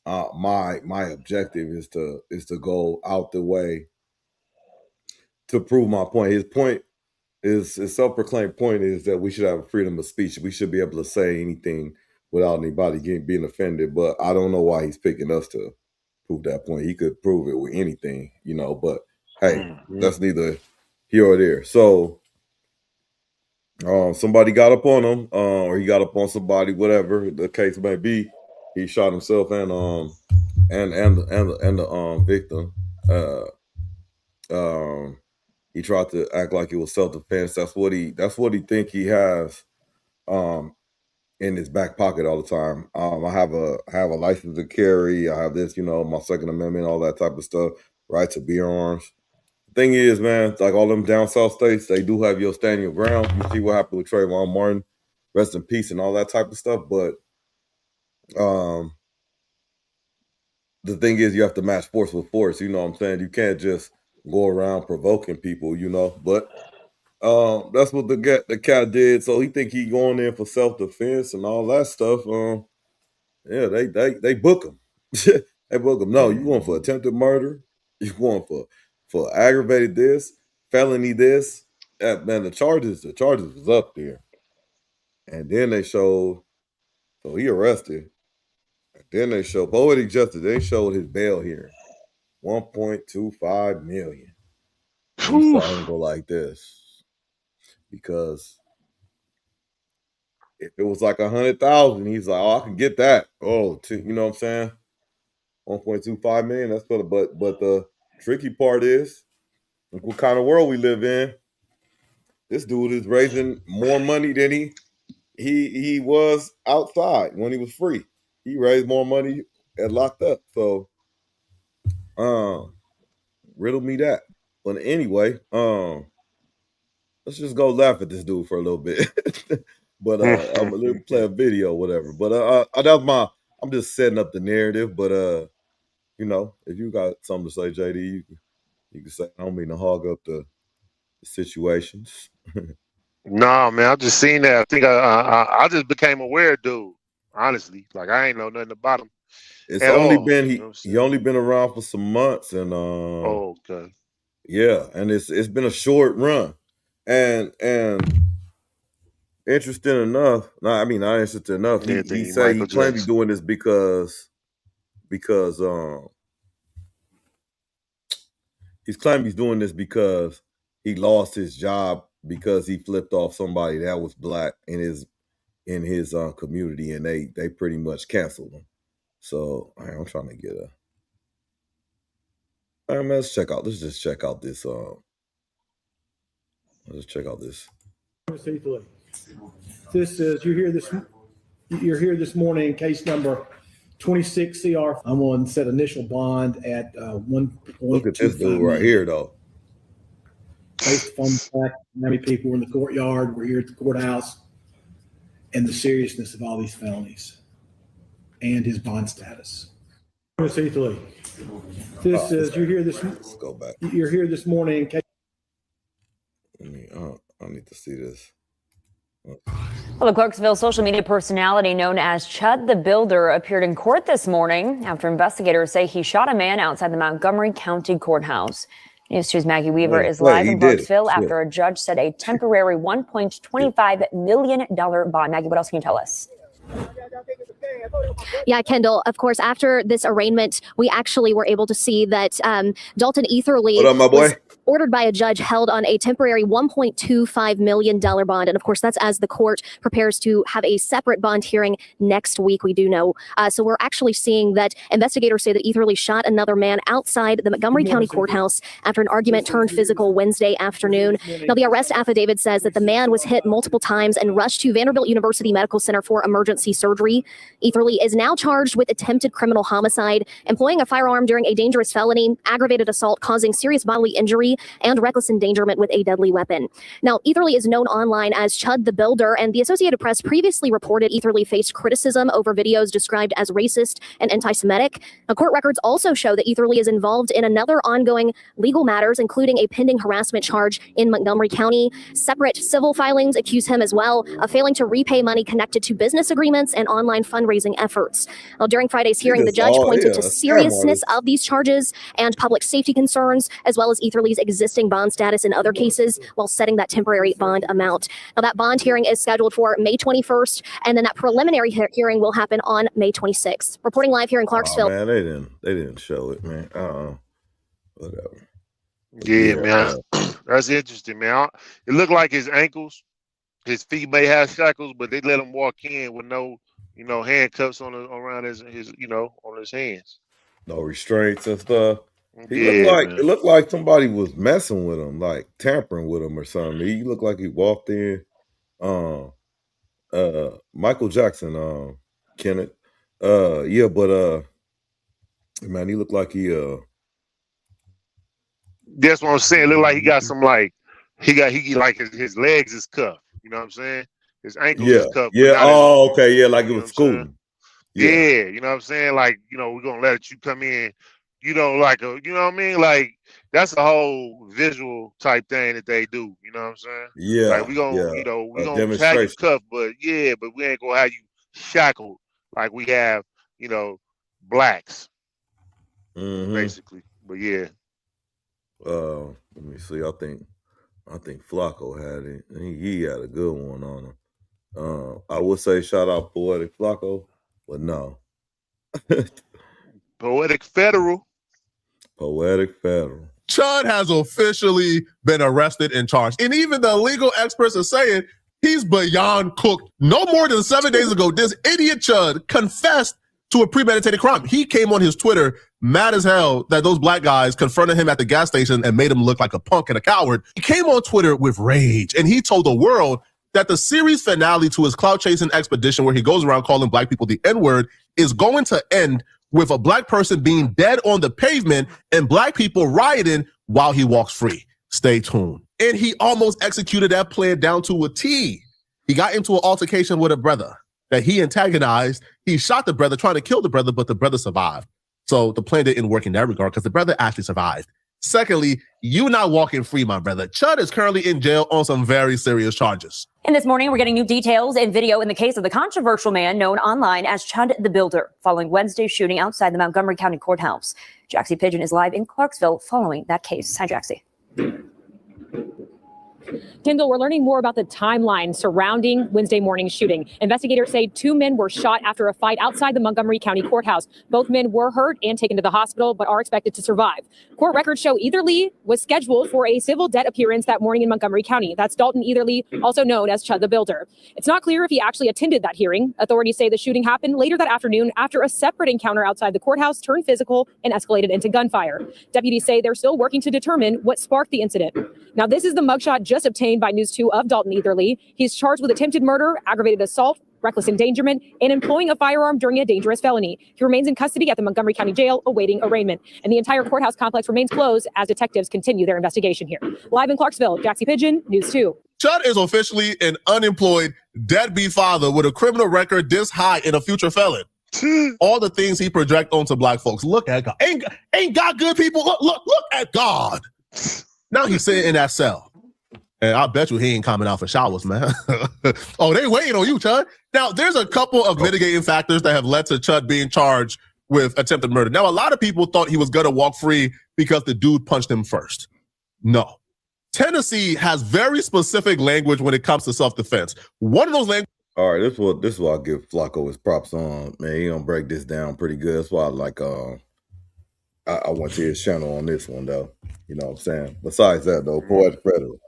my objective is to go out the way to prove my point. His point is, his self-proclaimed point is that we should have freedom of speech. We should be able to say anything without anybody being offended. But I don't know why he's picking us to prove that point. He could prove it with anything, you know. But hey, that's neither here or there. So somebody got up on him, or he got up on somebody, whatever the case may be. He shot himself and the victim. He tried to act like it was self-defense. That's what he think he has in his back pocket all the time. I have a license to carry. I have this, you know, my Second Amendment, all that type of stuff, right to bear arms. The thing is, man, like all them down south states, they do have your stand your ground. You see what happened with Trayvon Martin, rest in peace, and all that type of stuff. But the thing is, you have to match force with force. You know what I'm saying? You can't just go around provoking people, you know. But that's what the cat did. So he think he going in for self-defense and all that stuff. Yeah, they book him. They book him. No, you going for attempted murder. You going for aggravated this, felony this. Man, the charges was up there. And then they showed, so he arrested. And then they showed poetic justice. They showed his bail hearing, $1.25 million. He saw him go like this, because if it was like 100,000, he's like, oh, I can get that. Oh, you know what I'm saying? 1.25 million. That's for the but the tricky part is, look what kind of world we live in. This dude is raising more money than he was outside when he was free. He raised more money and locked up. So, riddle me that. But anyway, let's just go laugh at this dude for a little bit. But I'm gonna play a video, whatever. But I'm just setting up the narrative. But you know, if you got something to say, JD, you can say. I don't mean to hog up the situations. No, man, I just seen that. I think I just became aware, dude. Honestly, like I ain't know nothing about him. It's only been he only been around for some months, and okay, yeah, and it's been a short run, and interesting enough. Not interesting enough. He claimed he's doing this because he's claiming he's doing this because he lost his job because he flipped off somebody that was black in his community, and they pretty much canceled him. So I'm trying to get let's just check out this. Let's check out this. This is you're here this morning, case number 26 CR. I'm on set initial bond at 1. Look at this dude right here, though. Based upon the fact how many people were in the courtyard, we're here at the courthouse, and the seriousness of all these felonies and his bond status. This is you're here this. Let's go back. You're here this morning. I need to see this. Well, the Clarksville social media personality known as Chud the Builder appeared in court this morning after investigators say he shot a man outside the Montgomery County Courthouse. News 2's Maggie Weaver is live in Clarksville after a judge set a temporary $1.25 million bond. Maggie, what else can you tell us? Yeah, Kendall, of course, after this arraignment, we actually were able to see that Dalton Etherly. What up, my boy? ordered by a judge held on a temporary $1.25 million bond. And of course, that's as the court prepares to have a separate bond hearing next week, we do know. So we're actually seeing that investigators say that Etherly shot another man outside the Montgomery County Courthouse after an argument turned physical Wednesday afternoon. Now, the arrest affidavit says that the man was hit multiple times and rushed to Vanderbilt University Medical Center for emergency surgery. Etherly is now charged with attempted criminal homicide, employing a firearm during a dangerous felony, aggravated assault causing serious bodily injury, and reckless endangerment with a deadly weapon. Now, Etherly is known online as Chud the Builder, and the Associated Press previously reported Etherly faced criticism over videos described as racist and anti-Semitic. Now, court records also show that Etherly is involved in another ongoing legal matters, including a pending harassment charge in Montgomery County. Separate civil filings accuse him as well of failing to repay money connected to business agreements and online fundraising efforts. Well, during Friday's hearing, the judge pointed to seriousness of these charges and public safety concerns, as well as Etherly's existing bond status in other cases, while setting that temporary bond amount. Now, that bond hearing is scheduled for May 21st, and then that preliminary hearing will happen on May 26th. Reporting live here in Clarksville. Man, they didn't show it, man. Whatever. Yeah, man. That's interesting, man. It looked like his ankles, his feet may have shackles, but they let him walk in with no, handcuffs around his, on his hands. No restraints and stuff. It looked like somebody was messing with him, like tampering with him or something. He looked like he walked in. Michael Jackson, Kenneth. Yeah, but man, he looked like he That's what I'm saying. Look like he got some his legs is cuffed. You know what I'm saying? His ankles is cuffed. Yeah. Oh, okay. Yeah, like it was scooting. Yeah, you know what I'm saying? Like, we're gonna let you come in, you know what I mean? Like, that's a whole visual type thing that they do, you know what I'm saying? Yeah. Like we gonna, we're gonna have you cuffed, but we ain't gonna have you shackled like we have, blacks. Basically. But yeah. Let me see. I think Flacco had it. He had a good one on him. I would say shout out Poetic Flacco, but no. Poetic Federal. Chud has officially been arrested and charged. And even the legal experts are saying he's beyond cooked. No more than 7 days ago, this idiot Chud confessed to a premeditated crime. He came on his Twitter mad as hell that those black guys confronted him at the gas station and made him look like a punk and a coward. He came on Twitter with rage, and he told the world that the series finale to his clout-chasing expedition, where he goes around calling black people the N-word, is going to end with a black person being dead on the pavement and black people rioting while he walks free. Stay tuned. And he almost executed that plan down to a T. He got into an altercation with a brother that he antagonized. He shot the brother, trying to kill the brother, but the brother survived. So the plan didn't work in that regard because the brother actually survived. Secondly, you not walking free, my brother. Chud is currently in jail on some very serious charges. And this morning, we're getting new details and video in the case of the controversial man known online as Chud the Builder, following Wednesday's shooting outside the Montgomery County Courthouse. Jaxie Pigeon is live in Clarksville following that case. Hi, Jaxie. Kendall, we're learning more about the timeline surrounding Wednesday morning's shooting. Investigators say 2 men were shot after a fight outside the Montgomery County Courthouse. Both men were hurt and taken to the hospital, but are expected to survive. Court records show Etherly was scheduled for a civil debt appearance that morning in Montgomery County. That's Dalton Etherly, also known as Chud the Builder. It's not clear if he actually attended that hearing. Authorities say the shooting happened later that afternoon after a separate encounter outside the courthouse turned physical and escalated into gunfire. Deputies say they're still working to determine what sparked the incident. Now, this is the mugshot just obtained by News 2 of Dalton Etherly. He's charged with attempted murder, aggravated assault, reckless endangerment, and employing a firearm during a dangerous felony. He remains in custody at the Montgomery County Jail awaiting arraignment. And the entire courthouse complex remains closed as detectives continue their investigation here. Live in Clarksville, Jaxie Pigeon, News 2. Chud is officially an unemployed, deadbeat father with a criminal record this high and a future felon. All the things he projects onto black folks. Look at God. Ain't God good, people? Look at God. Now he's sitting in that cell. And I bet you he ain't coming out for showers, man. Oh, they waiting on you, Chud. Now, there's a couple of mitigating factors that have led to Chud being charged with attempted murder. Now, a lot of people thought he was going to walk free because the dude punched him first. No. Tennessee has very specific language when it comes to self-defense. One of those languages. All right, this is what I give Flacco his props on, man. He gonna break this down pretty good. That's why I like I went to his channel on this one though. You know what I'm saying? Besides that though, Poetic Federal.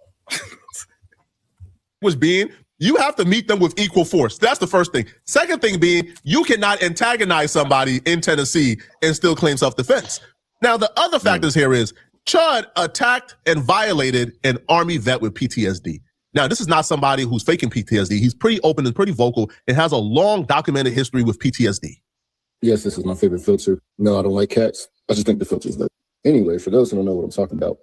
Was being, you have to meet them with equal force. That's the first thing. Second thing being, you cannot antagonize somebody in Tennessee and still claim self-defense. Now, the other factors here is Chud attacked and violated an Army vet with PTSD. Now, this is not somebody who's faking PTSD. He's pretty open and pretty vocal and has a long documented history with PTSD. Yes, this is my favorite filter. No, I don't like cats. I just think the filter's there. Anyway, for those who don't know what I'm talking about,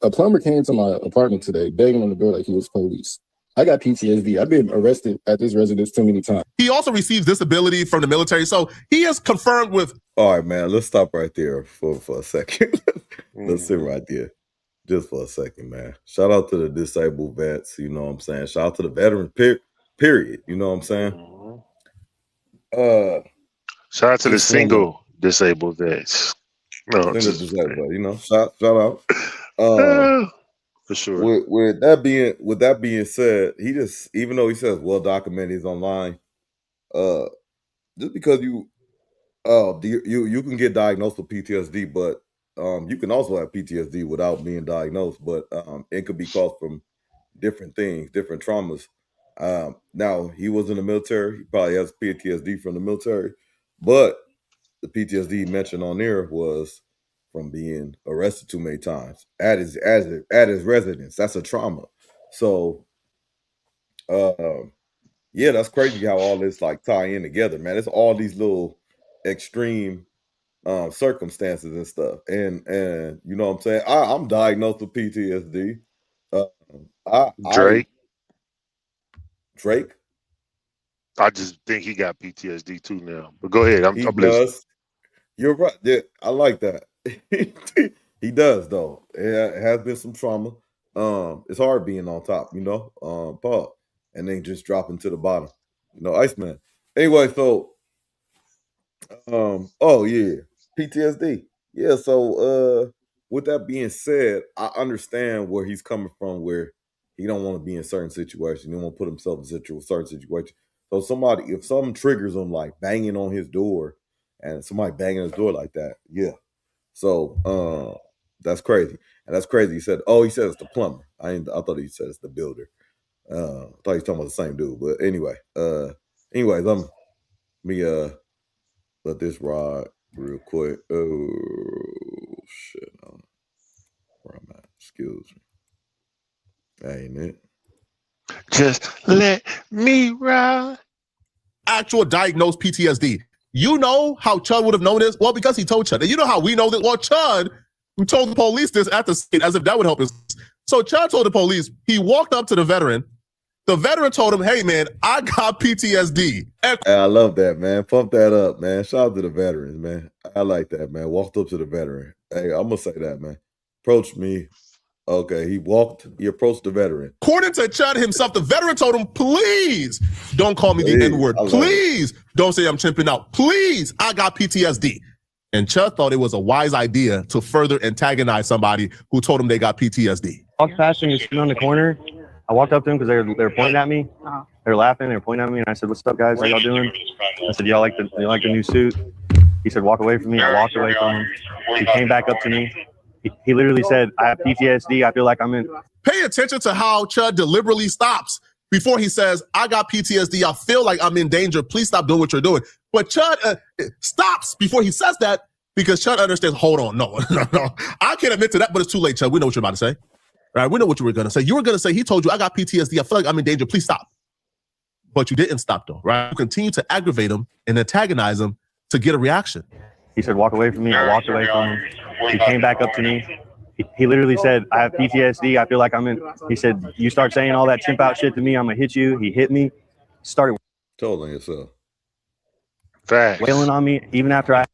a plumber came to my apartment today, banging on the door like he was police. I got PTSD. I've been arrested at this residence too many times. He also receives disability from the military, so he is confirmed with. All right, man. Let's stop right there for a second. Let's sit right there, just for a second, man. Shout out to the disabled vets. You know what I'm saying? Shout out to the veteran. Period. You know what I'm saying? Shout out to the single disabled vets. No, disabled, you know. Shout out. For sure. With that being said, he just, even though he says well documented, he's online, just because you can get diagnosed with PTSD, but you can also have PTSD without being diagnosed, but it could be caused from different things, different traumas. Now he was in the military, he probably has PTSD from the military, but the PTSD he mentioned on there was from being arrested too many times at his residence. That's a trauma. So yeah, that's crazy how all this like tie in together, man. It's all these little extreme circumstances and stuff. And you know what I'm saying? I'm diagnosed with PTSD. Drake? I just think he got PTSD too now. But go ahead. I'm listening. You're right. Yeah, I like that. He does though. It has been some trauma. It's hard being on top, you know. Paul, and then just dropping to the bottom. You know, Iceman. Anyway, so oh yeah, PTSD. Yeah, so with that being said, I understand where he's coming from, where he don't want to be in certain situations. He don't want to put himself in certain situations. So if something triggers him, like banging on his door, and somebody banging his door like that, yeah. So that's crazy. And that's crazy. He said it's the plumber. I thought he said it's the builder. I thought he was talking about the same dude. But anyway, let me let this ride real quick. Oh shit. Where I'm at. Excuse me. Ain't it? Just let me ride. Actual diagnosed PTSD. You know how Chud would have known this? Well, because he told Chud. And you know how we know that? Well, Chud, who told the police this at the scene, as if that would help us. So Chud told the police, he walked up to the veteran. The veteran told him, hey, man, I got PTSD. I love that, man. Pump that up, man. Shout out to the veterans, man. I like that, man. Walked up to the veteran. Hey, I'm going to say that, man. Approached me. Okay, he approached the veteran. According to Chud himself, the veteran told him, please don't call me the N-word. Please don't say I'm chimping out. Please, I got PTSD. And Chud thought it was a wise idea to further antagonize somebody who told him they got PTSD. Walked past him, he was sitting on the corner. I walked up to him because they were pointing at me. They were laughing, they were pointing at me, and I said, what's up, guys? How y'all doing? I said, y'all like the new suit? He said, walk away from me. I walked away from him. He came back up to me. He literally said, I have PTSD. I feel like I'm in. Pay attention to how Chud deliberately stops before he says, I got PTSD. I feel like I'm in danger. Please stop doing what you're doing. But Chud stops before he says that because Chud understands, hold on, no. I can't admit to that, but it's too late, Chud. We know what you're about to say. All right, we know what you were going to say. You were going to say, he told you, I got PTSD. I feel like I'm in danger. Please stop. But you didn't stop, though, right? You continue to aggravate him and antagonize him to get a reaction. He said, walk away from me. I walked away from him. He came back up to me. He literally said, I have PTSD. I feel like I'm in. He said, you start saying all that chimp out shit to me, I'm going to hit you. He hit me. Started telling yourself. Facts. Wailing on me, even after I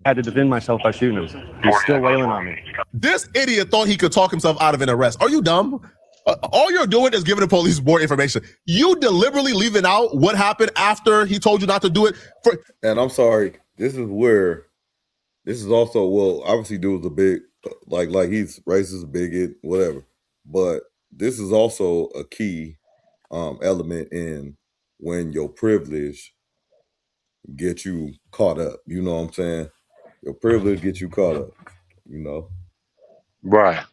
had to defend myself by shooting him. He's still wailing on me. This idiot thought he could talk himself out of an arrest. Are you dumb? All you're doing is giving the police more information. You deliberately leaving out what happened after he told you not to do it. And I'm sorry. This is also, well, obviously dude was a big, like he's racist, bigot, whatever. But this is also a key element in when your privilege gets you caught up. You know what I'm saying? Your privilege gets you caught up, you know. Right.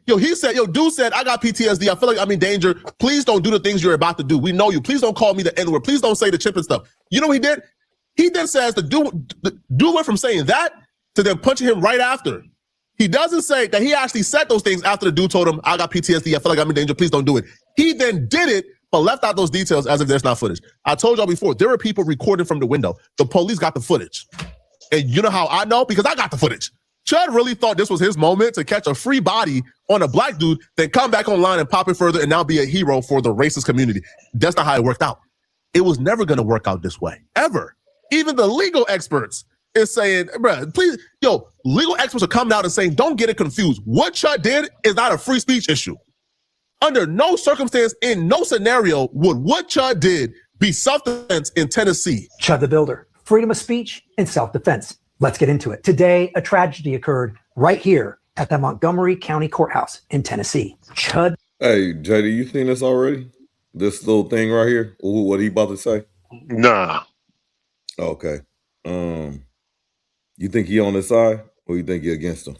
Yo, dude said, I got PTSD. I feel like I'm in danger. Please don't do the things you're about to do. We know you. Please don't call me the N-word. Please don't say the chip and stuff. You know what he did? He then says the dude went from saying that to then punching him right after. He doesn't say that he actually said those things after the dude told him, I got PTSD. I feel like I'm in danger. Please don't do it. He then did it, but left out those details as if there's not footage. I told y'all before, there were people recording from the window. The police got the footage. And you know how I know? Because I got the footage. Chud really thought this was his moment to catch a free body on a black dude, then come back online and pop it further and now be a hero for the racist community. That's not how it worked out. It was never going to work out this way, ever. Even the legal experts is saying, bruh, please, legal experts are coming out and saying, don't get it confused. What Chud did is not a free speech issue. Under no circumstance, in no scenario, would what Chud did be self-defense in Tennessee. Chud the Builder, freedom of speech and self-defense. Let's get into it. Today, a tragedy occurred right here at the Montgomery County Courthouse in Tennessee. Chud. Hey, JD, you seen this already? This little thing right here? What he about to say? Nah. Okay. You think he on his side or you think he against him?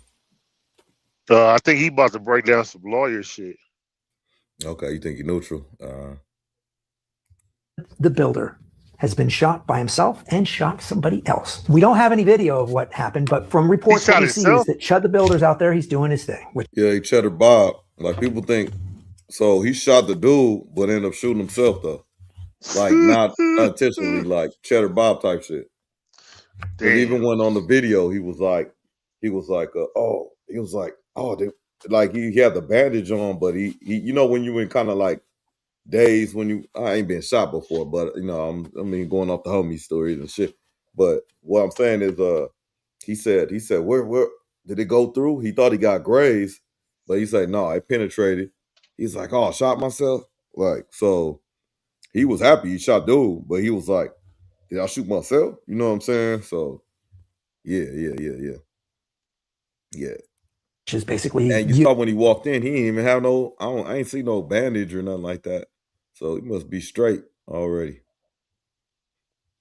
I think he about to break down some lawyer shit. Okay, you think he neutral? The Builder has been shot by himself and shot somebody else. We don't have any video of what happened, but from reports that we see is that Chud the Builder's out there, he's doing his thing. Yeah, he Cheddar Bob. Like people think, so he shot the dude, but ended up shooting himself though. Like not intentionally, like Cheddar Bob type shit. Even when on the video, he was like, oh, like he had the bandage on, but he you know, when you in kind of like days when I ain't been shot before, but you know, I mean, going off the homie stories and shit. But what I'm saying is, he said, where did it go through? He thought he got grazed, but he said, no, I penetrated. He's like, oh, I shot myself. Like, so he was happy he shot dude, but he was like, did I shoot myself? You know what I'm saying? So, yeah. Which is basically, and you saw when he walked in, he didn't even have I ain't see no bandage or nothing like that. So he must be straight already.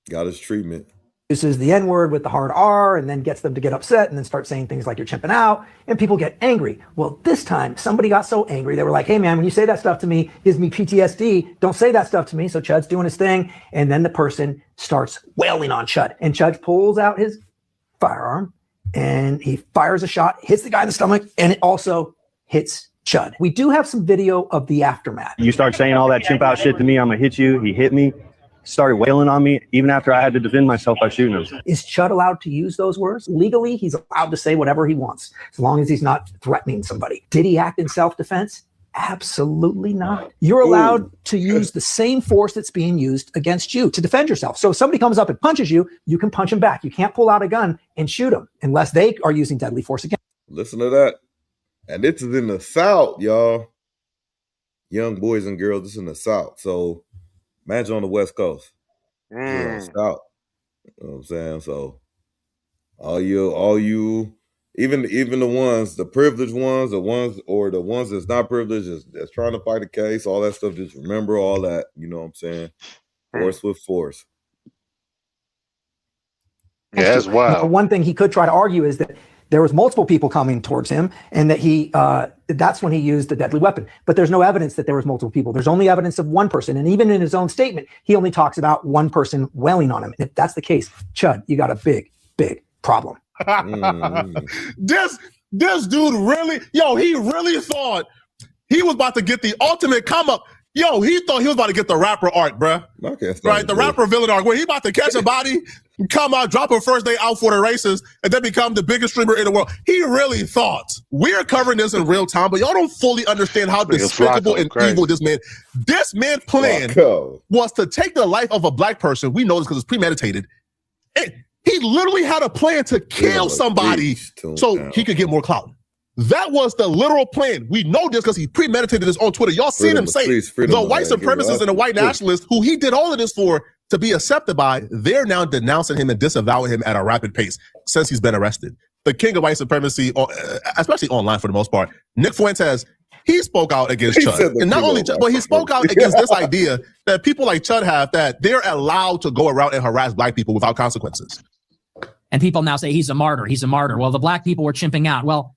Got his treatment. Uses the N-word with the hard R and then gets them to get upset and then start saying things like you're chimping out and people get angry. Well, this time somebody got so angry. They were like, hey man, when you say that stuff to me, gives me PTSD. Don't say that stuff to me. So Chud's doing his thing. And then the person starts wailing on Chud and Chud pulls out his firearm and he fires a shot, hits the guy in the stomach, and it also hits Chud. We do have some video of the aftermath. You start saying all that chimp out shit to me, I'm gonna hit you. He hit me, started wailing on me, even after I had to defend myself by shooting him. Is Chud allowed to use those words? Legally, he's allowed to say whatever he wants, as long as he's not threatening somebody. Did he act in self-defense? Absolutely not. You're allowed to use the same force that's being used against you to defend yourself. So if somebody comes up and punches you, you can punch him back. You can't pull out a gun and shoot them unless they are using deadly force against you. Listen to that. And this is in the South, y'all. Young boys and girls, this is in the South. So imagine on the West Coast. South. You know what I'm saying? So all you, even the ones, the privileged ones, the ones that's not privileged, that's trying to fight a case, all that stuff, just remember all that. You know what I'm saying? Force with force. Yeah, that's wild. One thing he could try to argue is that there was multiple people coming towards him and that that's when he used the deadly weapon. But there's no evidence that there was multiple people. There's only evidence of one person. And even in his own statement, he only talks about one person wailing on him. If that's the case, Chud, you got a big, big problem. This dude really, he really thought he was about to get the ultimate come up. He thought he was about to get the rapper arc, bruh. Right? The rapper villain arc, where he about to catch a body, come out, drop a first day out for the races, and then become the biggest streamer in the world. He really thought. We're covering this in real time, but y'all don't fully understand how despicable and evil this man's plan was to take the life of a black person. We know this because it's premeditated. And he literally had a plan to kill somebody so he could get more clout. That was the literal plan. We know this because he premeditated this on Twitter. Y'all seen him say the white supremacists and the white nationalists who he did all of this for to be accepted by, they're now denouncing him and disavowing him at a rapid pace since he's been arrested. The king of white supremacy, especially online for the most part, Nick Fuentes, he spoke out against Chud. And not only Chud, but he spoke out against this idea that people like Chud have, that they're allowed to go around and harass black people without consequences. And people now say he's a martyr. He's a martyr. Well, the black people were chimping out. Well,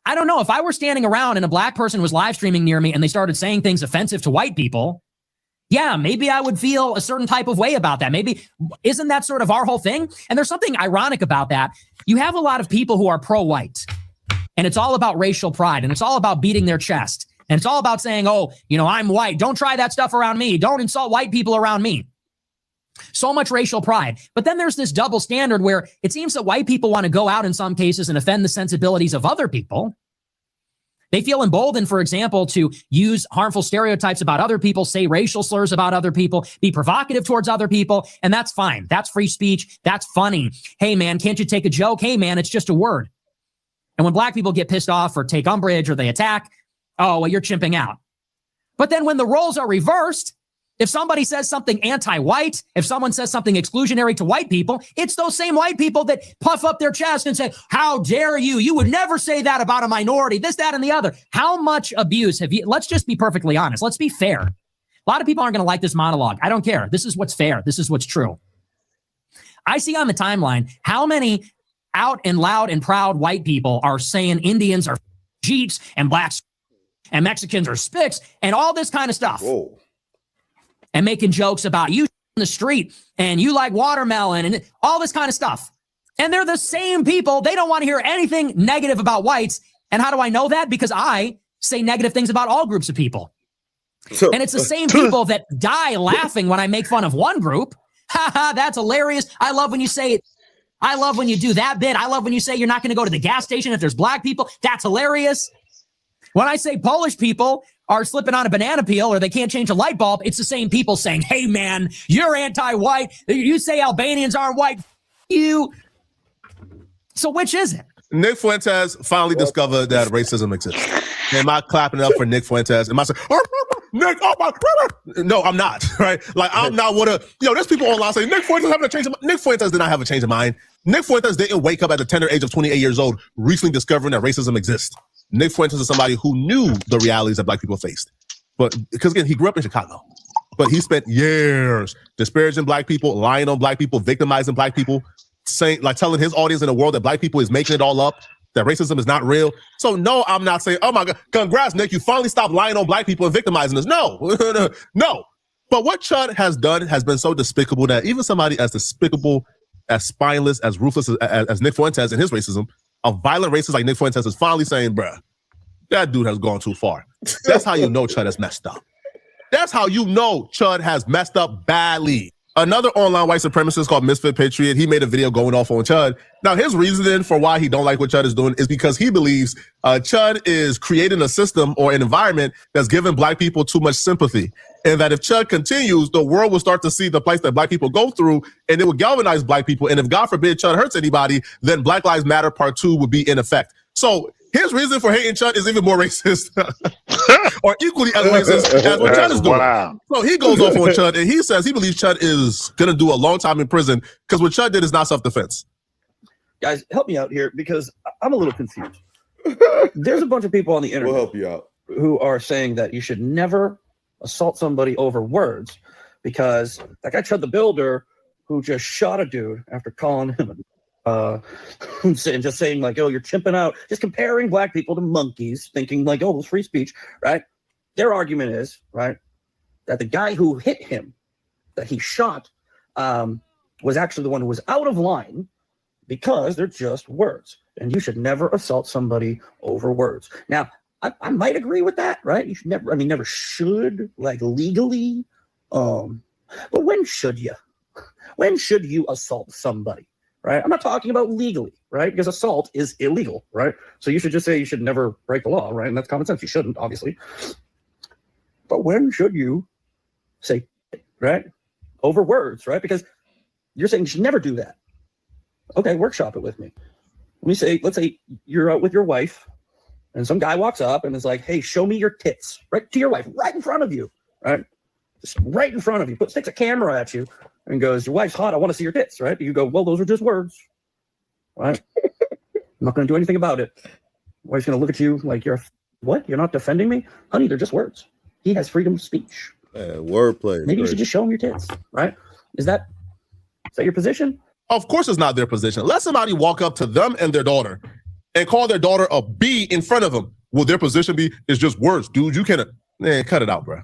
I don't know. If I were standing around and a black person was live streaming near me and they started saying things offensive to white people, yeah, maybe I would feel a certain type of way about that. Maybe, isn't that sort of our whole thing? And there's something ironic about that. You have a lot of people who are pro-white, and it's all about racial pride, and it's all about beating their chest. And it's all about saying, oh, you know, I'm white. Don't try that stuff around me. Don't insult white people around me. So much racial pride. But then there's this double standard where it seems that white people want to go out in some cases and offend the sensibilities of other people. They feel emboldened, for example, to use harmful stereotypes about other people, say racial slurs about other people, be provocative towards other people, and that's fine. That's free speech. That's funny. Hey, man, can't you take a joke? Hey, man, it's just a word. And when black people get pissed off or take umbrage or they attack, oh, well, you're chimping out. But then when the roles are reversed, if somebody says something anti-white, if someone says something exclusionary to white people, it's those same white people that puff up their chest and say, how dare you? You would never say that about a minority, this, that, and the other. How much abuse have you? Let's just be perfectly honest. Let's be fair. A lot of people aren't going to like this monologue. I don't care. This is what's fair. This is what's true. I see on the timeline how many out and loud and proud white people are saying Indians are Jeeps and blacks and Mexicans are spics and all this kind of stuff. Whoa. And making jokes about you in the street and you like watermelon and all this kind of stuff. And they're the same people. They don't want to hear anything negative about whites. And how do I know that? Because I say negative things about all groups of people. And it's the same people that die laughing when I make fun of one group. Ha ha, that's hilarious. I love when you say it. I love when you do that bit. I love when you say you're not going to go to the gas station if there's black people. That's hilarious. When I say Polish people are slipping on a banana peel or they can't change a light bulb, it's the same people saying, hey, man, you're anti-white. You say Albanians aren't white. You. So which is it? Nick Fuentes finally discovered that racism exists. Am I clapping up for Nick Fuentes? Am I saying, Nick, oh my, no, I'm not, right? Like, I'm not what there's people online saying, Nick Fuentes having a change of mind. Nick Fuentes did not have a change of mind. Nick Fuentes didn't wake up at the tender age of 28 years old, recently discovering that racism exists. Nick Fuentes is somebody who knew the realities that black people faced. But because again, he grew up in Chicago, but he spent years disparaging black people, lying on black people, victimizing black people, saying, like telling his audience in the world that black people is making it all up, that racism is not real. So no, I'm not saying, oh my God, congrats, Nick, you finally stopped lying on black people and victimizing us. No, no. But what Chud has done has been so despicable that even somebody as despicable, as spineless, as ruthless as Nick Fuentes and his racism, a violent racist like Nick Fuentes is finally saying, bruh, that dude has gone too far. That's how you know Chud has messed up. That's how you know Chud has messed up badly. Another online white supremacist called Misfit Patriot, he made a video going off on Chud. Now, his reasoning for why he don't like what Chud is doing is because he believes Chud is creating a system or an environment that's giving black people too much sympathy. And that if Chud continues, the world will start to see the place that black people go through, and it will galvanize black people. And if, God forbid, Chud hurts anybody, then Black Lives Matter Part 2 would be in effect. So his reason for hating Chud is even more racist or equally as racist as what Chud is doing. Wow. So he goes off on Chud and he says he believes Chud is going to do a long time in prison because what Chud did is not self-defense. Guys, help me out here because I'm a little confused. There's a bunch of people on the internet we'll help you out. Who are saying that you should never assault somebody over words because that guy Chud the Builder who just shot a dude after calling him just saying like, oh, you're chimping out, just comparing black people to monkeys, thinking like, oh, it's free speech, right? Their argument is, right, that the guy who hit him, that he shot, was actually the one who was out of line because they're just words. And you should never assault somebody over words. Now, I might agree with that, right? You should never, never should, like legally. But when should you? When should you assault somebody? Right? I'm not talking about legally, right? Because assault is illegal, right? So you should just say you should never break the law, right? And that's common sense. You shouldn't, obviously. But when should you say, right? Over words, right? Because you're saying you should never do that. Okay, workshop it with me. Let's say you're out with your wife and some guy walks up and is like, hey, show me your tits, right to your wife, right in front of you, right? Just right in front of you. Sticks a camera at you and goes, your wife's hot, I want to see your tits, right? You go, well, those are just words, right? I'm not going to do anything about it. Wife's going to look at you like what? You're not defending me? Honey, they're just words. He has freedom of speech. Wordplay. Maybe you should just show him your tits, right? Is that your position? Of course it's not their position. Let somebody walk up to them and their daughter and call their daughter a B in front of them. Will their position be, it's just worse, dude? You can't, man, cut it out, bro.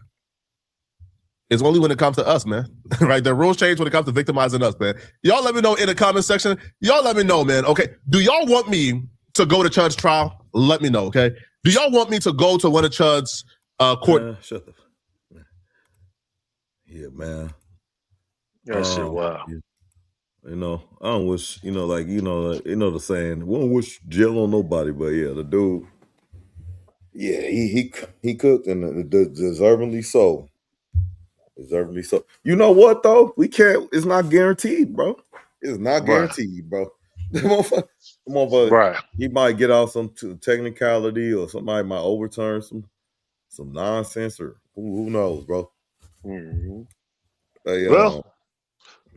It's only when it comes to us, man. Right? The rules change when it comes to victimizing us, man. Y'all let me know in the comment section. Y'all let me know, man. Okay. Do y'all want me to go to Chud's trial? Let me know, okay? Do y'all want me to go to one of Chud's court? Shut the. Yeah, man. That shit wow. You know, I don't wish, like, the saying, we don't wish jail on nobody, but yeah, the dude, yeah, he cooked and deservingly so. Deservingly so. You know what though? We can't. It's not guaranteed, bro. It's not guaranteed, bro. Right. He might get out some technicality, or somebody might overturn some nonsense, or who knows, bro. Mm-hmm. Well,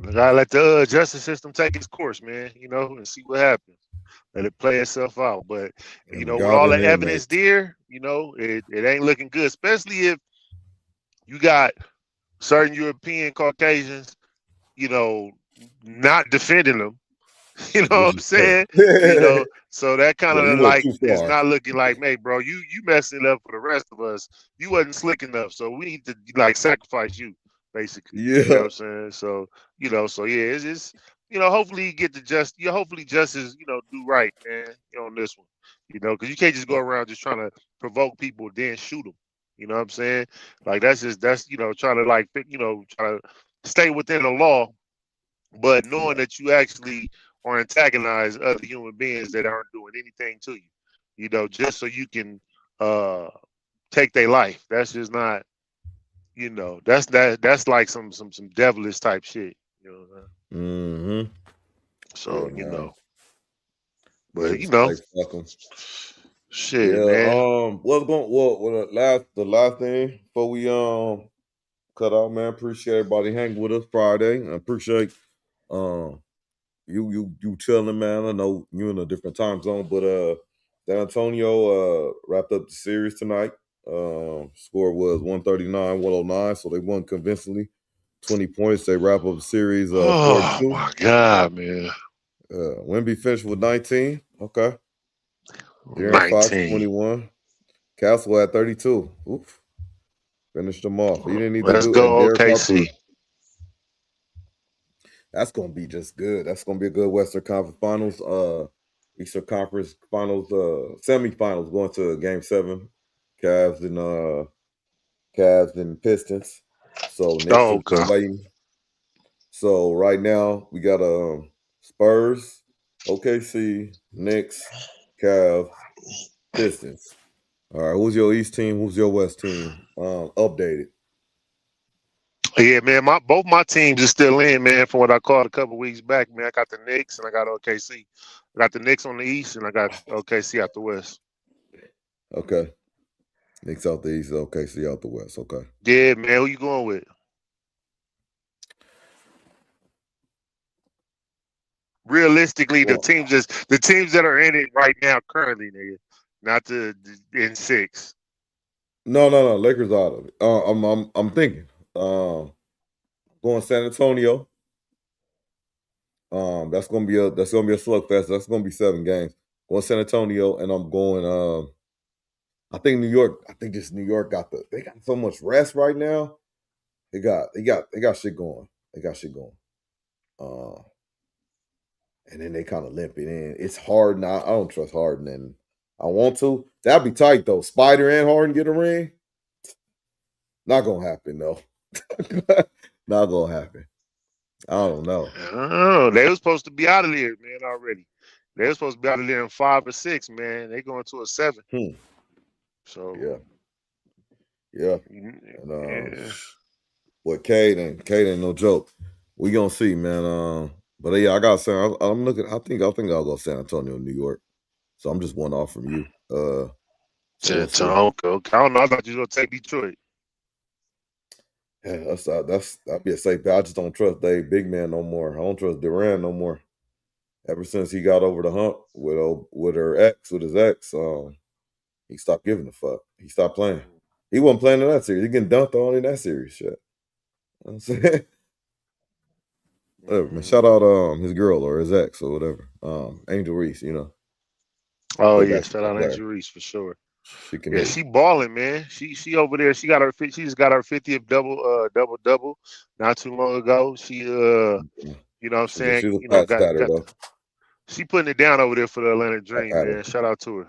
I gotta let the justice system take its course, man. And see what happens. Let it play itself out. But with all the evidence there, it ain't looking good, especially if you got certain European Caucasians, not defending them. You know what I'm saying? So that kind of like it's not looking like, hey, bro, you messing it up for the rest of us. You wasn't slick enough, so we need to like sacrifice you, basically. Yeah. You know what I'm saying? So yeah, it's hopefully you get hopefully justice, do right, man, on this one. Because you can't just go around just trying to provoke people, then shoot them. You know what I'm saying? Like that's trying to like try to stay within the law, but knowing that you actually or antagonize other human beings that aren't doing anything to you, just so you can take their life. That's just not, that's like some devilish type shit. Mm-hmm. So but shit, yeah, man. The last thing before we cut out, man. Appreciate everybody hanging with us Friday. I appreciate you chilling, man. I know you in a different time zone, but San Antonio wrapped up the series tonight. Score was 139-109, so they won convincingly. 20 points. They wrap up the series 4-2. Oh my God, man. Wemby finished with 19. Okay. De'Aaron Fox 21. Castle at 32. Oof. Finished them off. He didn't need Let's to do go, it. OKC. That's gonna be just good. That's gonna be a good Western Conference Finals. Eastern Conference Finals, semifinals going to Game 7. Cavs and Pistons. So next is waiting. So right now we got Spurs, OKC, Knicks, Cavs, Pistons. All right, who's your East team? Who's your West team? Updated. Yeah, man. Both my teams are still in, man. From what I called a couple weeks back, man. I got the Knicks and I got OKC. I got the Knicks on the East and I got OKC out the West. Okay. Knicks out the East, OKC out the West. Okay. Yeah, man. Who you going with? Realistically, the teams that are in it right now, currently, nigga, not the in 6. No. Lakers out of it. I'm thinking. Going San Antonio. That's gonna be a slugfest. That's gonna be 7 games. Going San Antonio, and I'm going. I think New York. I think New York they got so much rest right now. They got shit going. They got shit going. And then they kind of limp it in. It's Harden. I don't trust Harden, and I want to. That'd be tight though. Spider and Harden get a ring. Not gonna happen though. Not gonna happen. I don't know. Oh, they were supposed to be out of there, man, already. They were supposed to be out of there in 5 or 6, man. They going to a 7. So yeah. And but Cade ain't no joke. We gonna see, man. But yeah, I got San. I'm looking. I think I'll go San Antonio, New York. So I'm just one off from you. San Antonio. Okay. I don't know. I thought you were gonna take Detroit. Yeah, that'd be a safe bet. I just don't trust Dave Big Man no more. I don't trust Durant no more. Ever since he got over the hump with his ex, he stopped giving a fuck. He stopped playing. He wasn't playing in that series. He getting dunked on in that series. Shit. You know what I'm saying? Whatever, man. Shout out his girl or his ex or whatever. Angel Reese, you know. Oh Play yeah, shout basketball out player. Angel Reese for sure. She can Yeah, hit. she balling, man. She over there. She just got her 50th double not too long ago. She you know what I'm saying, She's a you know, fat statter though. she putting it down over there for the Atlanta Dream, At her. man. Shout out to her.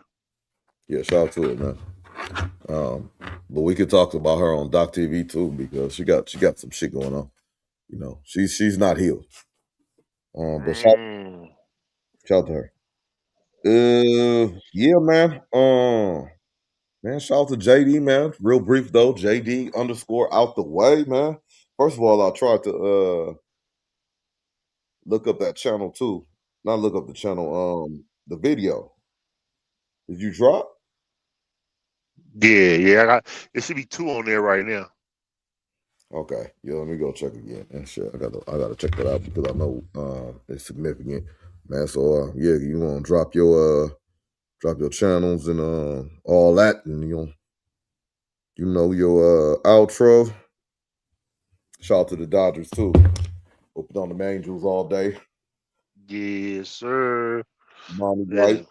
Yeah, shout out to her, man. But we could talk about her on Doc TV too because she got some shit going on. You know, she's not healed. But shout out to her. Yeah, man. Man, shout out to JD, man. Real brief though. JD _ out the way, man. First of all, I tried to look up that channel too. Not look up the channel, the video. Did you drop? Yeah. It should be 2 on there right now. Okay. Yeah, let me go check again. And shit, I gotta check that out because I know it's significant. Man, so yeah, you wanna drop your channels and all that, and you know your outro. Shout out to the Dodgers too. Open on the Angels all day. Yes, sir. Mommy White.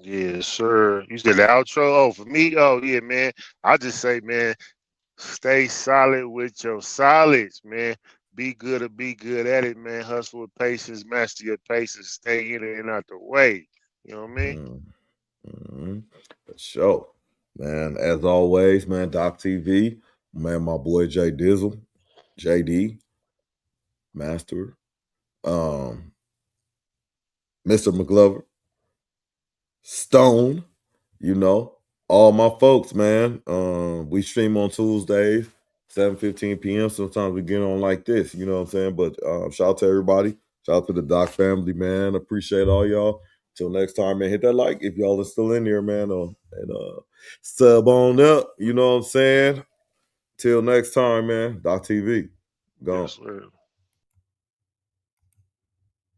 Yes, sir. You said the outro. Oh, for me, oh yeah, man. I just say, man, stay solid with your solids, man. Be good or be good at it, man. Hustle with patience, master your paces, stay in it and out the way. You know what I mean? For sure. Man, as always, man, Doc TV, man, my boy Jay Dizzle, JD, Master, Mr. McGlover, Stone, you know, all my folks, man. We stream on Tuesdays, 7:15 p.m. Sometimes we get on like this, you know what I'm saying? But shout out to everybody. Shout out to the Doc family, man. Appreciate all y'all. Till next time, man. Hit that like if y'all are still in there, man. And sub on up, you know what I'm saying? Till next time, man. Doc TV. Gone. Yes, sir.